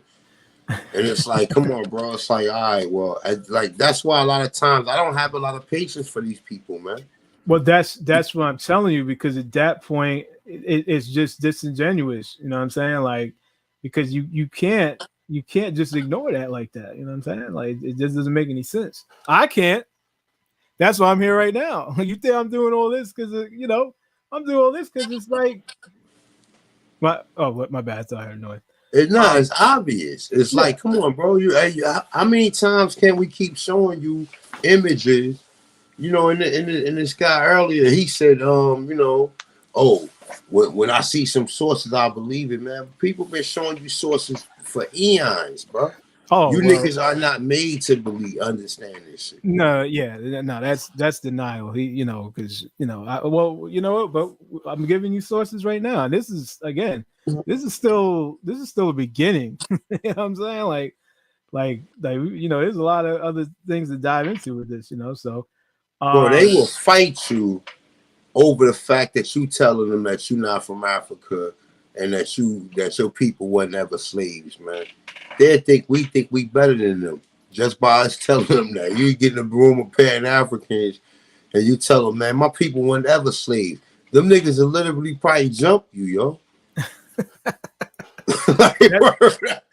And it's like, come on, bro. It's like, all right, well, like that's why a lot of times I don't have a lot of patience for these people, man. Well, that's what I'm telling you, because at that point it's just disingenuous. You know what I'm saying? Like, because you can't just ignore that like that. You know what I'm saying? Like, it just doesn't make any sense. I can't. That's why I'm here right now. You think I'm doing all this because I'm doing all this because it's like my bad. I thought I heard noise. It's obvious. It's like, come on, bro. How many times can we keep showing you images? You know, in this guy earlier, he said, when I see some sources, I believe it, man. People been showing you sources for eons, bro. Niggas are not made to understand this shit. No, that's denial. Because but I'm giving you sources right now. And this is still a beginning. You know what I'm saying? Like there's a lot of other things to dive into with this, so bro, they will fight you over the fact that you telling them that you're not from Africa and that your people were never slaves, man. They think we better than them just by us telling them that. You get in a room of Pan-Africans and you tell them, man, my people weren't ever slaves. Them niggas will literally probably jump you, yo.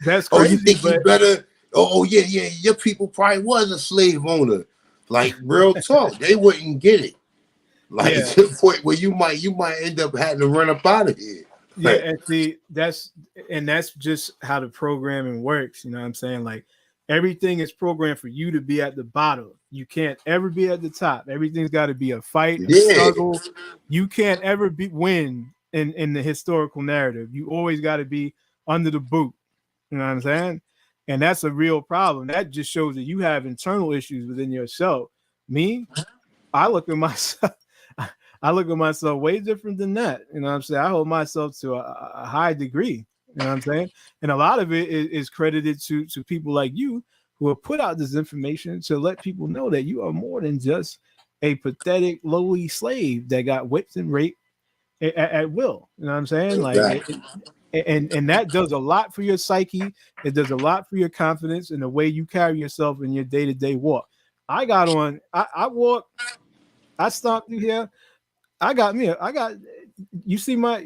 That's crazy. Oh, you think you better? Oh yeah, your people probably was a slave owner. Like, real talk, they wouldn't get it. Like, to the point where you might end up having to run up out of here. Yeah, and see, that's just how the programming works. You know what I'm saying? Like, everything is programmed for you to be at the bottom. You can't ever be at the top. Everything's got to be a fight, a struggle. You can't ever win in the historical narrative. You always got to be under the boot. You know what I'm saying? And that's a real problem. That just shows that you have internal issues within yourself. Me, I look at myself way different than that. You know what I'm saying? I hold myself to a high degree. You know what I'm saying? And a lot of it is credited to people like you who have put out this information to let people know that you are more than just a pathetic, lowly slave that got whipped and raped at will. You know what I'm saying? Like, and that does a lot for your psyche. It does a lot for your confidence and the way you carry yourself in your day-to-day walk. I got on, I walk, I stopped through here. You see my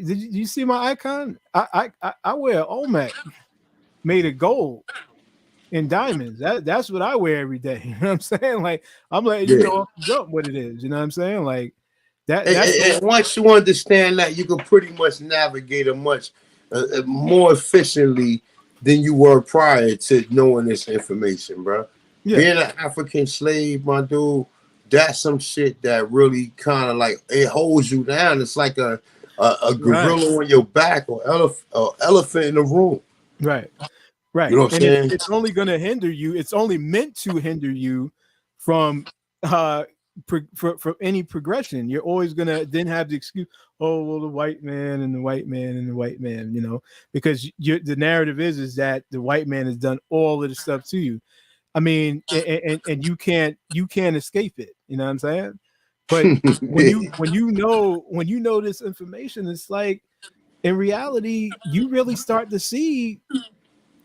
icon? I wear Olmec made of gold and diamonds. That's what I wear every day. You know what I'm saying? Like, I'm letting you know jump what it is. You know what I'm saying? Like that. And once you understand that, you can pretty much navigate much more efficiently than you were prior to knowing this information, bro. Yeah. Being an African slave, my dude, that's some shit that really kind of like it holds you down. It's like a gorilla on your back or elephant in the room. Right. You know what I'm saying? It's only going to hinder you. It's only meant to hinder you from any progression. You're always going to then have the excuse, oh, well, the white man and the white man and the white man, because the narrative is that the white man has done all of the stuff to you. I mean, and you can't escape it. You know what I'm saying? But when you know this information, it's like in reality, you really start to see.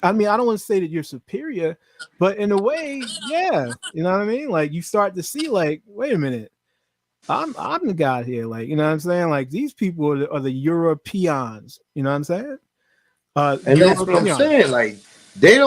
I mean, I don't want to say that you're superior, but in a way, yeah. You know what I mean? Like, you start to see, like, wait a minute, I'm the guy here. Like, you know what I'm saying? Like, these people are the Europeans. You know what I'm saying? And that's what I'm saying. Like, they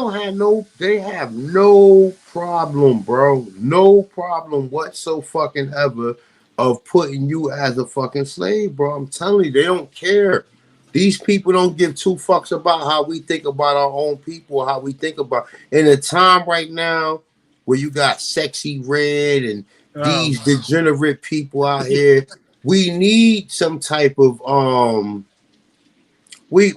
have no problem, bro. No problem whatsoever of putting you as a fucking slave, bro. I'm telling you, they don't care. These people don't give two fucks about how we think about our own people, how we think about in a time right now where you got Sexy Red and these degenerate people out here. We need some type of we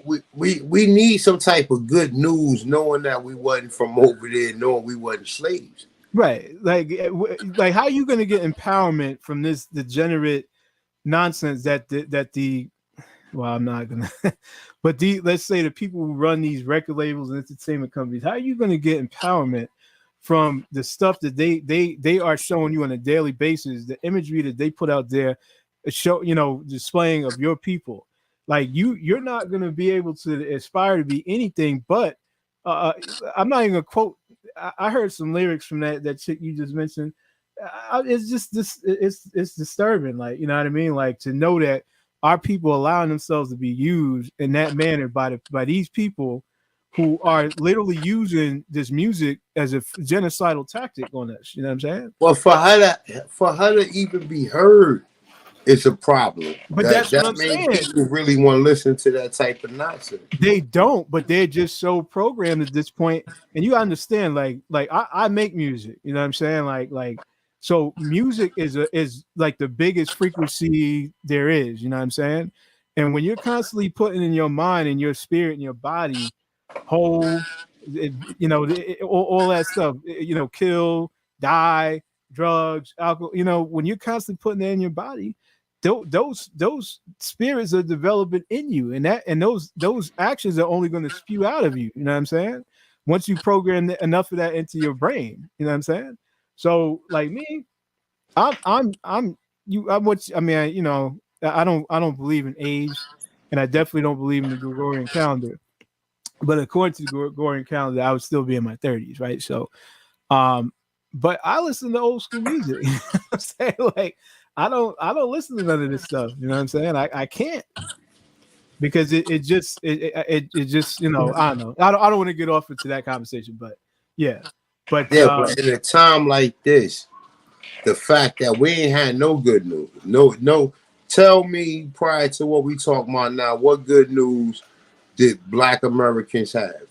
need some type of good news, knowing that we wasn't from over there, knowing we wasn't slaves. Right. Like how are you going to get empowerment from this degenerate nonsense that the well, I'm not gonna but let's say the people who run these record labels and entertainment companies, how are you going to get empowerment from the stuff that they are showing you on a daily basis, the imagery that they put out there, show, displaying of your people? Like you're not going to be able to aspire to be anything but I'm not even gonna quote. I heard some lyrics from that chick you just mentioned. It's just it's disturbing. Like, you know what I mean? Like, to know that our people allowing themselves to be used in that manner by these people who are literally using this music as a genocidal tactic on us. You know what I'm saying? Well, for her to even be heard, it's a problem. But that's what I'm many saying. people really want to listen to that type of nonsense. They don't, but they're just so programmed at this point. And you understand, like I make music, you know what I'm saying? Like so music is like the biggest frequency there is, you know what I'm saying? And when you're constantly putting in your mind and your spirit and your body whole, all that stuff, kill, die, drugs, alcohol, when you're constantly putting that in your body, those spirits are developing in you, and those actions are only going to spew out of you. You know what I'm saying? Once you program enough of that into your brain, you know what I'm saying? So, like me, I don't believe in age, and I definitely don't believe in the Gregorian calendar. But according to the Gregorian calendar, I would still be in my 30s, right? So, but I listen to old school music. You know what I'm saying? Like, I don't listen to none of this stuff. You know what I'm saying? I can't, because it just I don't know. I don't want to get off into that conversation, but yeah. But but in a time like this, the fact that we ain't had no good news, no. Tell me, prior to what we talking about now, what good news did Black Americans have?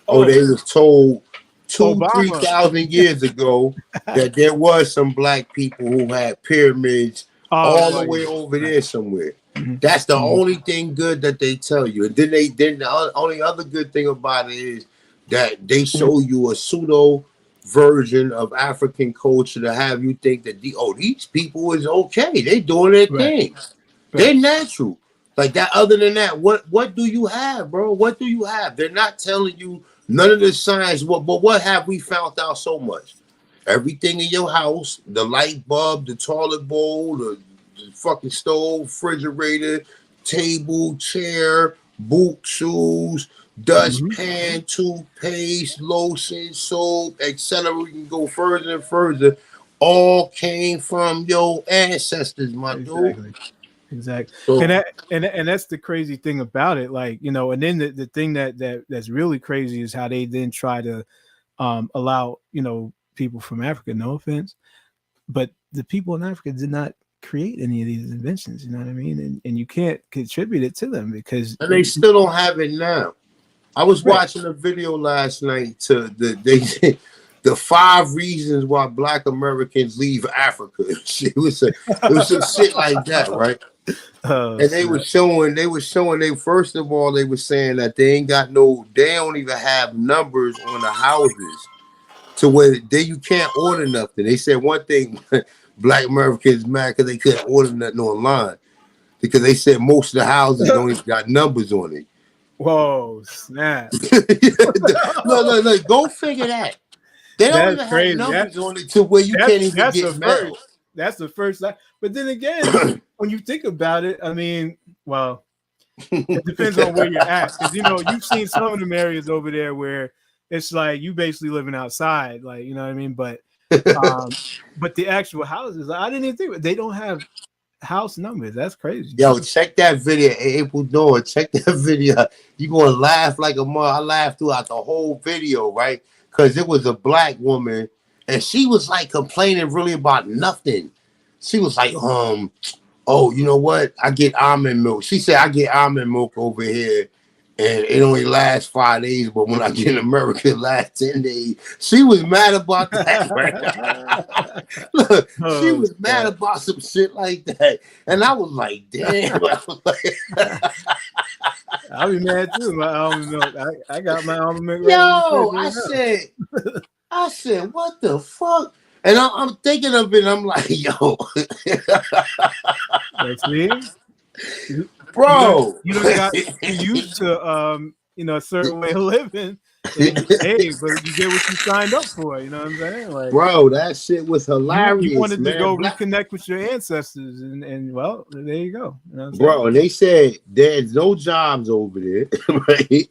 Oh, they was told 2,000-3,000 years ago that there was some black people who had pyramids the way over there somewhere. Mm-hmm. That's the only thing good that they tell you. And then the only other good thing about it is that they show you a pseudo version of African culture to have you think that these people is okay. They doing their thing. Right. They're natural. Like that. Other than that, what do you have, bro? What do you have? They're not telling you none of the science. But what have we found out so much? Everything in your house, the light bulb, the toilet bowl, the fucking stove, refrigerator, table, chair, boot, shoes, dustpan, toothpaste, lotion, soap, etc. We can go further and further. All came from your ancestors, my dude. Exactly. So, and that's the crazy thing about it. Like, and then the thing that's really crazy is how they then try to allow, people from Africa, no offense, but the people in Africa did not create any of these inventions, you know what I mean? And you can't contribute it to them because they still don't have it now. I was watching a video last night to the 5 reasons why Black Americans leave Africa. It was some shit like that, right? And they were showing first of all, they were saying that they don't even have numbers on the houses to where you can't order nothing. They said one thing, Black Americans mad because they couldn't order nothing online because they said most of the houses don't even got numbers on it. Whoa, snap. No, go figure that. They don't even have numbers on it to where you can't even get mail. That's the first. But then again, when you think about it, I mean, well, it depends on where you're at. Because, you've seen some of them areas over there where it's like you basically living outside, like, you know what I mean? But the actual houses, I didn't even think they don't have house numbers. That's crazy. Yo, check that video, April Dawn. Check that video. You're going to laugh like a mother. I laughed throughout the whole video, right? Because it was a black woman, and she was like complaining really about nothing. She was like, oh, you know what? I get almond milk. She said, I get almond milk over here, and it only lasts 5 days, but when I get in America, it lasts 10 days. She was mad about that, right? Look, she was mad about some shit like that. And I was like, damn. I'll be mad too. My almond milk. I got my almond milk. Yo, I said, I said, what the fuck? And I'm thinking of it. I'm like, yo, Let's see. You, bro. you done got used to a certain way of living, and hey, but you get what you signed up for. You know what I'm saying? Like, Bro, that shit was you hilarious, wanted to man. go reconnect with your ancestors, and well, there you go. You know what I'm saying? Bro, and they said there's no jobs over there, right?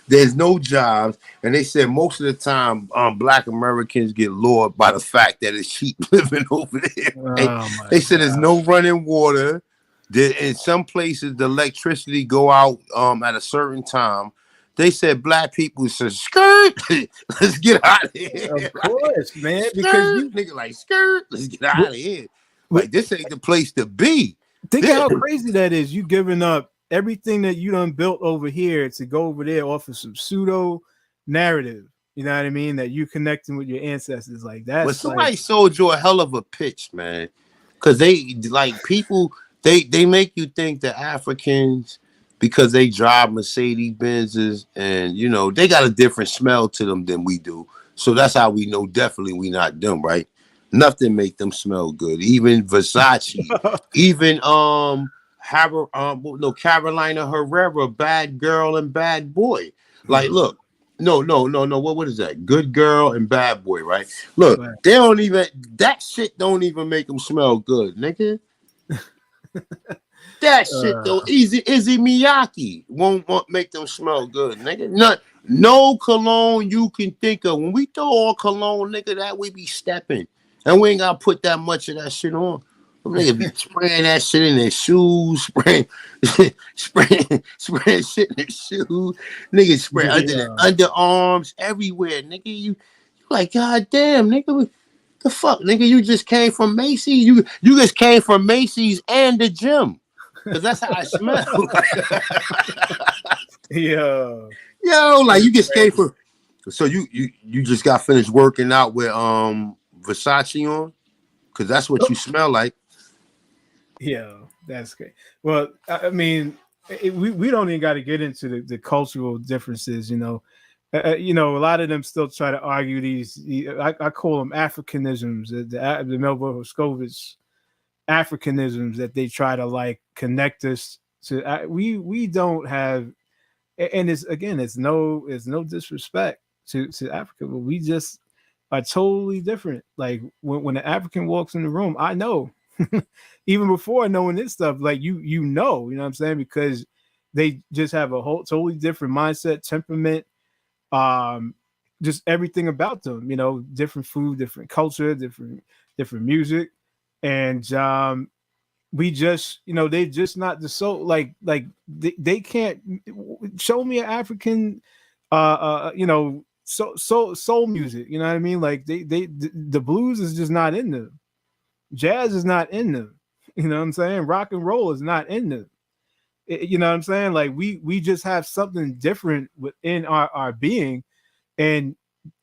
There's no jobs, and they said most of the time, Black Americans get lured by the fact that it's cheap living over there. Right? Oh my They said God. there's no running water. In some places, the electricity go out at a certain time. They said Black people said skirt, let's get out of here. Of course, man, Skirt, because you nigga, like skirt, let's get out of here. Like this ain't the place to be. think of how crazy that is. You giving up everything that you done built over here to go over there off of some pseudo narrative. You know what I mean? That you connecting with your ancestors like that. But somebody sold you a hell of a pitch, man. Because they like people, they make you think that Africans, because they drive Mercedes Benzes and they got a different smell to them than we do. So that's how we know definitely we not them, right? Nothing make them smell good. Even Versace, even Carolina Herrera, Bad Girl and Bad Boy. Like, look, no. What is that? Good Girl and Bad Boy, right? Look, they don't even, that shit don't even make them smell good, nigga. That shit though, Izzy Miyake won't make them smell good, nigga. No cologne you can think of. When we throw all cologne, nigga, that we be stepping, and we ain't gotta put that much of that shit on. Them niggas be spraying that shit in their shoes, spraying shit in their shoes. Niggas spray under the underarms, everywhere, nigga. You like, god damn, nigga. The fuck, nigga, you just came from Macy's. You just came from Macy's and the gym. Cause that's how I smell. Yo, like you just came from. So you just got finished working out with Versace on, cause that's what you smell like. Yeah, that's great. Well, I mean, we don't even got to get into the cultural differences. A lot of them still try to argue these. I call them Africanisms, the Melville Hoskovich Africanisms that they try to like connect us to. We don't have, and it's no disrespect to Africa, but we just are totally different. Like when an African walks in the room, I know, even before knowing this stuff, like you know what I'm saying, because they just have a whole totally different mindset, temperament, just everything about them. Different food, different culture, different music. And we just, they're just not the soul. Like they can't show me an African, soul music. You know what I mean? Like the blues is just not in them. Jazz is not in them. You know what I'm saying? Rock and roll is not in them. You know what I'm saying? Like we just have something different within our being, and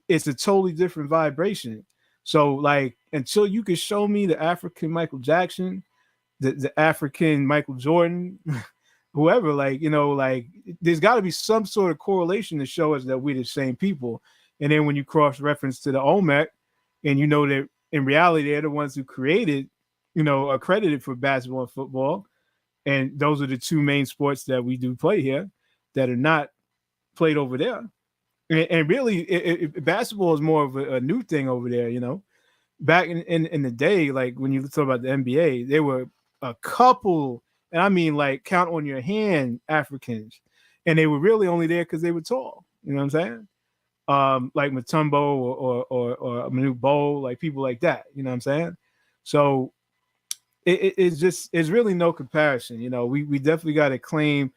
it's a totally different vibration. So like, until you can show me the African Michael Jackson, the African Michael Jordan, whoever, like, there's got to be some sort of correlation to show us that we're the same people. And then when you cross reference to the Olmec, and that in reality they're the ones who created, are credited for basketball and football, and those are the two main sports that we do play here that are not played over there. And really, basketball is more of a new thing over there. Back in the day, like when you talk about the NBA, there were a couple, and I mean like count on your hand Africans, and they were really only there because they were tall. You know what I'm saying? Like Mutombo or Manu Bowl, like people like that. You know what I'm saying? So it's really no comparison. We definitely got to claim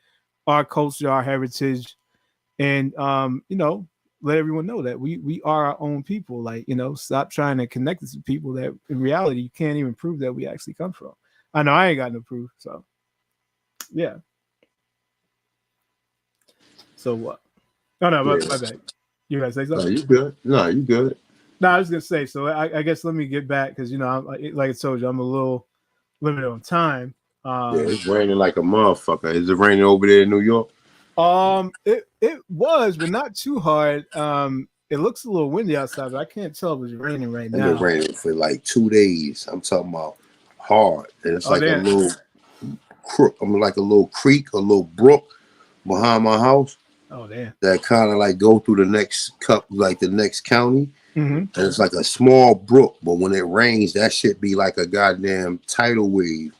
our culture, our heritage, and let everyone know that we are our own people. Like, stop trying to connect us to people that in reality you can't even prove that we actually come from. I know I ain't got no proof, so yeah. So what? Oh no, my bad. You guys say something? No, you good. No, you good. No, I was gonna say. So I guess let me get back because like I told you, I'm a little limited on time. Yeah, it's raining like a motherfucker. Is it raining over there in New York? It was, but not too hard. it looks a little windy outside, but I can't tell if it's raining right And it now. rained for like 2 days. I'm talking about hard. And it's Oh, like a damn. little crook. I'm like a little creek, a little brook behind my house Oh, damn. that kind of like go through the next the next county. Mm-hmm. And it's like a small brook, but when it rains, that shit be like a goddamn tidal wave.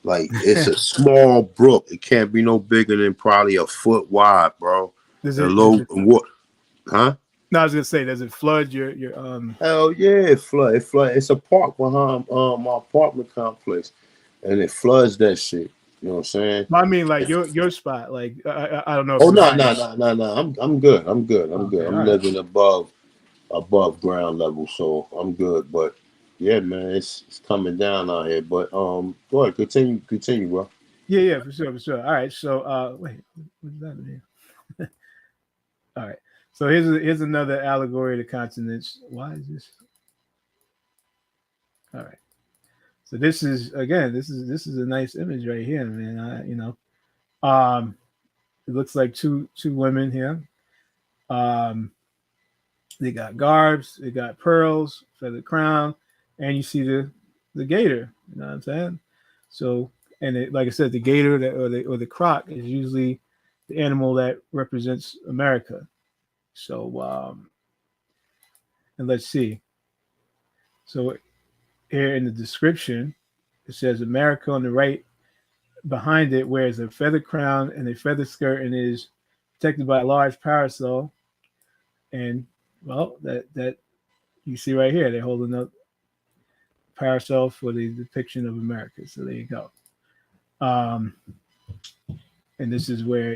Like it's a small brook. It can't be no bigger than probably a foot wide, bro. Does And it, what? Huh? no, I was gonna say, does it flood your Hell yeah, it flood. It flood. It's a park behind my apartment complex, and it floods that shit. You know what I'm saying? I mean, like your spot, like I don't know if Oh you no, hide no, it. no, no, no. I'm good. I'm good. I'm Okay, good. all I'm right. living above ground level, so I'm good. But yeah, man, it's coming down out here. But go ahead, continue, bro. Yeah, for sure. All right, so wait, what's that in here? All right, so here's another allegory of the continents. Why is this? All right, so this is a nice image right here, man. It looks like two women here. They got garbs, they got pearls, feather crown, and you see the gator. You know what I'm saying? So, and like I said, the gator or the croc is usually the animal that represents America. So, and let's see. So here in the description, it says America on the right. Behind it wears a feather crown and a feather skirt and is protected by a large parasol. And well, that you see right here, they're holding up parasol for the depiction of America. So there you go. And this is where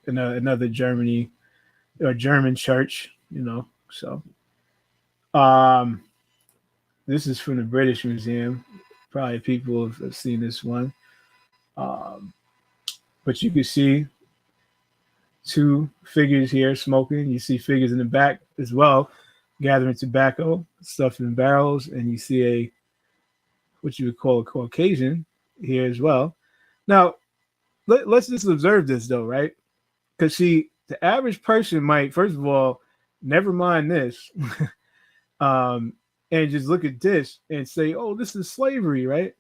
another Germany or German church. So this is from the British Museum. Probably people have seen this one. But you can see two figures here smoking. You see figures in the back as well, gathering tobacco, stuff in barrels, and you see what you would call a Caucasian here as well. Now, let's just observe this though, right? Because the average person might, first of all, never mind this, and just look at this and say, "Oh, this is slavery," right?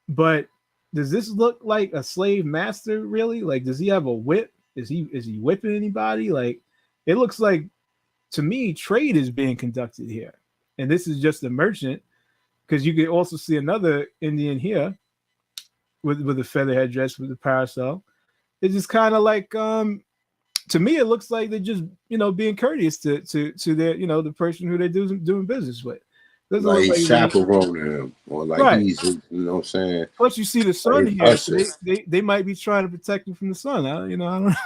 But does this look like a slave master really? Like, does he have a whip? Is he whipping anybody? Like, it looks like to me trade is being conducted here, and this is just a merchant. Because you could also see another Indian here with a feather headdress with the parasol. It's just kind of like to me it looks like they're just being courteous to their the person who they're doing business with. Doesn't Like look he's like chaperoning him, or like right. he's, you know what I'm saying? Plus, you see the sun Like here, so they might be trying to protect him from the sun. I don't you know what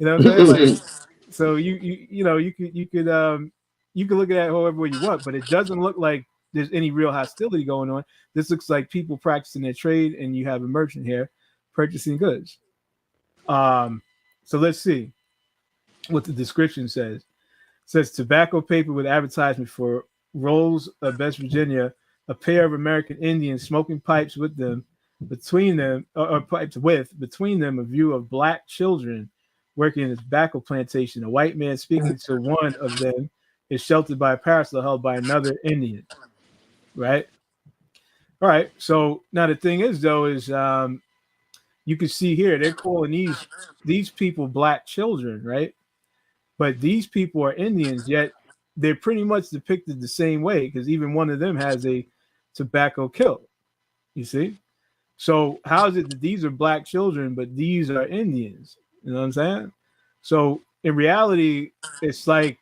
I'm saying? Like, so you could look at it however way you want, but it doesn't look like there's any real hostility going on. This looks like people practicing their trade, and you have a merchant here purchasing goods. So let's see what the description says. It says tobacco paper with advertisement for rolls of West Virginia, a pair of American Indians smoking pipes with them, between them a view of black children working in a tobacco plantation. A white man speaking to one of them is sheltered by a parasol held by another Indian. Right. All right. So now the thing is, though, is you can see here they're calling these people black children, right? But these people are Indians, yet they're pretty much depicted the same way because even one of them has a tobacco kilt. You see? So how is it that these are black children, but these are Indians? You know what I'm saying? So in reality, it's like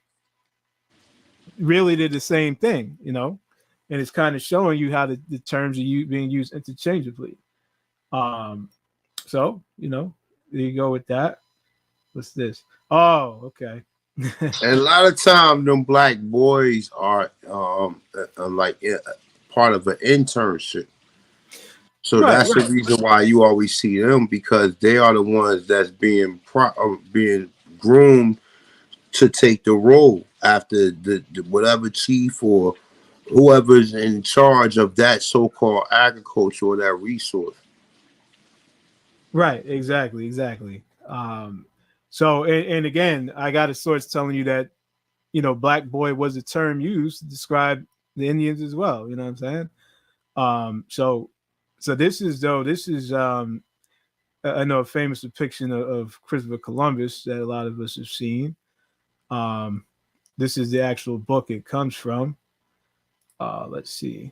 really they're the same thing, and it's kind of showing you how the terms are being used interchangeably. So there you go with that. What's this? Oh, okay. And a lot of time, them black boys are like part of an internship. So Right. that's the reason why you always see them, because they are the ones that's being groomed to take the role after the whatever chief or whoever's in charge of that so-called agriculture or that resource. Right. Exactly. So, and again, I got a source telling you that black boy was a term used to describe the Indians as well. You know what I'm saying? So this is I know a famous depiction of Christopher Columbus that a lot of us have seen. This is the actual book it comes from. Let's see.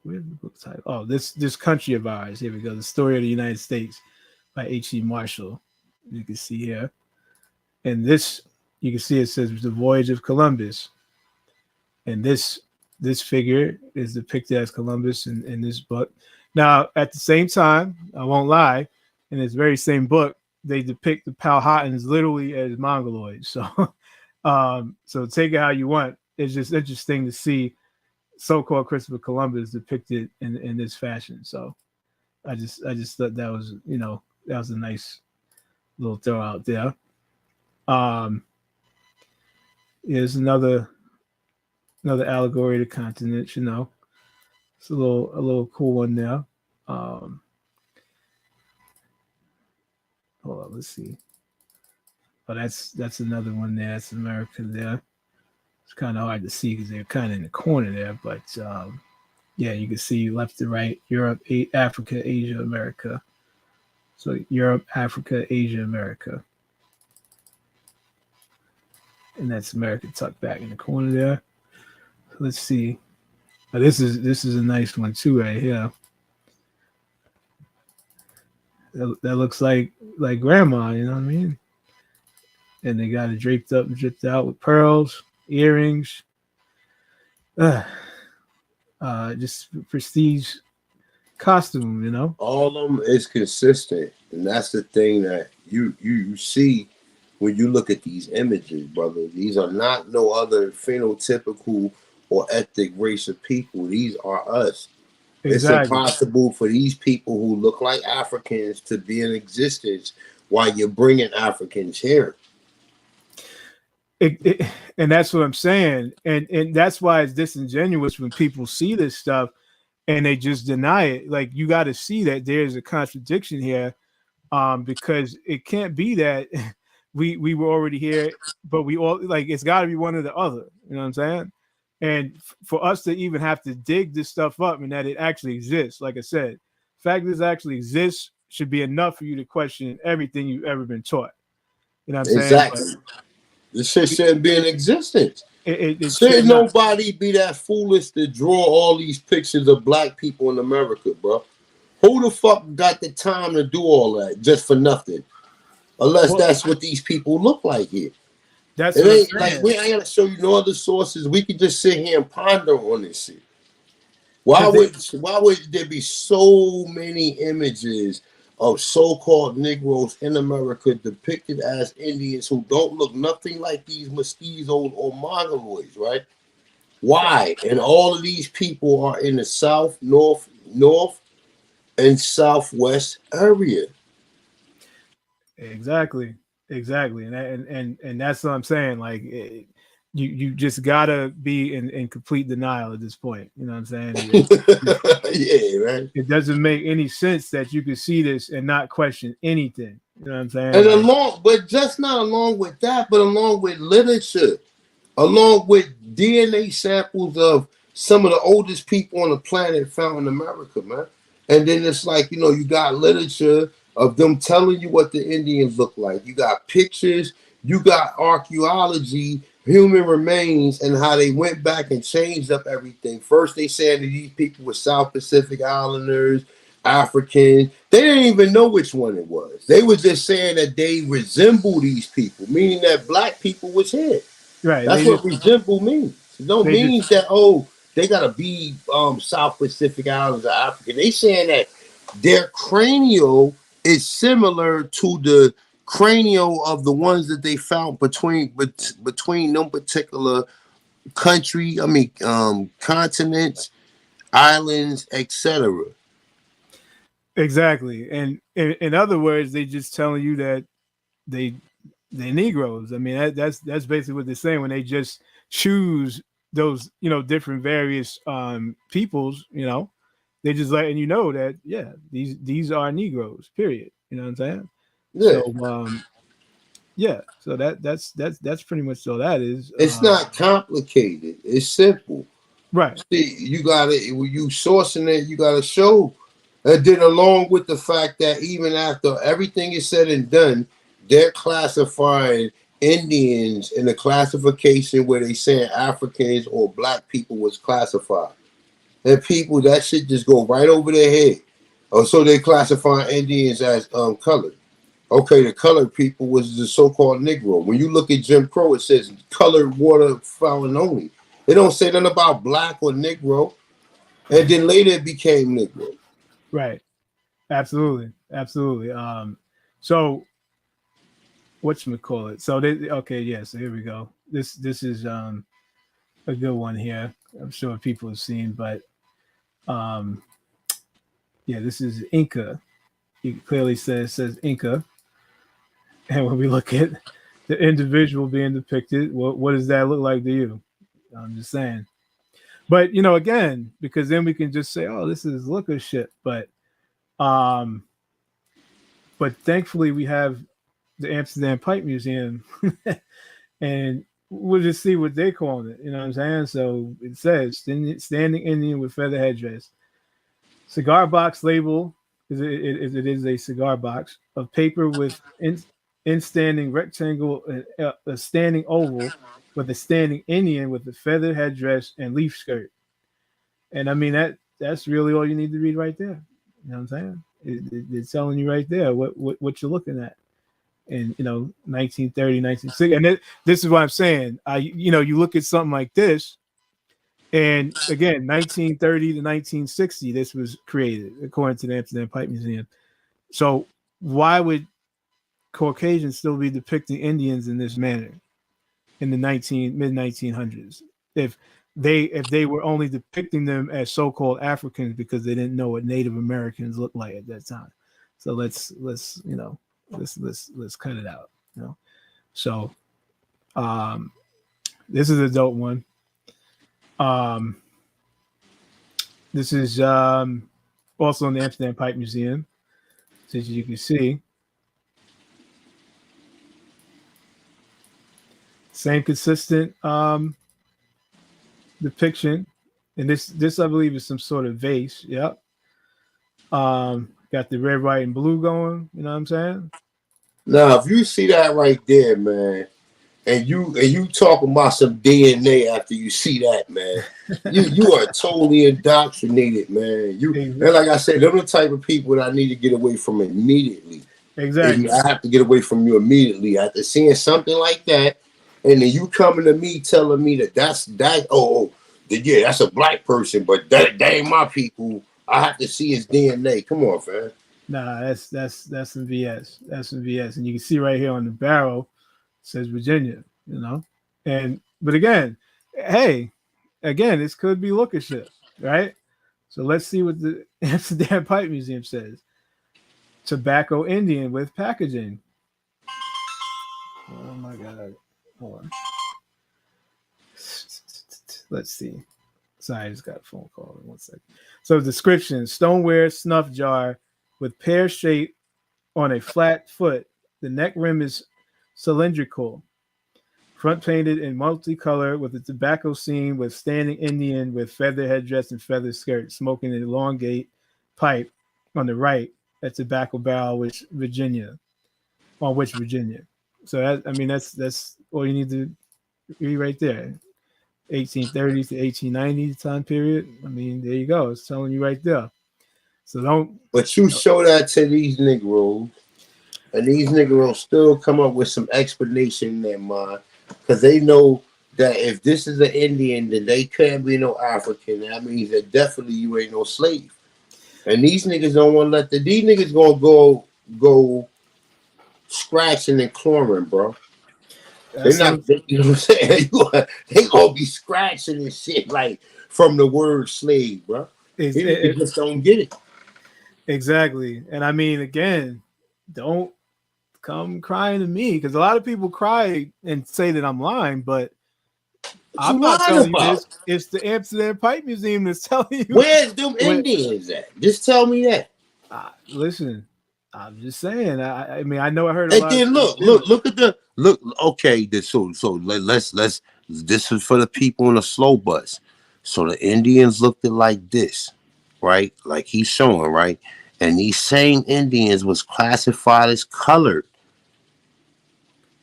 Where's the book title? Oh, this country of ours. Here we go. The Story of the United States by H.E. Marshall. You can see here. And this, you can see it says The Voyage of Columbus. And this figure is depicted as Columbus in this book. Now, at the same time, I won't lie, in this very same book, they depict the Powhatans literally as Mongoloids. So, so take it how you want. It's just interesting to see so-called Christopher Columbus depicted in this fashion. So, I just thought that was that was a nice little throw out there. Here's another allegory of the continent. It's a little cool one there. Hold on, let's see. Oh, that's another one there. That's America there. It's kind of hard to see because they're kind of in the corner there, but yeah, you can see left to right, Europe, Africa, Asia, America. So Europe, Africa, Asia, America. And that's America tucked back in the corner there. So let's see. This is a nice one too right here. That looks like grandma, you know what I mean? And they got it dripped out with pearls, earrings. Just prestige costume, All of them is consistent, and that's the thing that you see when you look at these images, brother. These are not no other phenotypical or ethnic race of people. These are us. Exactly. It's impossible for these people who look like Africans to be in existence while you're bringing Africans here. And that's what I'm saying. And that's why it's disingenuous when people see this stuff and they just deny it. Like, you got to see that there's a contradiction here, because it can't be that we were already here, but we all, like, it's got to be one or the other. You know what I'm saying? And for us to even have to dig this stuff up and that it actually exists, like I said, the fact that this actually exists should be enough for you to question everything you've ever been taught. You know what I'm saying? Exactly. This shit shouldn't be in existence. It should nobody be that foolish to draw all these pictures of black people in America, bro. Who the fuck got the time to do all that just for nothing? Unless that's what these people look like here. That's it ain't like we ain't gonna show you no other sources. We can just sit here and ponder on this shit. Why would there be so many images of so-called Negroes in America depicted as Indians who don't look nothing like these mestizos or Mongoloids, right? Why? And all of these people are in the south, north, and southwest area. Exactly. And that's what I'm saying. Like, you just gotta be in complete denial at this point. You know what I'm saying? Yeah, man. It doesn't make any sense that you could see this and not question anything. You know what I'm saying? And but just not along with that, but along with literature, along with DNA samples of some of the oldest people on the planet found in America, man. And then it's like, you got literature of them telling you what the Indians look like. You got pictures, you got archaeology, human remains, and how they went back and changed up everything. First, they said that these people were South Pacific Islanders, Africans. They didn't even know which one it was. They were just saying that they resemble these people, meaning that black people was here. Right. That's what resemble means. It don't mean that, they got to be South Pacific Islanders or African. They saying that their cranial is similar to the cranial of the ones that they found between them particular continents, islands, etc. Exactly. And in other words, they just telling you that they're Negroes. I mean, that's basically what they're saying when they just choose those, different various peoples, they're just letting you know that, yeah, these are Negroes, period. You know what I'm saying? Yeah. So yeah, so that's pretty much all that is. It's not complicated. It's simple. Right. See, you gotta when you sourcing it, you gotta show. And then along with the fact that even after everything is said and done, they're classifying Indians in a classification where they saying Africans or black people was classified. And people that shit just go right over their head. Oh, so they classify Indians as colored. Okay, the colored people was the so-called Negro. When you look at Jim Crow, it says colored water fountain only. It don't say nothing about black or Negro. And then later it became Negro. Right. Absolutely. Absolutely. So whatchamacallit? So they okay, yeah, so here we go. This is a good one here. I'm sure people have seen, but yeah, this is Inca. It clearly says Inca. And when we look at the individual being depicted, what does that look like to you? I'm just saying. But you know, again, because then we can just say, "Oh, this is looker shit." But thankfully, we have the Amsterdam Pipe Museum, and we'll just see what they call it. You know what I'm saying? So it says standing Indian with feather headdress, cigar box label. It is a cigar box of paper with in standing rectangle, a standing oval with a standing Indian with a feather headdress and leaf skirt. And I mean that's really all you need to read right there. You know what I'm saying? It's telling you right there what you're looking at. And 1930, 1960, and this is what I'm saying. You look at something like this, and again, 1930 to 1960, this was created according to the Amsterdam Pipe Museum. So why would Caucasians still be depicting Indians in this manner in the mid 1900s if they were only depicting them as so-called Africans because they didn't know what Native Americans looked like at that time? So let's cut it out. So this is a dope one. This is also in the Amsterdam Pipe Museum, as you can see. Same consistent depiction, and this I believe is some sort of vase. Yep. Got the red, white, and blue going. You know what I'm saying? Now, if you see that right there, man, and you talking about some DNA after you see that, man, you are totally indoctrinated, man. And like I said, they're the type of people that I need to get away from immediately. Exactly. I have to get away from you immediately after seeing something like that. And then you coming to me telling me that's a black person, but that ain't my people. I have to see his DNA. Come on, fam. Nah, that's some BS. That's some BS. And you can see right here on the barrel, it says Virginia, but again, this could be looker shit, right? So let's see what the Amsterdam Pipe Museum says. Tobacco Indian with packaging. Oh my God. Hold on. Let's see. Sorry, I just got a phone call. 1 second. So description: stoneware snuff jar with pear shape on a flat foot. The neck rim is cylindrical. Front painted in multicolor with a tobacco scene with standing Indian with feather headdress and feather skirt, smoking an elongate pipe on the right. A tobacco barrel, on which Virginia. So that's all you need to read right there. 1830s to 1890s time period. I mean, there you go. It's telling you right there. So don't. But you show that to these Negroes, and these Negroes still come up with some explanation in their mind because they know that if this is an Indian, then they can't be no African. That means that definitely you ain't no slave. And these niggas don't want to let these niggas gonna go scratching and clawing, bro. They're not, you know what I'm saying? They gonna be scratching and shit like from the word slave, bro. They just don't get it. Exactly. And I mean, again, don't come crying to me because a lot of people cry and say that I'm lying, but I'm not telling you this. It's the Amsterdam Pipe Museum that's telling you. Where's them Indians at? Just tell me that. Listen, I'm just saying. I mean, I know I heard a And lot of then stuff. look at the look. Okay, let's this is for the people on the slow bus. So the Indians looked at like this, right? Like he's showing, right? And these same Indians was classified as colored.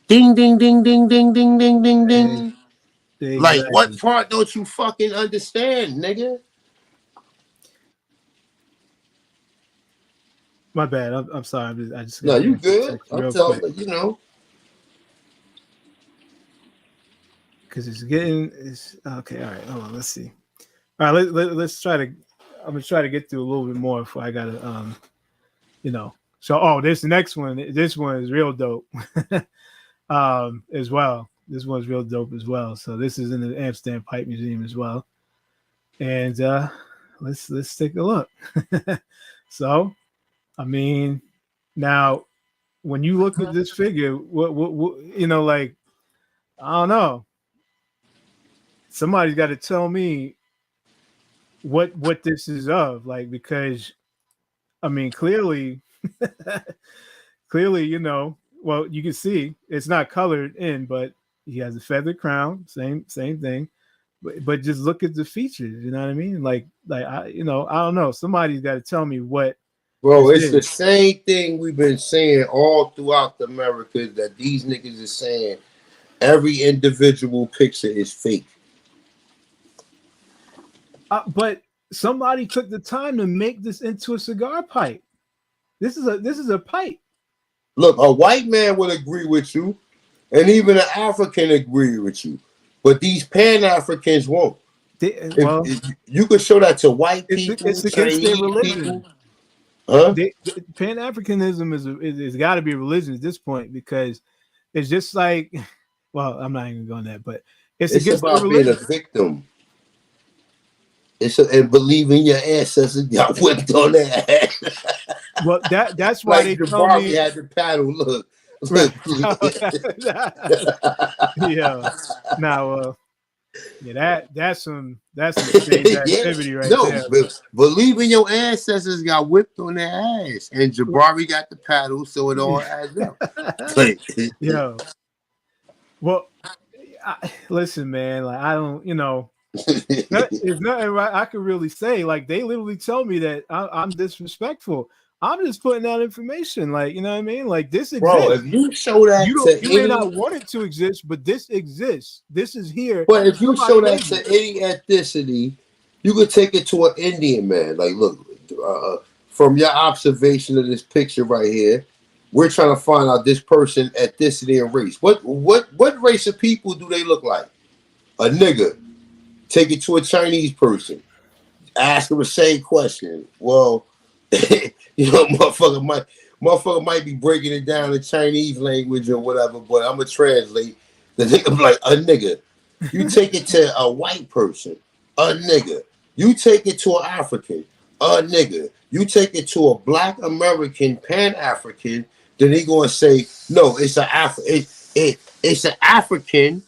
Ding ding ding ding ding ding ding ding ding. Like what Exactly. part don't you fucking understand, nigga? My bad. I'm sorry. I just No, got to you answer a good. text I'm real quick telling you know. because it's okay. All right, hold on. Let's see. All right, let's try to. I'm gonna try to get through a little bit more before I gotta you know. So this next one. This one is real dope. As well. This one's real dope as well. So this is in the Amsterdam Pipe Museum as well. And let's take a look. So, I mean, now when you look at this figure, what you know, like I don't know. Somebody's got to tell me what this is of, like because I mean, clearly, clearly, you know, well, you can see it's not colored in, but he has a feathered crown, same thing. But just look at the features, you know what I mean? Like I, you know, I don't know. Somebody's got to tell me what Bro, this it's the is. same thing we've been saying all throughout America that these niggas is saying every individual picture is fake. But somebody took the time to make this into a cigar pipe. This is a pipe. Look, a white man would agree with you, and even an African agree with you. But these Pan-Africans won't. Well, If you could show that to white people, it's against their Chinese people, religion. huh? Pan Africanism is got to be a religion at this point because it's just like, well, I'm not even going that, but it's It's against their about being a religion. victim. And believing your ancestors got whipped on their ass. Well, that's why Like they the tell Barbie me. had the paddle. Look. Right. Yeah. Now, yeah, that's some strange Yeah, activity right no, there. believing your ancestors got whipped on their ass, and Jabari got the paddle, so it all adds up. Yo, well, listen, man. Like I don't, you know, it's nothing right I could really say. Like they literally tell me that I'm disrespectful. I'm just putting out information. Like you know what I mean. Like this Bro, exists. if you show that to You may any, not want it to exist, but this exists. This is here. but if you Somebody show that made to it. any ethnicity, you could take it to an Indian man. Like, look, from your observation of this picture right here, we're trying to find out this person ethnicity and race. What race of people do they look like? A nigga. Take it to a Chinese person. Ask them the same question. Well, you know, motherfucker might be breaking it down in Chinese language or whatever, but I'm gonna translate. The nigga be like a nigga. You take it to a white person, a nigga. You take it to an African, a nigga. You take it to a Black American, Pan African. Then he gonna say, no, it's it's an African,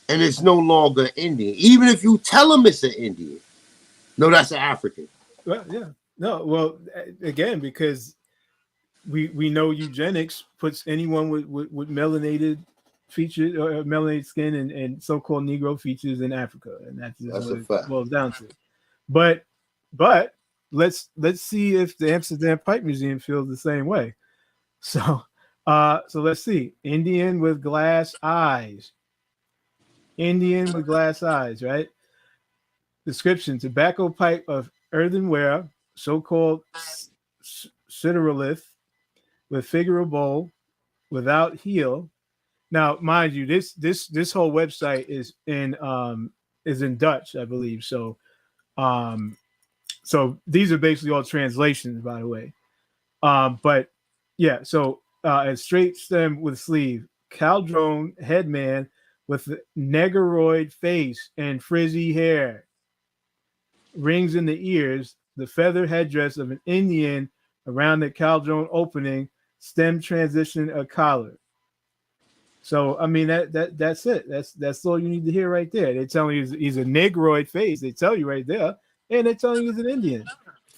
and it's no longer Indian. Even if you tell him it's an Indian, no, that's an African. Well, yeah. No, well, again, because we know eugenics puts anyone with melanated features or melanated skin and so-called Negro features in Africa, and that's just That's what a it fact. boils down to. But let's see if the Amsterdam Pipe Museum feels the same way. So so let's see. Indian with glass eyes. Indian with glass eyes, right? Description: tobacco pipe of earthenware, so-called siderolith, with figural bowl, without heel. Now, mind you, this whole website is in Dutch, I believe. So so these are basically all translations, by the way. But yeah, so a straight stem with sleeve, caldron headman with negroid face and frizzy hair, rings in the ears, the feather headdress of an Indian around the caldron opening, stem transition a collar. So I mean that's it. That's all you need to hear right there. They tell you he's a negroid face. They tell you right there, and they tell you he's an Indian.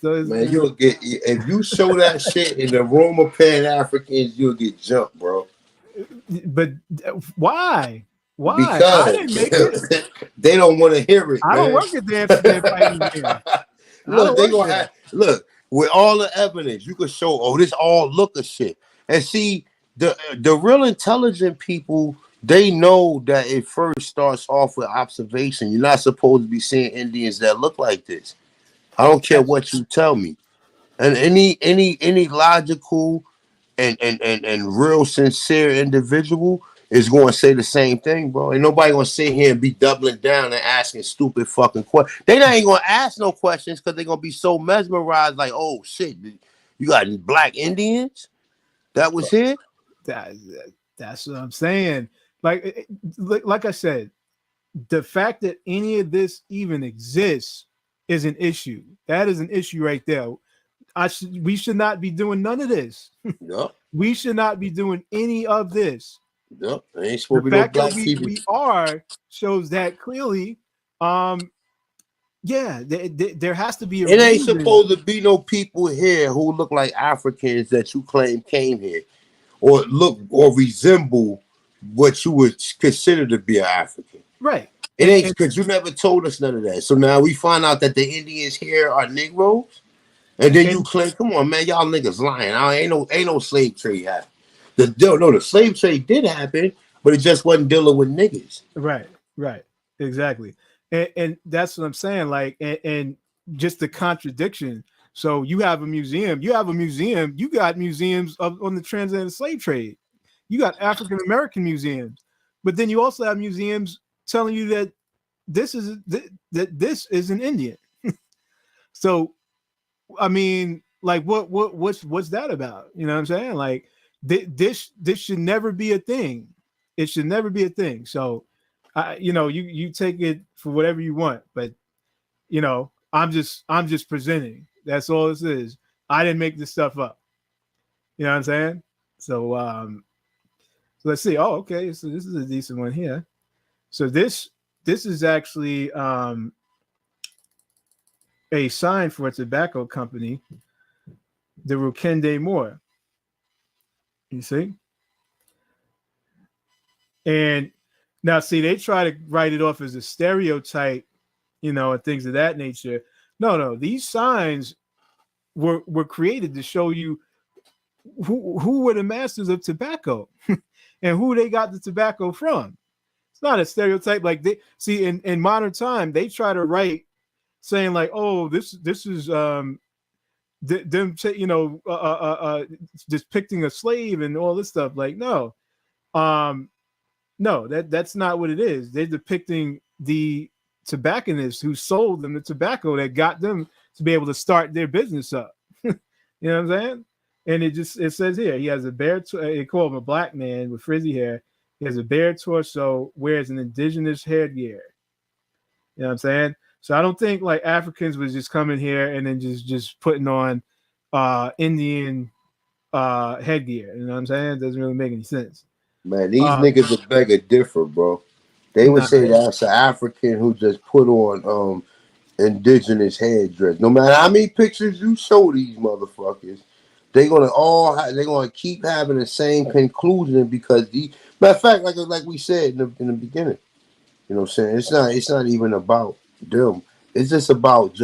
Man, you'll get, if you show that shit in the room of Pan Africans, you'll get jumped, bro. But why? Why? I Because didn't make it. they don't want to hear it, I don't man. work at the Amsterdam Fight Museum. Look, they gonna have, look, with all the evidence, you can show, oh, this all look of shit. And see, the real intelligent people, they know that it first starts off with observation. You're not supposed to be seeing Indians that look like this. I don't care what you tell me. And any logical and real sincere individual is going to say the same thing, bro. Ain't nobody going to sit here and be doubling down and asking stupid fucking questions. They not even going to ask no questions because they're going to be so mesmerized, like, oh shit, you got black Indians that was here. That's what I'm saying. Like I said, the fact that any of this even exists is an issue. That is an issue right there. We should not be doing none of this. Yep. We should not be doing any of this. Yep. There ain't supposed The to be no fact black that people. we are shows that clearly. Yeah, there has to be a It ain't reason. supposed to be no people here who look like Africans that you claim came here or look or resemble what you would consider to be an African. Right. It ain't because you never told us none of that. So now we find out that the Indians here are Negroes. And then you claim, come on, man, y'all niggas lying. Ain't no slave trade happen. The slave trade did happen, but it just wasn't dealing with niggas. Right, exactly. And that's what I'm saying. Like, and just the contradiction. So you have a museum. You got museums on the transatlantic slave trade. You got African American museums, but then you also have museums telling you that this is an Indian. So, I mean, like, what's that about? You know what I'm saying? Like, this should never be a thing. It should never be a thing. So, you take it for whatever you want, but I'm just presenting. That's all this is. I didn't make this stuff up. You know what I'm saying? So, so let's see. Oh, okay. So this is a decent one here. So this is actually a sign for a tobacco company, the Rukende Moore. You see? And now, see, they try to write it off as a stereotype, and things of that nature. No, these signs were created to show you who were the masters of tobacco and who they got the tobacco from. It's not a stereotype. Like, they see in modern time, they try to write saying like, oh, this is them, depicting a slave and all this stuff. Like, no, that's not what it is. They're depicting the tobacconists who sold them the tobacco that got them to be able to start their business up. You know what I'm saying? And it says here, he has a bare, they call him a black man with frizzy hair. He has a bare torso, wears an indigenous headgear. You know what I'm saying? So I don't think like Africans was just coming here and then just putting on Indian headgear. You know what I'm saying? It doesn't really make any sense. Man, these niggas are beg a differ, bro. They would say that's an African who just put on indigenous headdress. No matter how many pictures you show these motherfuckers, they're gonna keep having the same conclusion because matter of fact, like we said in the beginning, you know what I'm saying? It's not even about them. It's just about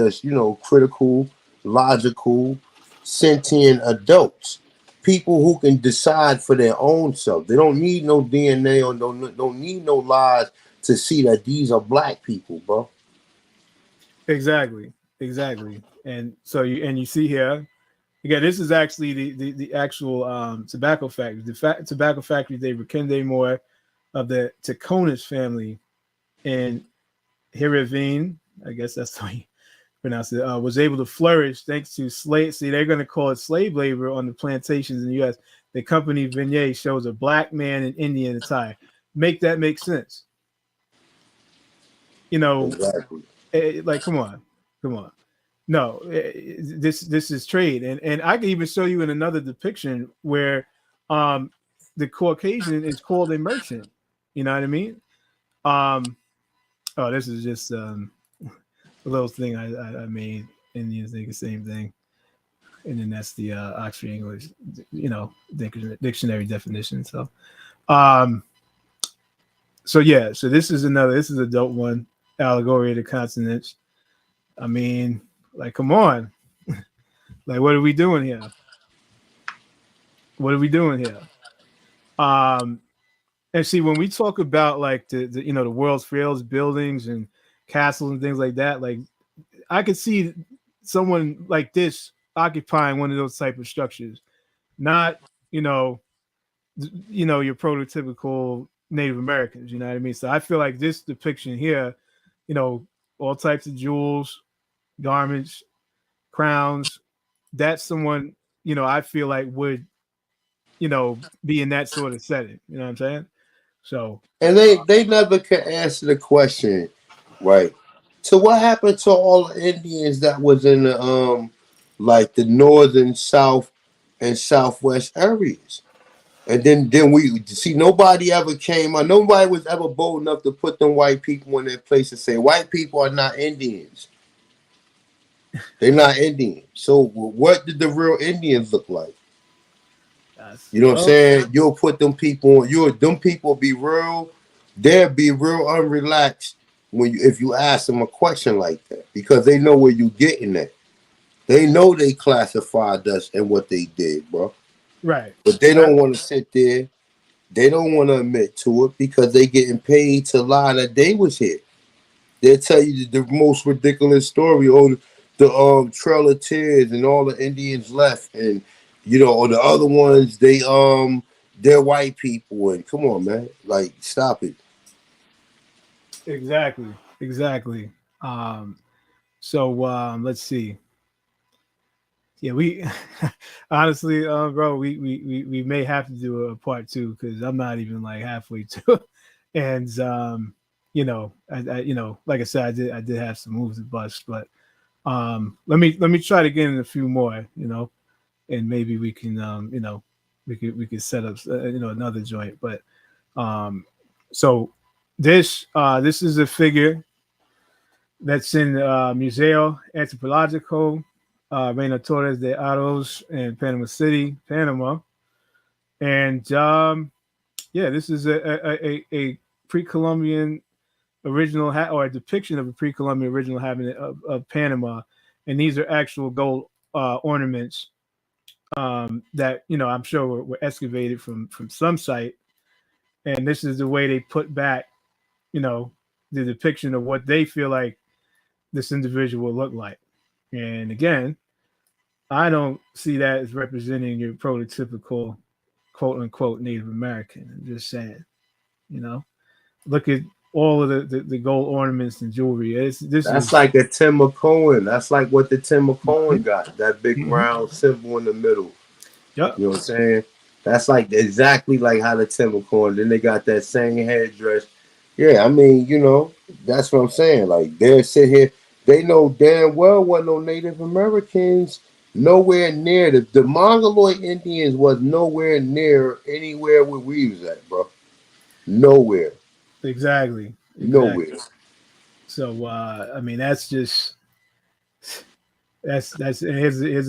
critical, logical, sentient adults. People who can decide for their own self. They don't need no DNA or don't need no lies to see that these are black people, bro. Exactly. And so you see here, again, this is actually the actual tobacco factory. The tobacco factory, they Rukende Moore of the Taconis family in Hirivine, I guess that's the way you pronounce it, was able to flourish thanks to slave. See, they're going to call it slave labor on the plantations in the U.S. The company vignette shows a black man in Indian attire. Make that make sense? Exactly. Like, come on. No, this is trade, and I can even show you in another depiction where the Caucasian is called a merchant. You know what I mean? Oh, this is just a little thing I made. Indians think the same thing. And then that's the Oxford English, dictionary definition. Um, so this is a dope one. Allegory of the Continents. I mean, like, come on, like, what are we doing here? What are we doing here? And see, when we talk about like the World's Fair's buildings and castles and things like that, like, I could see someone like this occupying one of those type of structures, not your prototypical Native Americans. You know what I mean? So I feel like this depiction here, all types of jewels, garments, crowns. That's someone I feel like would be in that sort of setting. You know what I'm saying? So, And they never could answer the question, right? So what happened to all the Indians that was in the like the northern, south, and southwest areas? And then we see nobody ever came on. Nobody was ever bold enough to put them white people in their place and say white people are not Indians. They're not Indians. So what did the real Indians look like? You know what I'm saying? You'll put them people on. Them people be real. They'll be real unrelaxed if you ask them a question like that, because they know where you're getting at. They know they classified us and what they did, bro. Right. But they don't want to sit there. They don't want to admit to it because they getting paid to lie that they was here. They'll tell you the most ridiculous story. Oh, the Trail of Tears and all the Indians left, and or the other ones they're white people. And come on, man, like, stop it. Exactly. So let's see. Yeah, we honestly, bro, we may have to do a part 2 because I'm not even like halfway to, and I like I said, I did have some moves to bust, but let me try to get in a few more, and maybe we can we could set up another joint, but so this is a figure that's in Museo Antropológico Reina Torres de Aros in Panama City, Panama. And this is a pre-Columbian original or a depiction of a pre-Columbian original inhabitant of Panama. And these are actual gold ornaments that, I'm sure were excavated from some site. And this is the way they put back, the depiction of what they feel like this individual will look like. And again, I don't see that as representing your prototypical quote unquote Native American. I'm just saying, look at all of the gold ornaments and jewelry. That's like a Tim McCohen. That's like what the Tim McCohen got, that big round symbol in the middle. Yep. You know what I'm saying? That's like exactly like how the Tim McCohen. Then they got that same headdress. Yeah, I mean, that's what I'm saying. Like, they're sitting here. They know damn well what no Native Americans nowhere near. The Mongoloid Indians was nowhere near anywhere where we was at, bro. Nowhere. Exactly. Nowhere. So, I mean, that's here's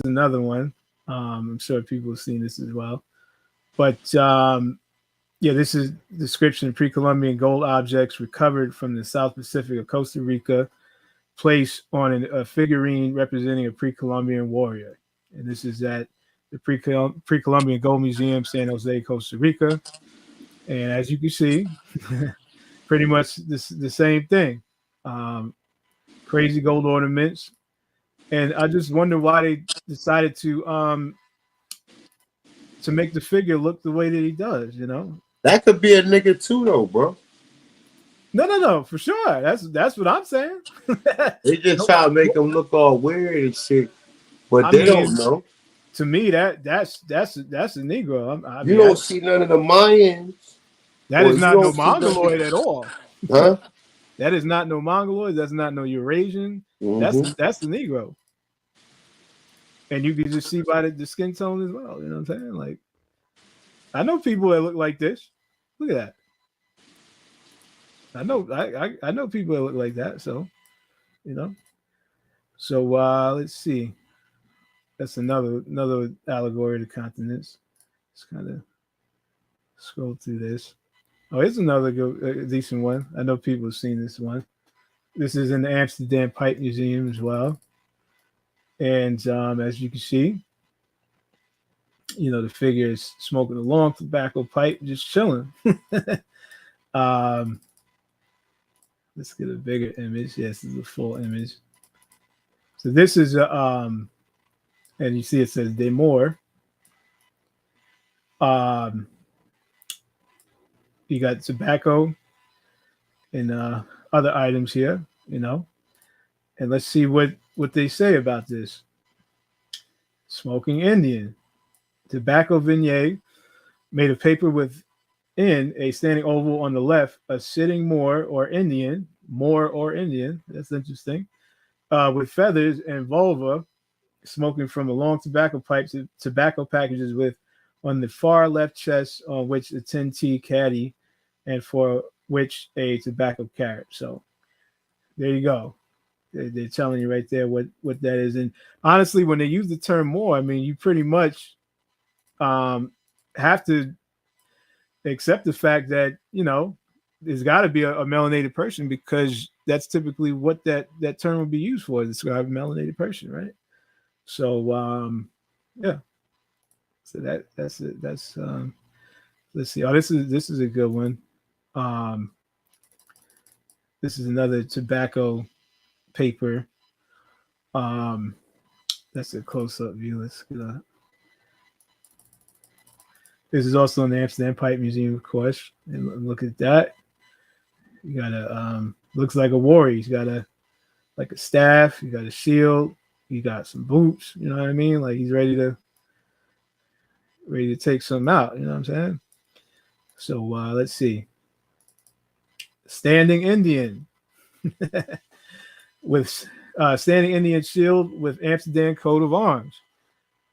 another one. I'm sure people have seen this as well. But, this is description of pre-Columbian gold objects recovered from the South Pacific of Costa Rica, placed on a figurine representing a pre-Columbian warrior. And this is at the Pre-Columbian Gold Museum, San Jose, Costa Rica. And as you can see, pretty much the same thing. Crazy gold ornaments. And I just wonder why they decided to make the figure look the way that he does, That could be a nigga too, though, bro. No, for sure. That's what I'm saying. They just try to make him look all weird and shit, but they don't know. To me, that's a Negro. You don't see none of the Mayans. That is not no Mongoloid at all. Huh? That is not no Mongoloid. That's not no Eurasian. That's the Negro. And you can just see by the skin tone as well. You know what I'm saying? Like, I know people that look like this. Look at that. I know people that look like that. So, So let's see. That's another allegory of the continents. Let's kind of scroll through this. Oh, here's another good, decent one. I know people have seen this one. This is in the Amsterdam Pipe Museum as well. And as you can see, the figure is smoking a long tobacco pipe, just chilling. Let's get a bigger image. Yes, this is a full image. So this is and you see it says de more. You got tobacco and other items here, and let's see what they say about this. Smoking Indian, tobacco vignette made of paper within a standing oval on the left, a sitting Moor or Indian. That's interesting. With feathers and vulva, smoking from a long tobacco pipe to tobacco packages with on the far left chest on which a tin tea caddy and for which a tobacco carrot. So there you go. They're telling you right there what that is. And honestly, when they use the term Moor, I mean, you pretty much have to accept the fact that, there's got to be a melanated person, because that's typically what that term would be used for, to describe a melanated person, right? So yeah. So that's it. That's let's see. Oh, this is a good one. This is another tobacco paper. That's a close-up view. Let's get a. This is also in the Amsterdam Pipe Museum, of course. And look at that. You got a looks like a warrior. He's got a staff. You got a shield. You got some boots. You know what I mean? Like he's ready to take some out. You know what I'm saying? So let's see. Standing Indian with standing Indian shield with Amsterdam coat of arms.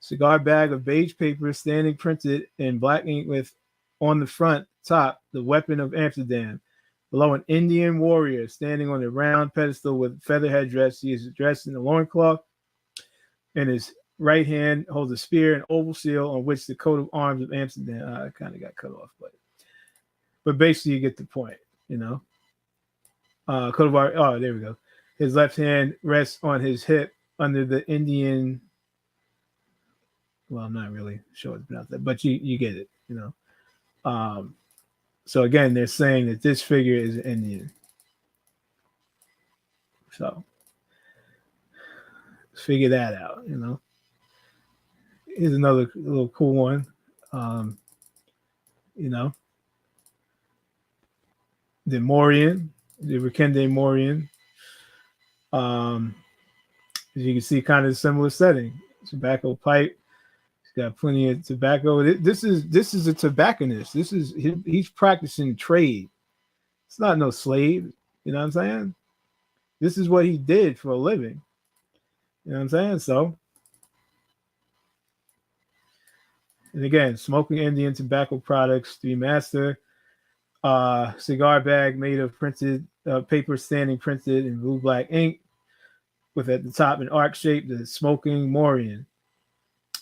Cigar bag of beige paper standing printed in black ink with on the front top the weapon of Amsterdam. Below, an Indian warrior standing on a round pedestal with feather headdress. He is dressed in a loincloth, and his right hand holds a spear and oval seal on which the coat of arms of Amsterdam. I kind of got cut off, but basically you get the point, Coat of arms. Oh, there we go. His left hand rests on his hip under the Indian. Well, I'm not really sure it's pronounced that, but you get it, So again, they're saying that this figure is an Indian. So figure that out, Here's another little cool one. The Mauryan, the Rekende Mauryan. As you can see, kind of a similar setting. Tobacco pipe. He's got plenty of tobacco. This is a tobacconist. He's practicing trade. It's not no slave. You know what I'm saying? This is what he did for a living. You know what I'm saying? So, and again, smoking Indian tobacco products, three master, cigar bag made of printed paper standing printed in blue black ink, with at the top an arc shape, the smoking Mauryan,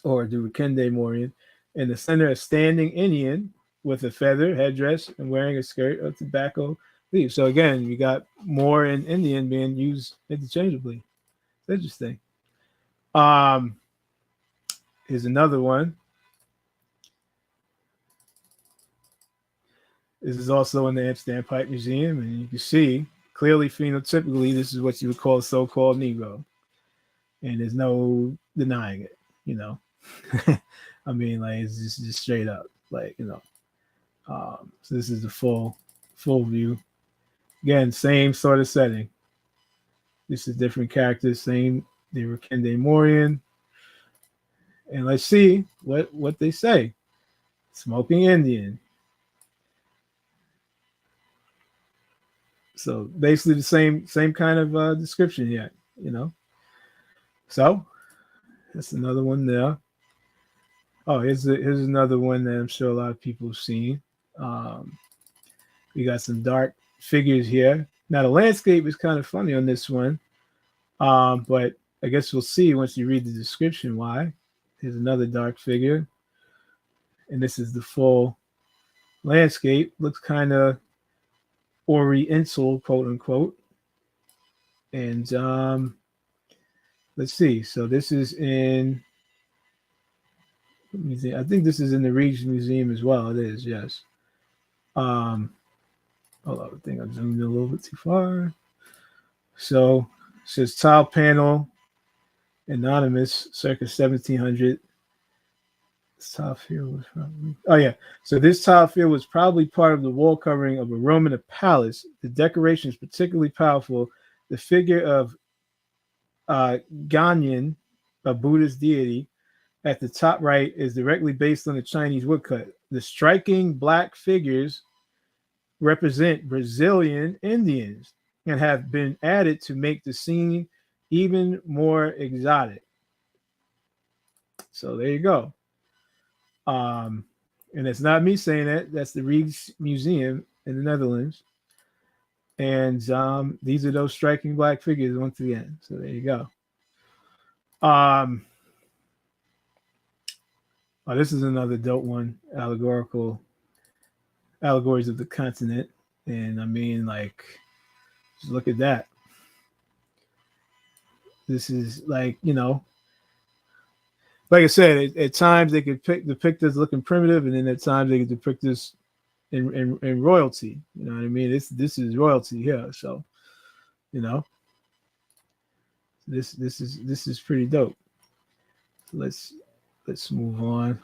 or the Rekende Mauryan. In the center, a standing Indian with a feather headdress and wearing a skirt of tobacco leaves. So again, you got Moor and Indian being used interchangeably. It's interesting. Here's another one. This is also in the Amsterdam Pipe Museum, and you can see clearly phenotypically this is what you would call a so-called Negro, and there's no denying it. I mean, like it's just straight up, so this is the full view. Again, same sort of setting. This is different characters, same. They were Rekende Mauryan. And let's see what they say. Smoking Indian. So basically the same kind of description here, So that's another one there. Oh, here's another one that I'm sure a lot of people have seen. We got some dark figures here. Now the landscape is kind of funny on this one, but I guess we'll see once you read the description why. Here's another dark figure. And this is the full landscape. Looks kind of oriental, quote unquote. And let's see. So this is in, I think this is in the Region Museum as well. It is, yes. Hold on, I think I'm zooming a little bit too far. So it says tile panel, anonymous, circa 1700. This tile field was probably, oh yeah. So this tile field was probably part of the wall covering of a room in a palace. The decoration is particularly powerful. The figure of Ganyan, a Buddhist deity, at the top right is directly based on the Chinese woodcut. The striking black figures represent Brazilian Indians and have been added to make the scene even more exotic. So there you go. And it's not me saying that. That's the Rijks Museum in the Netherlands. And these are those striking black figures once again. So there you go. Oh, this is another dope one. Allegories of the continent. And I mean, like, just look at that. This is like, you know, like I said, at times they could depict us looking primitive, and then at times they could depict us in royalty. You know what I mean? This is royalty here. So, you know, this is pretty dope. Let's move on.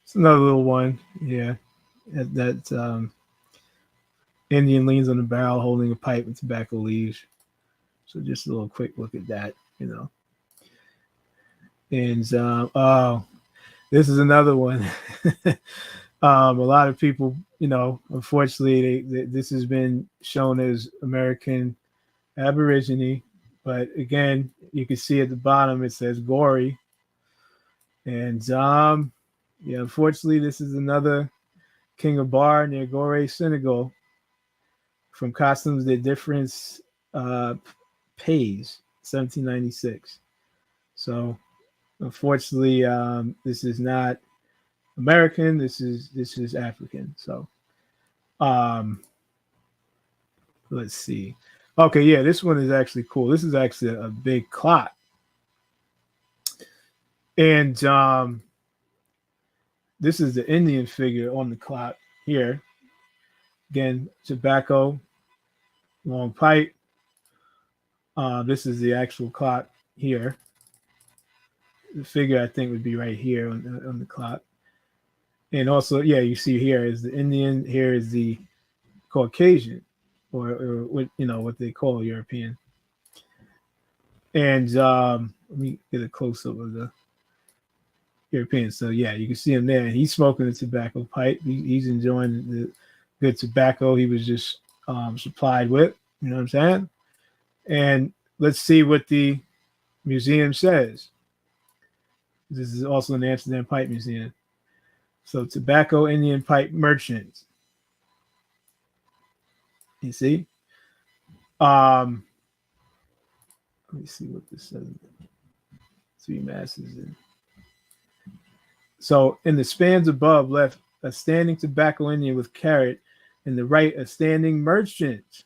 It's another little one. Yeah, that Indian leans on the barrel holding a pipe with tobacco leaves. So just a little quick look at that, you know. And oh, this is another one. A lot of people, you know, unfortunately, this has been shown as American Aborigine, but again, you can see at the bottom it says gory. And yeah, unfortunately, this is another King of Bar near Goree, Senegal. From Costumes de Difference Pays, 1796. So unfortunately, this is not American. This is African. So let's see. Okay, yeah, this one is actually cool. This is actually a big clock. And this is the Indian figure on the clock here. Again, tobacco, long pipe. This is the actual clock here. The figure I think would be right here on the clock. And also, yeah, you see here is the Indian. Here is the Caucasian, or what, you know, what they call European. And let me get a close up of the European. So yeah, you can see him there. He's smoking a tobacco pipe. He's enjoying the good tobacco he was just supplied with. You know what I'm saying? And let's see what the museum says. This is also in the Amsterdam Pipe Museum. So tobacco Indian pipe merchants. You see? Let me see what this says. Three masses in. So in the spans above, left a standing tobacco Indian with carrot, and the right a standing merchant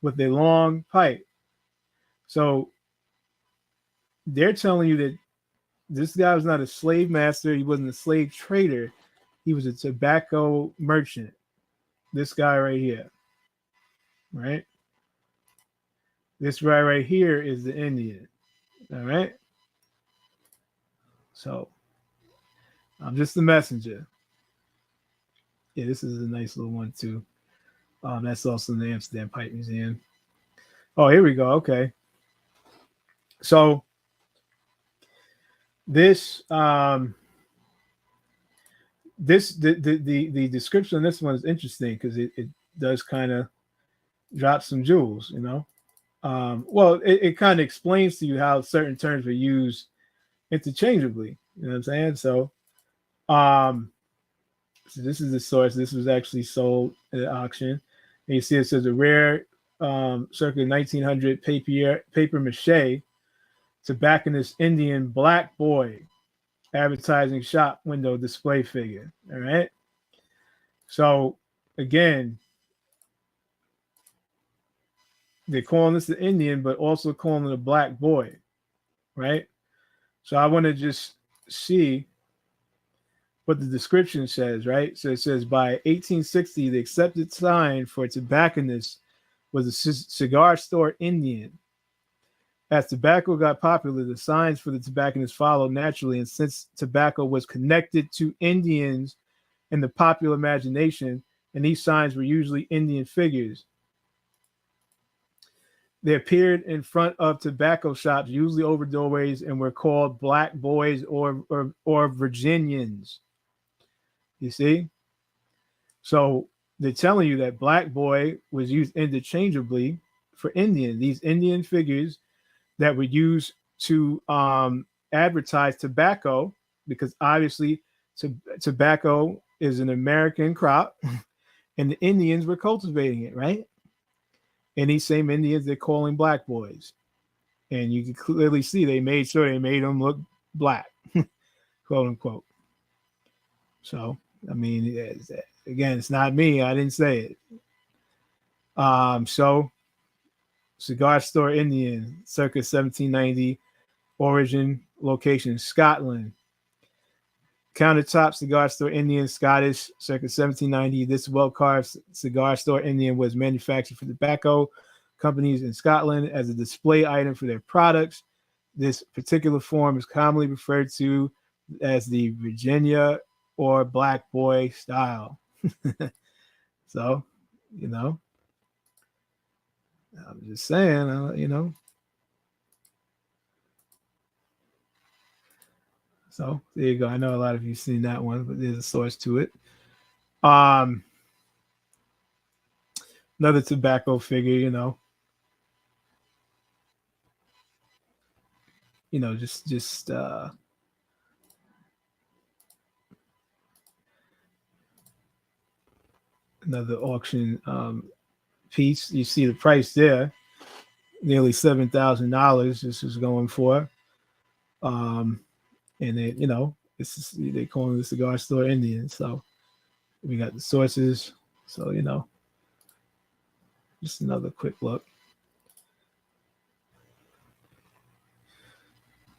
with a long pipe. So they're telling you that this guy was not a slave master. He wasn't a slave trader. He was a tobacco merchant. This guy right here, right? This guy right here is the Indian, all right? So I'm just the messenger. Yeah, this is a nice little one too. That's also in the Amsterdam Pipe Museum. Oh, here we go. Okay. So this the description of this one is interesting because it does kind of drop some jewels, you know. Well, it kind of explains to you how certain terms were used interchangeably. You know what I'm saying? So, so this is the source. This was actually sold at an auction. And you see it says a rare circa 1900 paper mache tobacconist Indian black boy advertising shop window display figure. All right. So again, they're calling this the Indian, but also calling it a black boy, right? So I want to just see what the description says, right? So it says by 1860, the accepted sign for tobacconists was a cigar store Indian. As tobacco got popular, the signs for the tobacconists followed naturally, and since tobacco was connected to Indians in the popular imagination, and these signs were usually Indian figures, they appeared in front of tobacco shops, usually over doorways, and were called black boys or Virginians. You see? So they're telling you that black boy was used interchangeably for Indian. These Indian figures that were used to advertise tobacco, because obviously tobacco is an American crop, and the Indians were cultivating it, right? And these same Indians, they're calling black boys. And you can clearly see they made sure they made them look black, quote unquote. So, I mean, again, it's not me. I didn't say it. So, cigar store Indian, circa 1790, origin, location, Scotland. Countertop cigar store Indian, Scottish, circa 1790. This well-carved cigar store Indian was manufactured for tobacco companies in Scotland as a display item for their products. This particular form is commonly referred to as the Virginia or black boy style. So, you know, I'm just saying, you know. So there you go. I know a lot of you seen that one, but there's a source to it. Another tobacco figure, you know, just another auction piece. You see the price there, nearly $7,000. This is going for, and they, you know, they calling the cigar store Indian. So we got the sources. So, you know, just another quick look.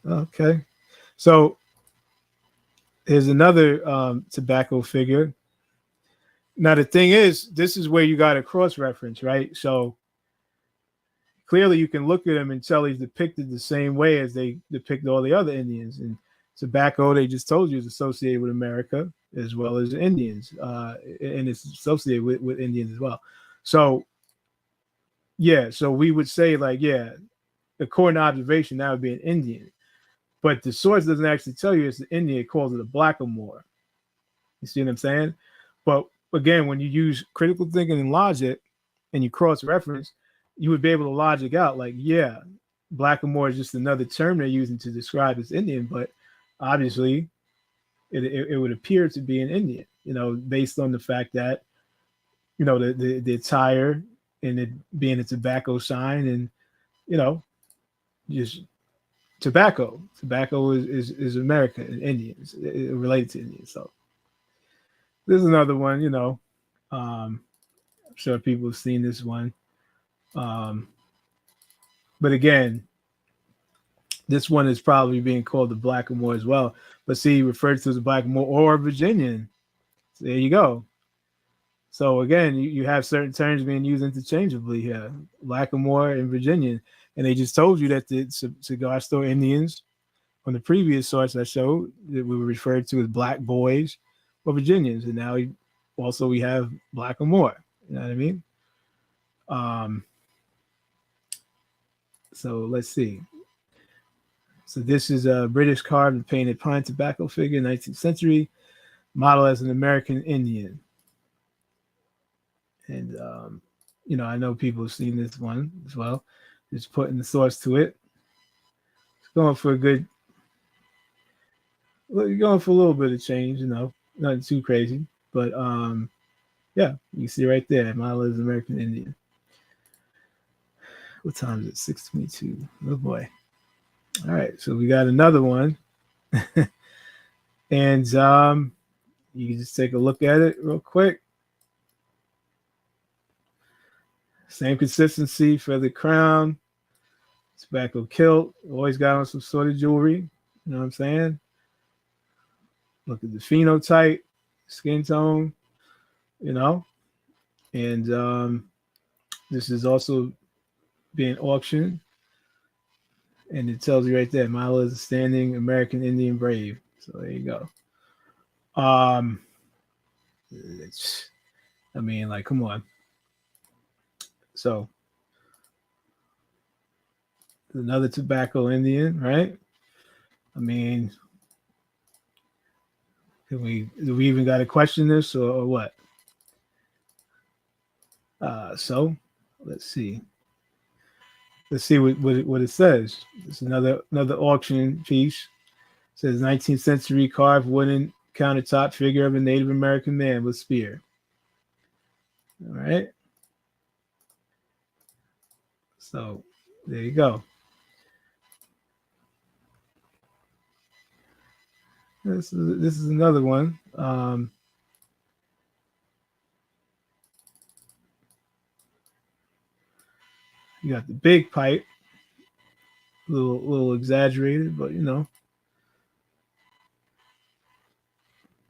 Okay, so here's another tobacco figure. Now the thing is, this is where you got to cross-reference, right? So clearly you can look at him and tell he's depicted the same way as they depict all the other Indians. And tobacco, they just told you, is associated with America as well as Indians, and it's associated with Indians as well. So yeah, so we would say like, yeah, according to observation, that would be an Indian. But the source doesn't actually tell you it's the Indian. It calls it a blackamoor. You see what I'm saying? But again, when you use critical thinking and logic and you cross-reference, you would be able to logic out like, yeah, blackamoor is just another term they're using to describe as Indian, but obviously it would appear to be an Indian, you know, based on the fact that, you know, the attire and it being a tobacco sign and, you know, just tobacco is American and Indians, related to Indians. So there's another one, you know, I'm sure people have seen this one. But again, this one is probably being called the blackamoor as well. But see, referred to as a blackamoor or a Virginian. So there you go. So again, you have certain terms being used interchangeably here, blackamoor and Virginian. And they just told you that the cigar store Indians on the previous source I showed that we were referred to as black boys or Virginians. And now we have blackamoor. You know what I mean? So let's see. So this is a British carved and painted pine tobacco figure, 19th century, model as an American Indian. And, you know, I know people have seen this one as well. Just putting the source to it. It's going for a little bit of change, you know, nothing too crazy. But, yeah, you see right there, model as an American Indian. What time is it? 6:22. Oh, boy. All right, so we got another one, and you can just take a look at it real quick. Same consistency for the crown, tobacco kilt. Always got on some sort of jewelry. You know what I'm saying? Look at the phenotype, skin tone. You know, and this is also being auctioned, and it tells you right there, Milo is a standing American Indian brave. So there you go. I mean, like, come on. So another tobacco Indian, right? I mean, do we even got to question this or what? So let's see. Let's see what it says. It's another auction piece. It says 19th century carved wooden countertop figure of a Native American man with spear. All right. So there you go. This is another one. You got the big pipe, a little exaggerated, but you know.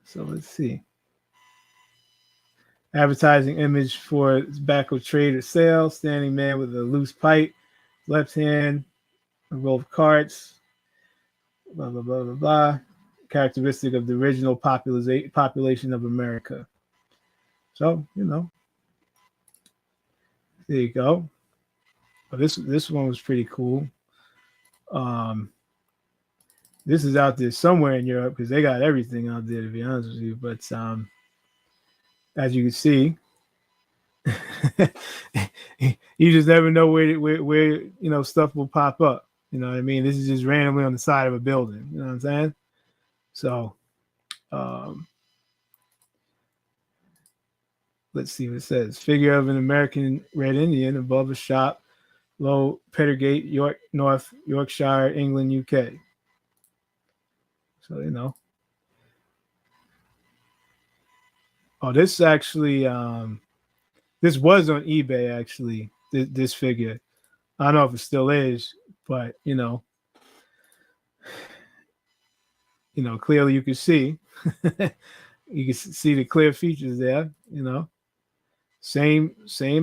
So let's see. Advertising image for tobacco trade or sale. Standing man with a loose pipe, left hand, a roll of cards. Blah blah blah blah blah. Characteristic of the original population of America. So you know, there you go. But this one was pretty cool. This is out there somewhere in Europe because they got everything out there, to be honest with you. But as you can see, you just never know where you know stuff will pop up. You know what I mean? This is just randomly on the side of a building. You know what I'm saying? So let's see what it says. Figure of an American Red Indian above a shop, Low Petergate, North Yorkshire, England, UK. So you know. Oh, this actually this was on eBay actually. This figure. I don't know if it still is, but you know, clearly you can see. You can see the clear features there, you know. Same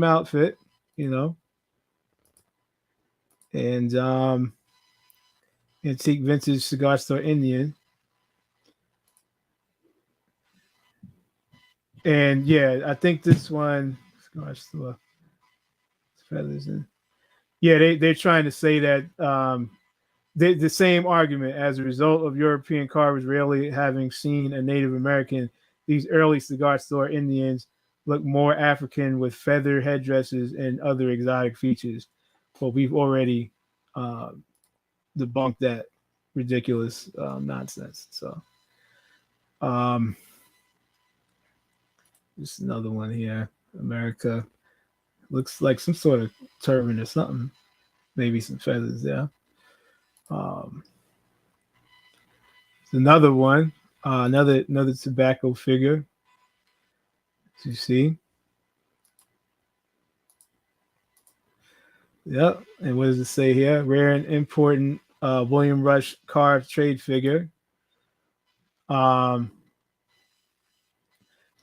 outfit, you know. And antique vintage cigar store Indian. And yeah, I think this one cigar store feathers in. Yeah, they're trying to say that the same argument. As a result of European carvers rarely having seen a Native American, these early cigar store Indians look more African with feather headdresses and other exotic features. But we've already debunked that ridiculous nonsense. So just another one here. America looks like some sort of turban or something. Maybe some feathers there. Another one, another tobacco figure. As you see. Yep. And what does it say here? Rare and important William Rush carved trade figure.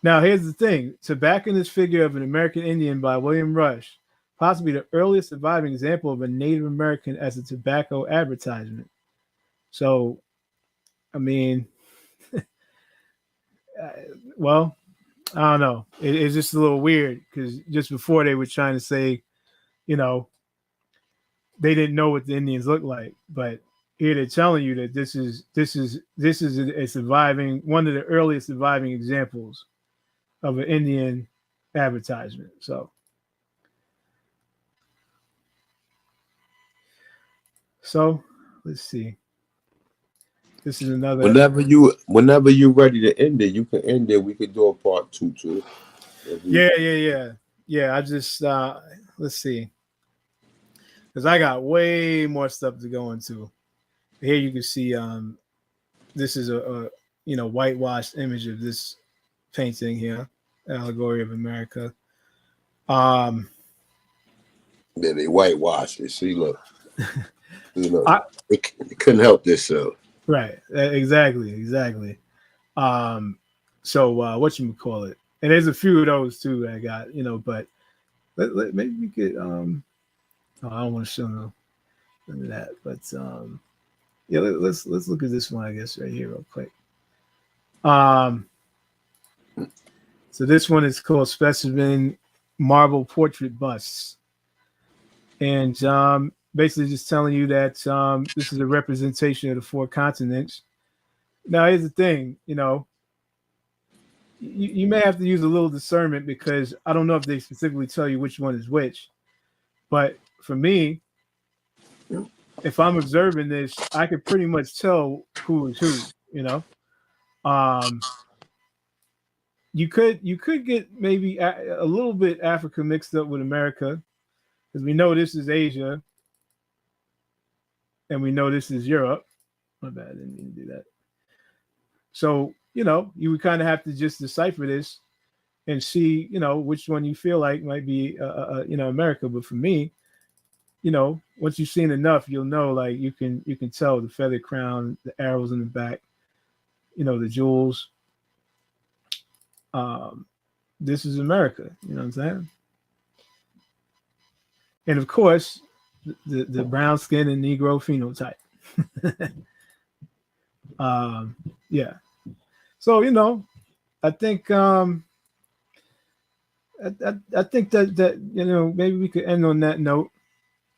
Now, here's the thing. Tobacconist figure of an American Indian by William Rush, possibly the earliest surviving example of a Native American as a tobacco advertisement. So, I mean, well, I don't know. It's just a little weird because just before they were trying to say, you know, they didn't know what the Indians looked like, but here they're telling you that this is a surviving, one of the earliest surviving examples of an Indian advertisement. So let's see. This is another. Whenever you ready to end it, you can end it. We could do a part 2 too. Yeah. I just let's see, because I got way more stuff to go into. here you can see this is a whitewashed image of this painting here, Allegory of America. Yeah, they whitewashed it. See, look, it couldn't help themselves. Right, exactly. So what you call it? And there's a few of those too that I got, but maybe we could I don't want to show no none of that, but yeah, let's look at this one, I guess, right here real quick. So this one is called Specimen Marble Portrait Busts, and basically just telling you that this is a representation of the 4 continents. Now here's the thing, you may have to use a little discernment, because I don't know if they specifically tell you which one is which, but for me, if I'm observing this, I could pretty much tell who is who. You could get maybe a little bit Africa mixed up with America, because we know this is Asia and we know this is Europe. My bad, I didn't mean to do that. So you would kind of have to just decipher this and see which one you feel like might be America. But for me, once you've seen enough, you'll know, like, you can tell the feather crown, the arrows in the back, the jewels. This is America, you know what I'm saying? And of course, the brown skin and Negro phenotype. Yeah. So I think I think that maybe we could end on that note.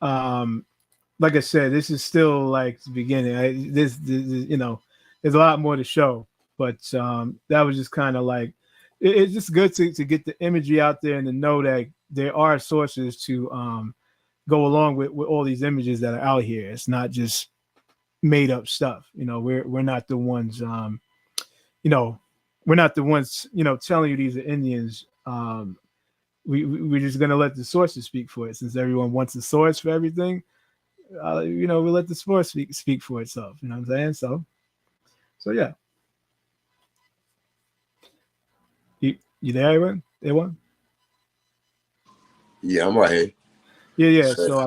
Like I said, this is still like the beginning. This there's a lot more to show, but that was just kind of like it's just good to get the imagery out there and to know that there are sources to go along with all these images that are out here. It's not just made up stuff. We're not the ones we're not the ones telling you these are Indians. We're just gonna let the sources speak for it, since everyone wants a source for everything. We'll let the source speak for itself. You know what I'm saying? So yeah. You there, everyone? Yeah, I'm right here. Yeah. So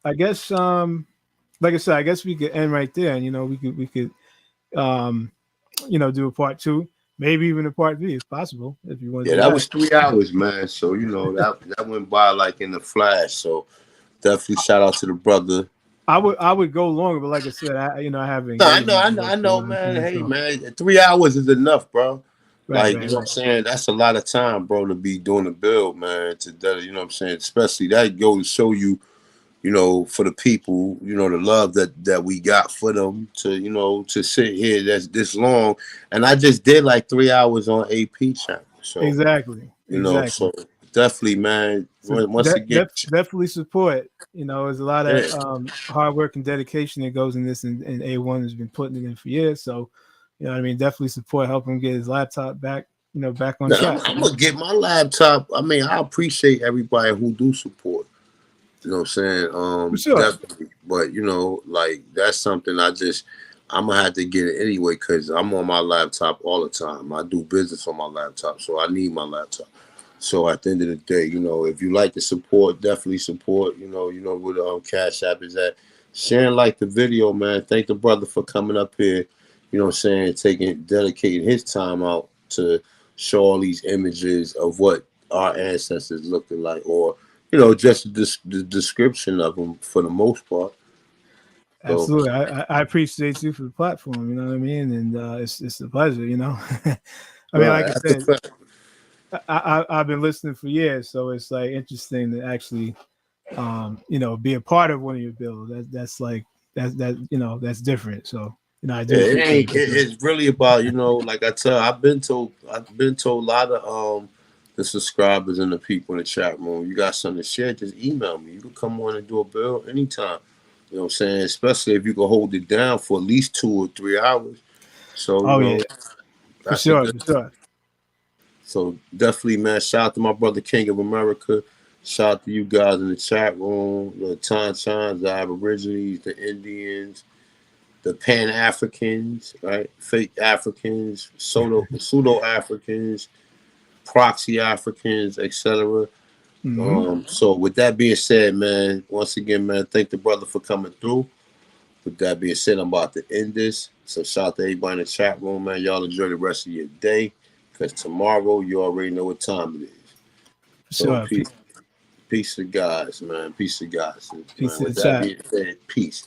I guess like I said, I guess we could end right there, and we could do a part 2, maybe even a part 3 if possible, if you want. Yeah, that was 3 hours, man. So that went by like in a flash. So definitely shout out to the brother. I would go longer, but like I said, I haven't. No, I know, man. Hey, man, 3 hours is enough, bro. Right, you know what I'm saying? That's a lot of time, bro, to be doing the build, man. You know what I'm saying? Especially that goes to show you, for the people, the love that we got for them to sit here that's this long. And I just did like 3 hours on AP channel. So exactly. So definitely, man. So once again, definitely support. There's a lot of hard work and dedication that goes in this, and A1 has been putting it in for years. So, definitely support, help him get his laptop back, back on track. I'm gonna get my laptop. I mean, I appreciate everybody who do support. You know what I'm saying? For sure. Definitely. But like that's something I'm gonna have to get it anyway, because I'm on my laptop all the time. I do business on my laptop, so I need my laptop. So at the end of the day, if you like to support, definitely support. Where Cash App is at. Share and like the video, man. Thank the brother for coming up here. You know what I'm saying? Dedicating his time out to show all these images of what our ancestors looking like, or just the description of them for the most part. Absolutely. I appreciate you for the platform, you know what I mean? And it's a pleasure, I mean, like I said, I've been listening for years, so it's like interesting to actually be a part of one of your builds. That's that's different. So I do. It's really about like I've been told a lot of the subscribers and the people in the chat room, you got something to share, just email me. You can come on and do a build anytime. You know what I'm saying? Especially if you can hold it down for at least 2 or 3 hours. So yeah, for sure. So definitely, man, shout out to my brother King of America. Shout out to you guys in the chat room, the Tonchans, the Aborigines, the Indians, the Pan-Africans, right? Fake Africans, pseudo-Africans, proxy Africans, etc. So with that being said, man, once again, man, thank the brother for coming through. With that being said, I'm about to end this. So shout out to everybody in the chat room, man. Y'all enjoy the rest of your day, because tomorrow you already know what time it is. So peace to Godz, man. Peace to Godz, man. Peace to With the that chat. being said, peace.